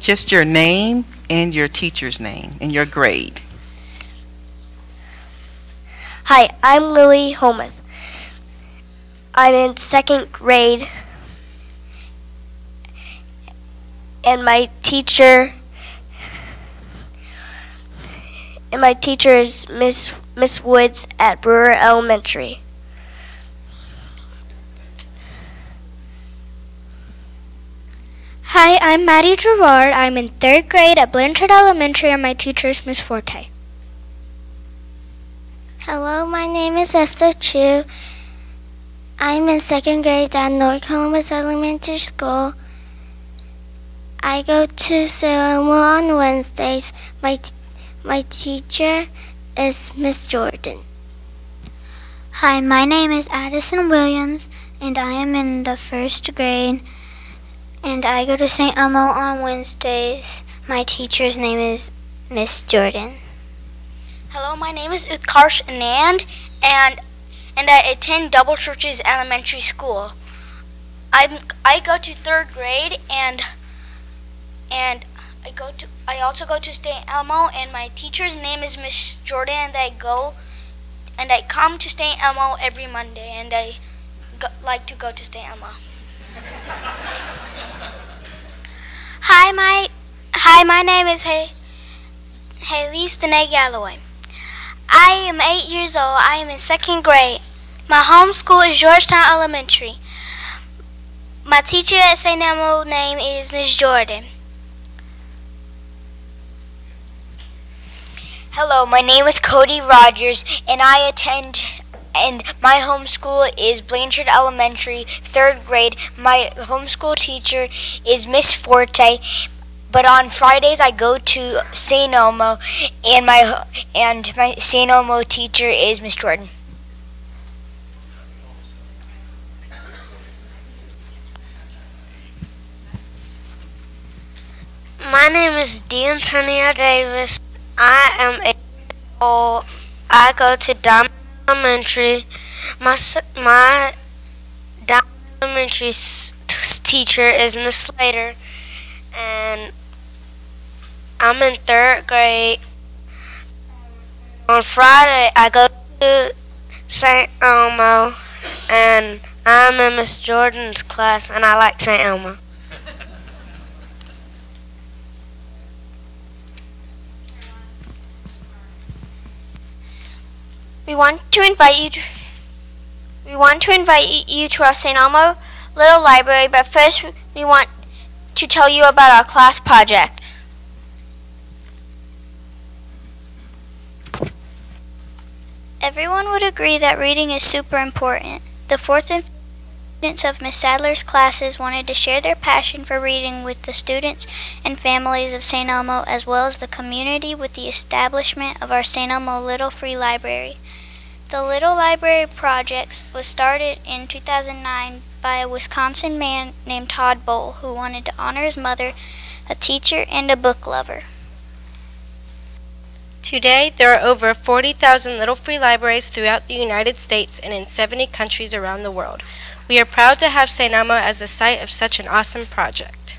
Just your name and your teacher's name and your grade. Hi, I'm Lily Holmuth. I'm in second grade, and my teacher and my teacher is Miss Woods at Brewer Elementary. Hi, I'm Maddie Gerard. I'm in 3rd grade at Blanchard Elementary, and my teacher is Miss Forte. Hello, my name is Esther Chu. I'm in 2nd grade at North Columbus Elementary School. I go to Selma on Wednesdays. My teacher is Miss Jordan. Hi, my name is Addison Williams, and I am in the 1st grade, and I go to St. Elmo on Wednesdays. My teacher's name is Miss Jordan. Hello, my name is Utkarsh Anand, and I attend Double Churches Elementary School. I go to 3rd grade, and I also go to St. Elmo, and my teacher's name is Miss Jordan, and I come to St. Elmo every Monday, and I like to go to St. Elmo. Hi, my name is Haley Stene Galloway. I am 8 years old. I am in 2nd grade. My home school is Georgetown Elementary. My teacher at St. Elmo name is Miss Jordan. Hello, my name is Cody Rogers, and my home school is Blanchard Elementary, 3rd grade. My homeschool teacher is Miss Forte, but on Fridays I go to St. Elmo, and my St. Elmo teacher is Miss Jordan. My name is D'Antonia Davis. I am 8 years old. I go to Diamond Elementary. My Diamond Elementary teacher is Miss Slater, and I'm in 3rd grade. On Friday, I go to St. Elmo, and I'm in Miss Jordan's class, and I like St. Elmo. We want to invite you to our St. Elmo Little Library, but first we want to tell you about our class project. Everyone would agree that reading is super important. The 4th and 5th students of Miss Sadler's classes wanted to share their passion for reading with the students and families of St. Elmo, as well as the community, with the establishment of our St. Elmo Little Free Library. The Little Library Project was started in 2009 by a Wisconsin man named Todd Bowl, who wanted to honor his mother, a teacher and a book lover. Today, there are over 40,000 Little Free Libraries throughout the United States and in 70 countries around the world. We are proud to have St. Elmo as the site of such an awesome project.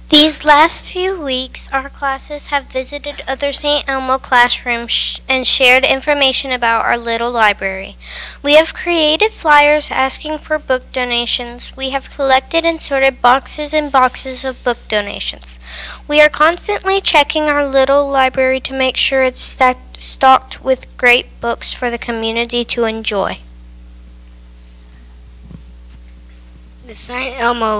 These last few weeks, our classes have visited other St. Elmo classrooms and shared information about our little library. We have created flyers asking for book donations. We have collected and sorted boxes and boxes of book donations. We are constantly checking our little library to make sure it's stocked with great books for the community to enjoy. The St. Elmo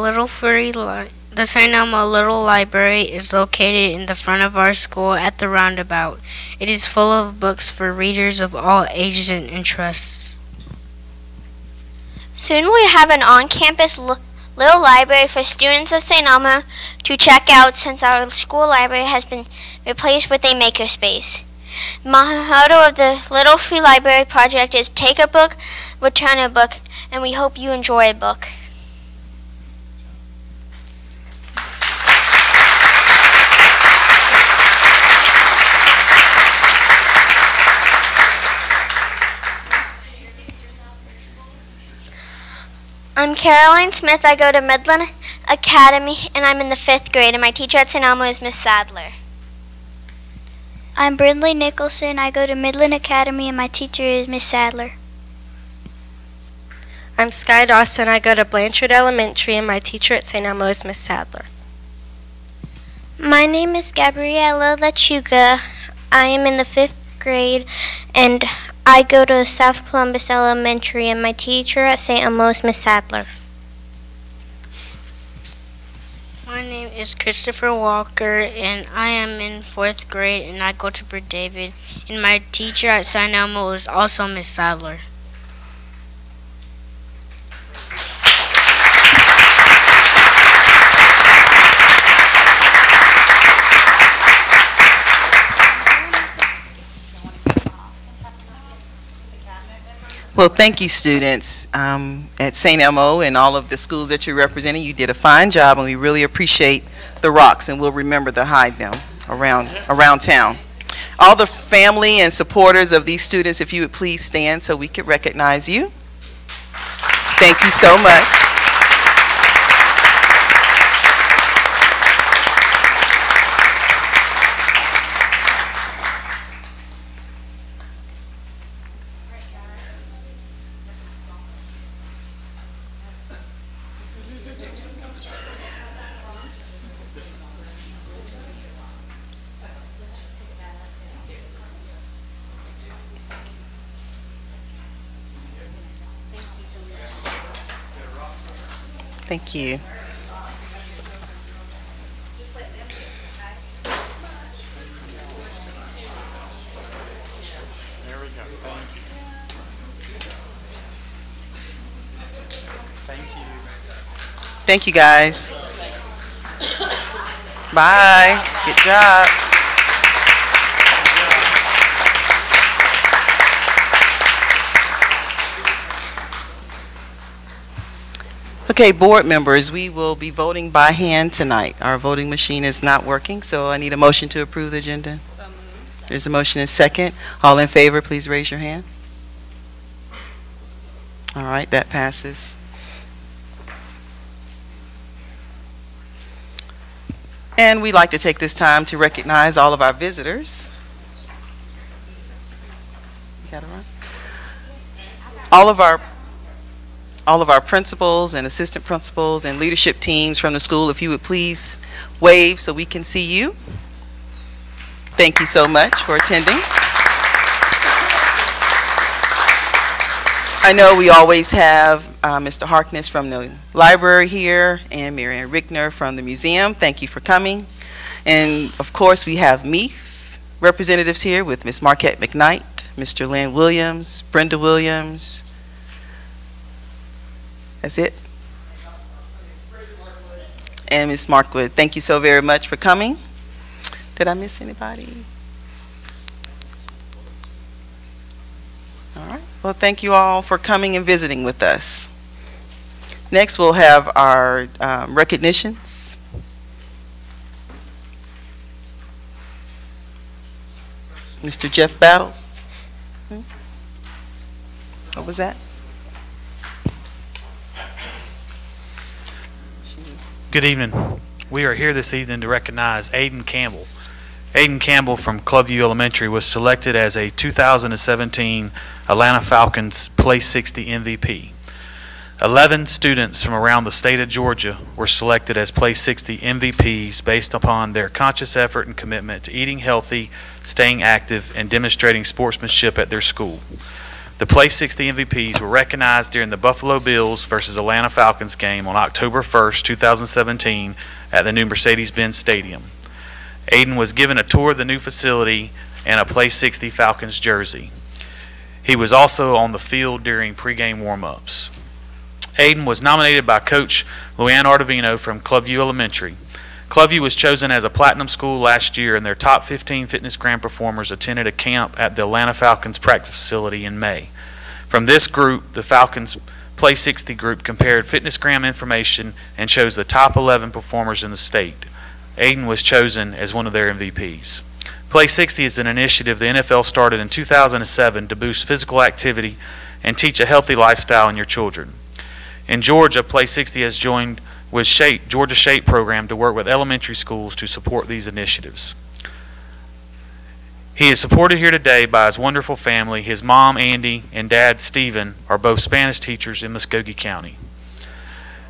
Little Library is located in the front of our school at the roundabout. It is full of books for readers of all ages and interests. Soon we have an on-campus little library for students of St. Elmo to check out, since our school library has been replaced with a makerspace. The motto of the Little Free Library Project is take a book, return a book, and we hope you enjoy a book. I'm Caroline Smith. I go to Midland Academy, and I'm in the 5th grade, and my teacher at St. Elmo is Miss Sadler. I'm Brindley Nicholson. I go to Midland Academy, and my teacher is Miss Sadler. I'm Sky Dawson. I go to Blanchard Elementary, and my teacher at St. Elmo is Miss Sadler. My name is Gabriella Lachuga. I am in the 5th grade, and I go to South Columbus Elementary, and my teacher at St. Elmo is Miss Sadler. My name is Christopher Walker, and I am in 4th grade, and I go to Bert David, and my teacher at St. Elmo is also Miss Sadler. Well, thank you, students at St. Elmo and all of the schools that you're representing. You did a fine job, and we really appreciate the rocks, and we'll remember to hide them around town. All the family and supporters of these students, if you would please stand so we could recognize you. Thank you so much. Thank you. There we go. Thank you. Thank you, guys. Bye. Good job. Okay, board members, we will be voting by hand tonight. Our voting machine is not working, so I need a motion to approve the agenda. There's a motion and second. All in favor, please raise your hand. All right, that passes. And we'd like to take this time to recognize all of our visitors. You got it right? All of our principals and assistant principals and leadership teams from the school, if you would please wave so we can see you. Thank you so much for attending. I know we always have Mr. Harkness from the library here and Marianne Rickner from the museum. Thank you for coming. And of course we have MEEF representatives here with Ms. Marquette McKnight, Mr. Lynn Williams, Brenda Williams. That's it. And Ms. Markwood, thank you so very much for coming. Did I miss anybody? All right. Well, thank you all for coming and visiting with us. Next, we'll have our recognitions. Mr. Jeff Battles. What was that? Good evening. We are here this evening to recognize Aiden Campbell. Aiden Campbell from Clubview Elementary was selected as a 2017 Atlanta Falcons Play 60 MVP. 11 students from around the state of Georgia were selected as Play 60 MVPs based upon their conscious effort and commitment to eating healthy, staying active, and demonstrating sportsmanship at their school. The Play 60 MVPs were recognized during the Buffalo Bills versus Atlanta Falcons game on October 1st, 2017 at the new Mercedes-Benz Stadium. Aiden was given a tour of the new facility and a Play 60 Falcons jersey. He was also on the field during pregame warm-ups. Aiden was nominated by Coach Luann Artavino from Clubview Elementary. Clubview was chosen as a platinum school last year, and their top 15 fitness gram performers attended a camp at the Atlanta Falcons practice facility in May. From this group, the Falcons Play 60 group compared fitness gram information and chose the top 11 performers in the state. Aiden was chosen as one of their MVPs. Play 60 is an initiative the NFL started in 2007 to boost physical activity and teach a healthy lifestyle in your children. In Georgia, Play 60 has joined with Georgia SHAPE program to work with elementary schools to support these initiatives. He is supported here today by his wonderful family. His mom, Andy, and dad, Stephen, are both Spanish teachers in Muskogee County.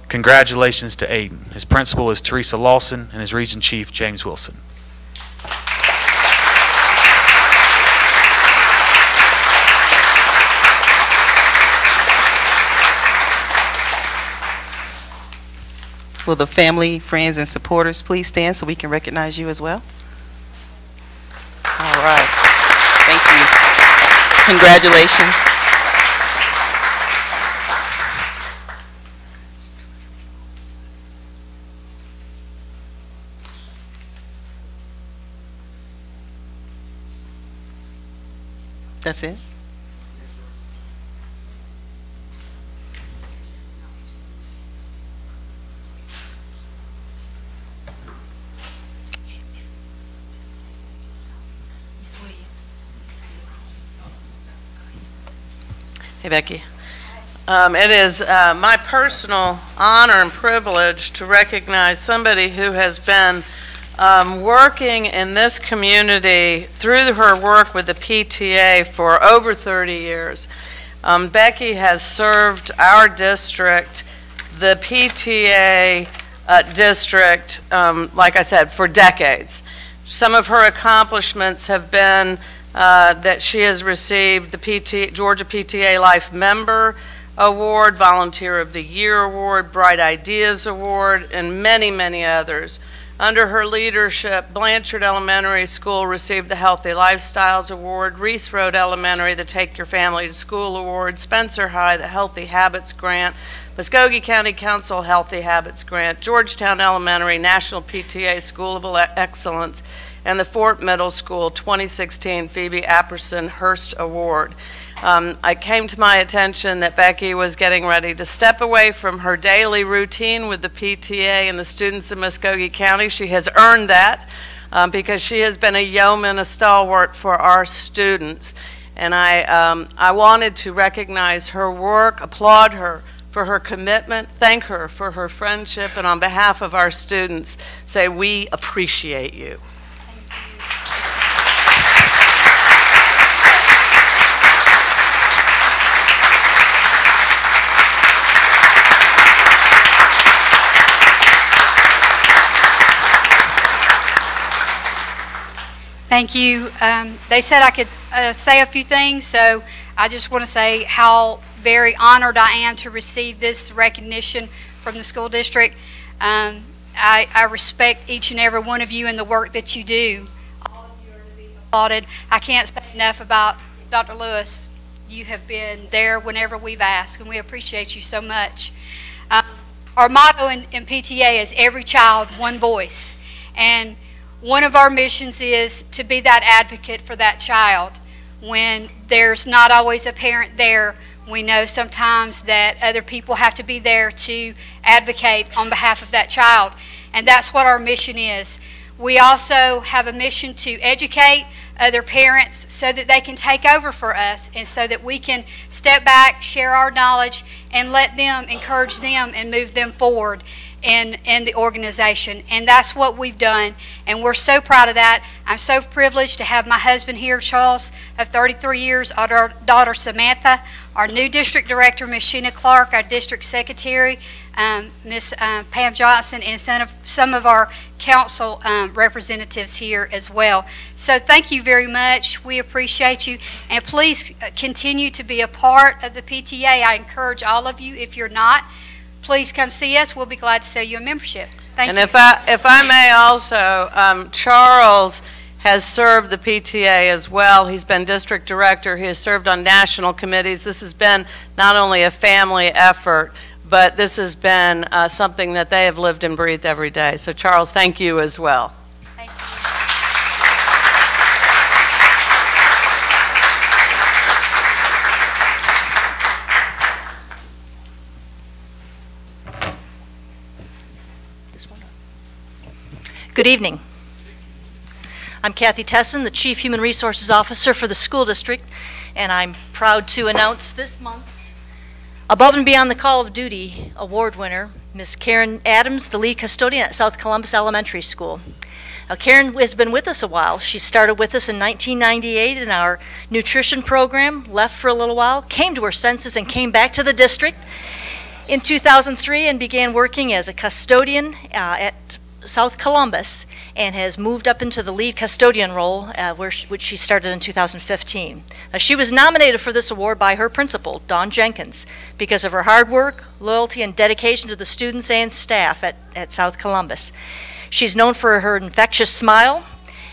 Congratulations to Aiden. His principal is Teresa Lawson, and his region chief, James Wilson. Will the family, friends, and supporters please stand so we can recognize you as well? All right. Thank you. Congratulations. That's it? Hey, Becky. It is my personal honor and privilege to recognize somebody who has been working in this community through her work with the PTA for over 30 years. Becky has served our district, the PTA district, like I said, for decades. Some of her accomplishments have been that she has received the Georgia PTA Life Member Award, Volunteer of the Year Award, Bright Ideas Award, and many, many others. Under her leadership, Blanchard Elementary School received the Healthy Lifestyles Award, Reese Road Elementary, the Take Your Family to School Award, Spencer High, the Healthy Habits Grant, Muskogee County Council Healthy Habits Grant, Georgetown Elementary National PTA School of Excellence, and the Fort Middle School 2016 Phoebe Apperson Hurst Award. I came to my attention that Becky was getting ready to step away from her daily routine with the PTA and the students in Muskogee County. She has earned that because she has been a yeoman, a stalwart for our students. And I wanted to recognize her work, applaud her for her commitment, thank her for her friendship, and on behalf of our students, say we appreciate you. Thank you. They said I could say a few things, so I just want to say how very honored I am to receive this recognition from the school district. I respect each and every one of you and the work that you do. All of you are to be applauded. I can't say enough about Dr. Lewis. You have been there whenever we've asked, and we appreciate you so much. Our motto in PTA is every child, one voice. And one of our missions is to be that advocate for that child. When there's not always a parent there, we know sometimes that other people have to be there to advocate on behalf of that child. And that's what our mission is. We also have a mission to educate other parents so that they can take over for us and so that we can step back, share our knowledge, and let them, encourage them, and move them forward in the organization. And that's what we've done, and we're so proud of that. I'm so privileged to have my husband here, Charles, of 33 years, our daughter Samantha, our new district director, Ms. Sheena Clark, our district secretary, Ms. Pam Johnson, and some of our council representatives here as well. So thank you very much. We appreciate you, and please continue to be a part of the PTA. I encourage all of you, if you're not, please come see us. We'll be glad to sell you a membership. Thank you. And if I may also, Charles has served the PTA as well. He's been district director. He has served on national committees. This has been not only a family effort, but this has been something that they have lived and breathed every day. So Charles, thank you as well. Thank you. Good evening. I'm Kathy Tesson, the Chief Human Resources Officer for the school district, and I'm proud to announce this month's Above and Beyond the Call of Duty award winner, Ms. Karen Adams, the lead custodian at South Columbus Elementary School. Now, Karen has been with us a while. She started with us in 1998 in our nutrition program, left for a little while, came to her senses and came back to the district in 2003 and began working as a custodian at South Columbus and has moved up into the lead custodian role, which she started in 2015. Now, she was nominated for this award by her principal, Dawn Jenkins, because of her hard work, loyalty, and dedication to the students and staff at South Columbus. She's known for her infectious smile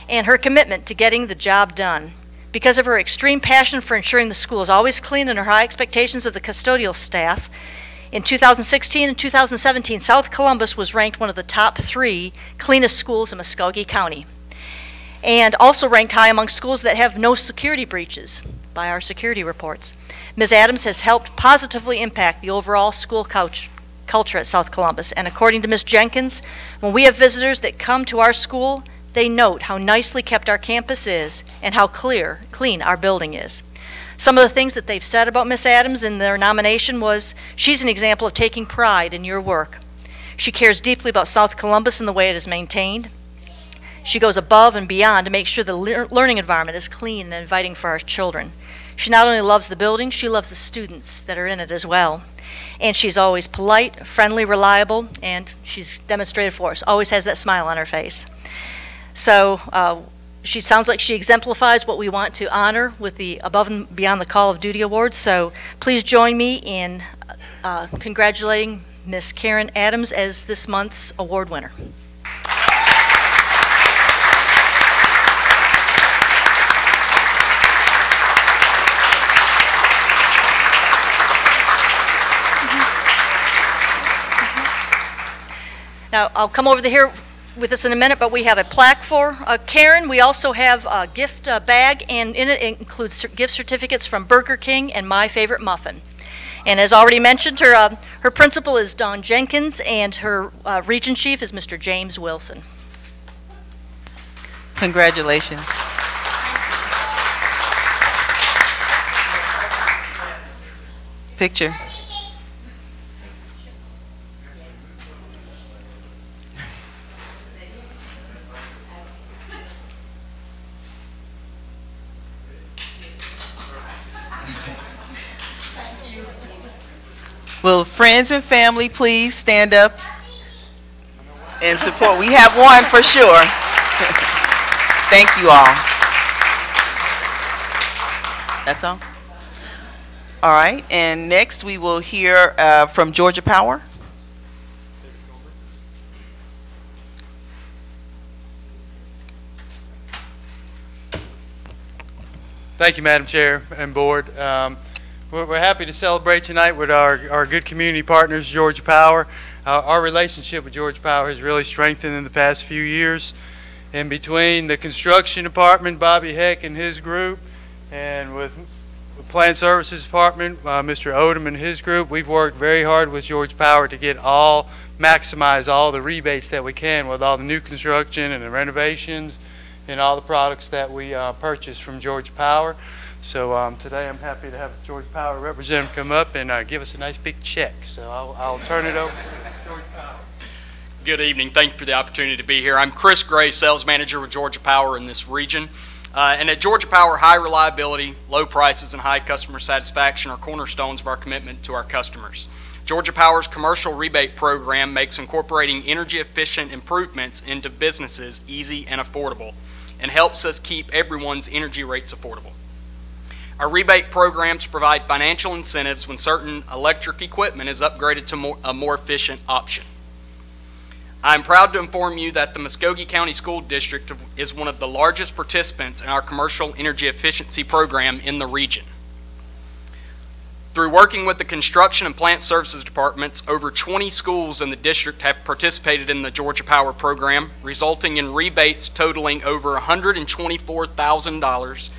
and her commitment to getting the job done. Because of her extreme passion for ensuring the school is always clean and her high expectations of the custodial staff, in 2016 and 2017, South Columbus was ranked one of the top 3 cleanest schools in Muskogee County, and also ranked high among schools that have no security breaches by our security reports. Ms. Adams has helped positively impact the overall school culture at South Columbus, and according to Ms. Jenkins, when we have visitors that come to our school, they note how nicely kept our campus is and how clean our building is. Some of the things that they've said about Ms. Adams in their nomination was, she's an example of taking pride in your work. She cares deeply about South Columbus and the way it is maintained. She goes above and beyond to make sure the learning environment is clean and inviting for our children. She not only loves the building, she loves the students that are in it as well. And she's always polite, friendly, reliable, and she's demonstrated for us, always has that smile on her face. So she sounds like she exemplifies what we want to honor with the Above and Beyond the Call of Duty Awards. So please join me in congratulating Miss Karen Adams as this month's award winner. Now, I'll come over here with us in a minute, but we have a plaque for Karen. We also have a gift bag, and in it includes gift certificates from Burger King and My Favorite Muffin. And as already mentioned, her principal is Dawn Jenkins, and her region chief is Mr. James Wilson. Congratulations. Picture. Will friends and family please stand up and support? We have one for sure. Thank you all. That's all? All right, and next we will hear from Georgia Power. Thank you, Madam Chair and Board. We're happy to celebrate tonight with our good community partners, Georgia Power. Our relationship with Georgia Power has really strengthened in the past few years. In between the construction department, Bobby Heck and his group, and with the Plant Services Department, Mr. Odom and his group, we've worked very hard with Georgia Power to maximize all the rebates that we can with all the new construction and the renovations and all the products that we purchase from Georgia Power. So today I'm happy to have Georgia Power representative come up and give us a nice big check. So I'll turn it over to Georgia Power. Good evening. Thank you for the opportunity to be here. I'm Chris Gray, sales manager with Georgia Power in this region. And at Georgia Power, high reliability, low prices, and high customer satisfaction are cornerstones of our commitment to our customers. Georgia Power's commercial rebate program makes incorporating energy-efficient improvements into businesses easy and affordable, and helps us keep everyone's energy rates affordable. Our rebate programs provide financial incentives when certain electric equipment is upgraded to a more efficient option. I'm proud to inform you that the Muskogee County School District is one of the largest participants in our commercial energy efficiency program in the region. Through working with the construction and plant services departments, over 20 schools in the district have participated in the Georgia Power program, resulting in rebates totaling over $124,000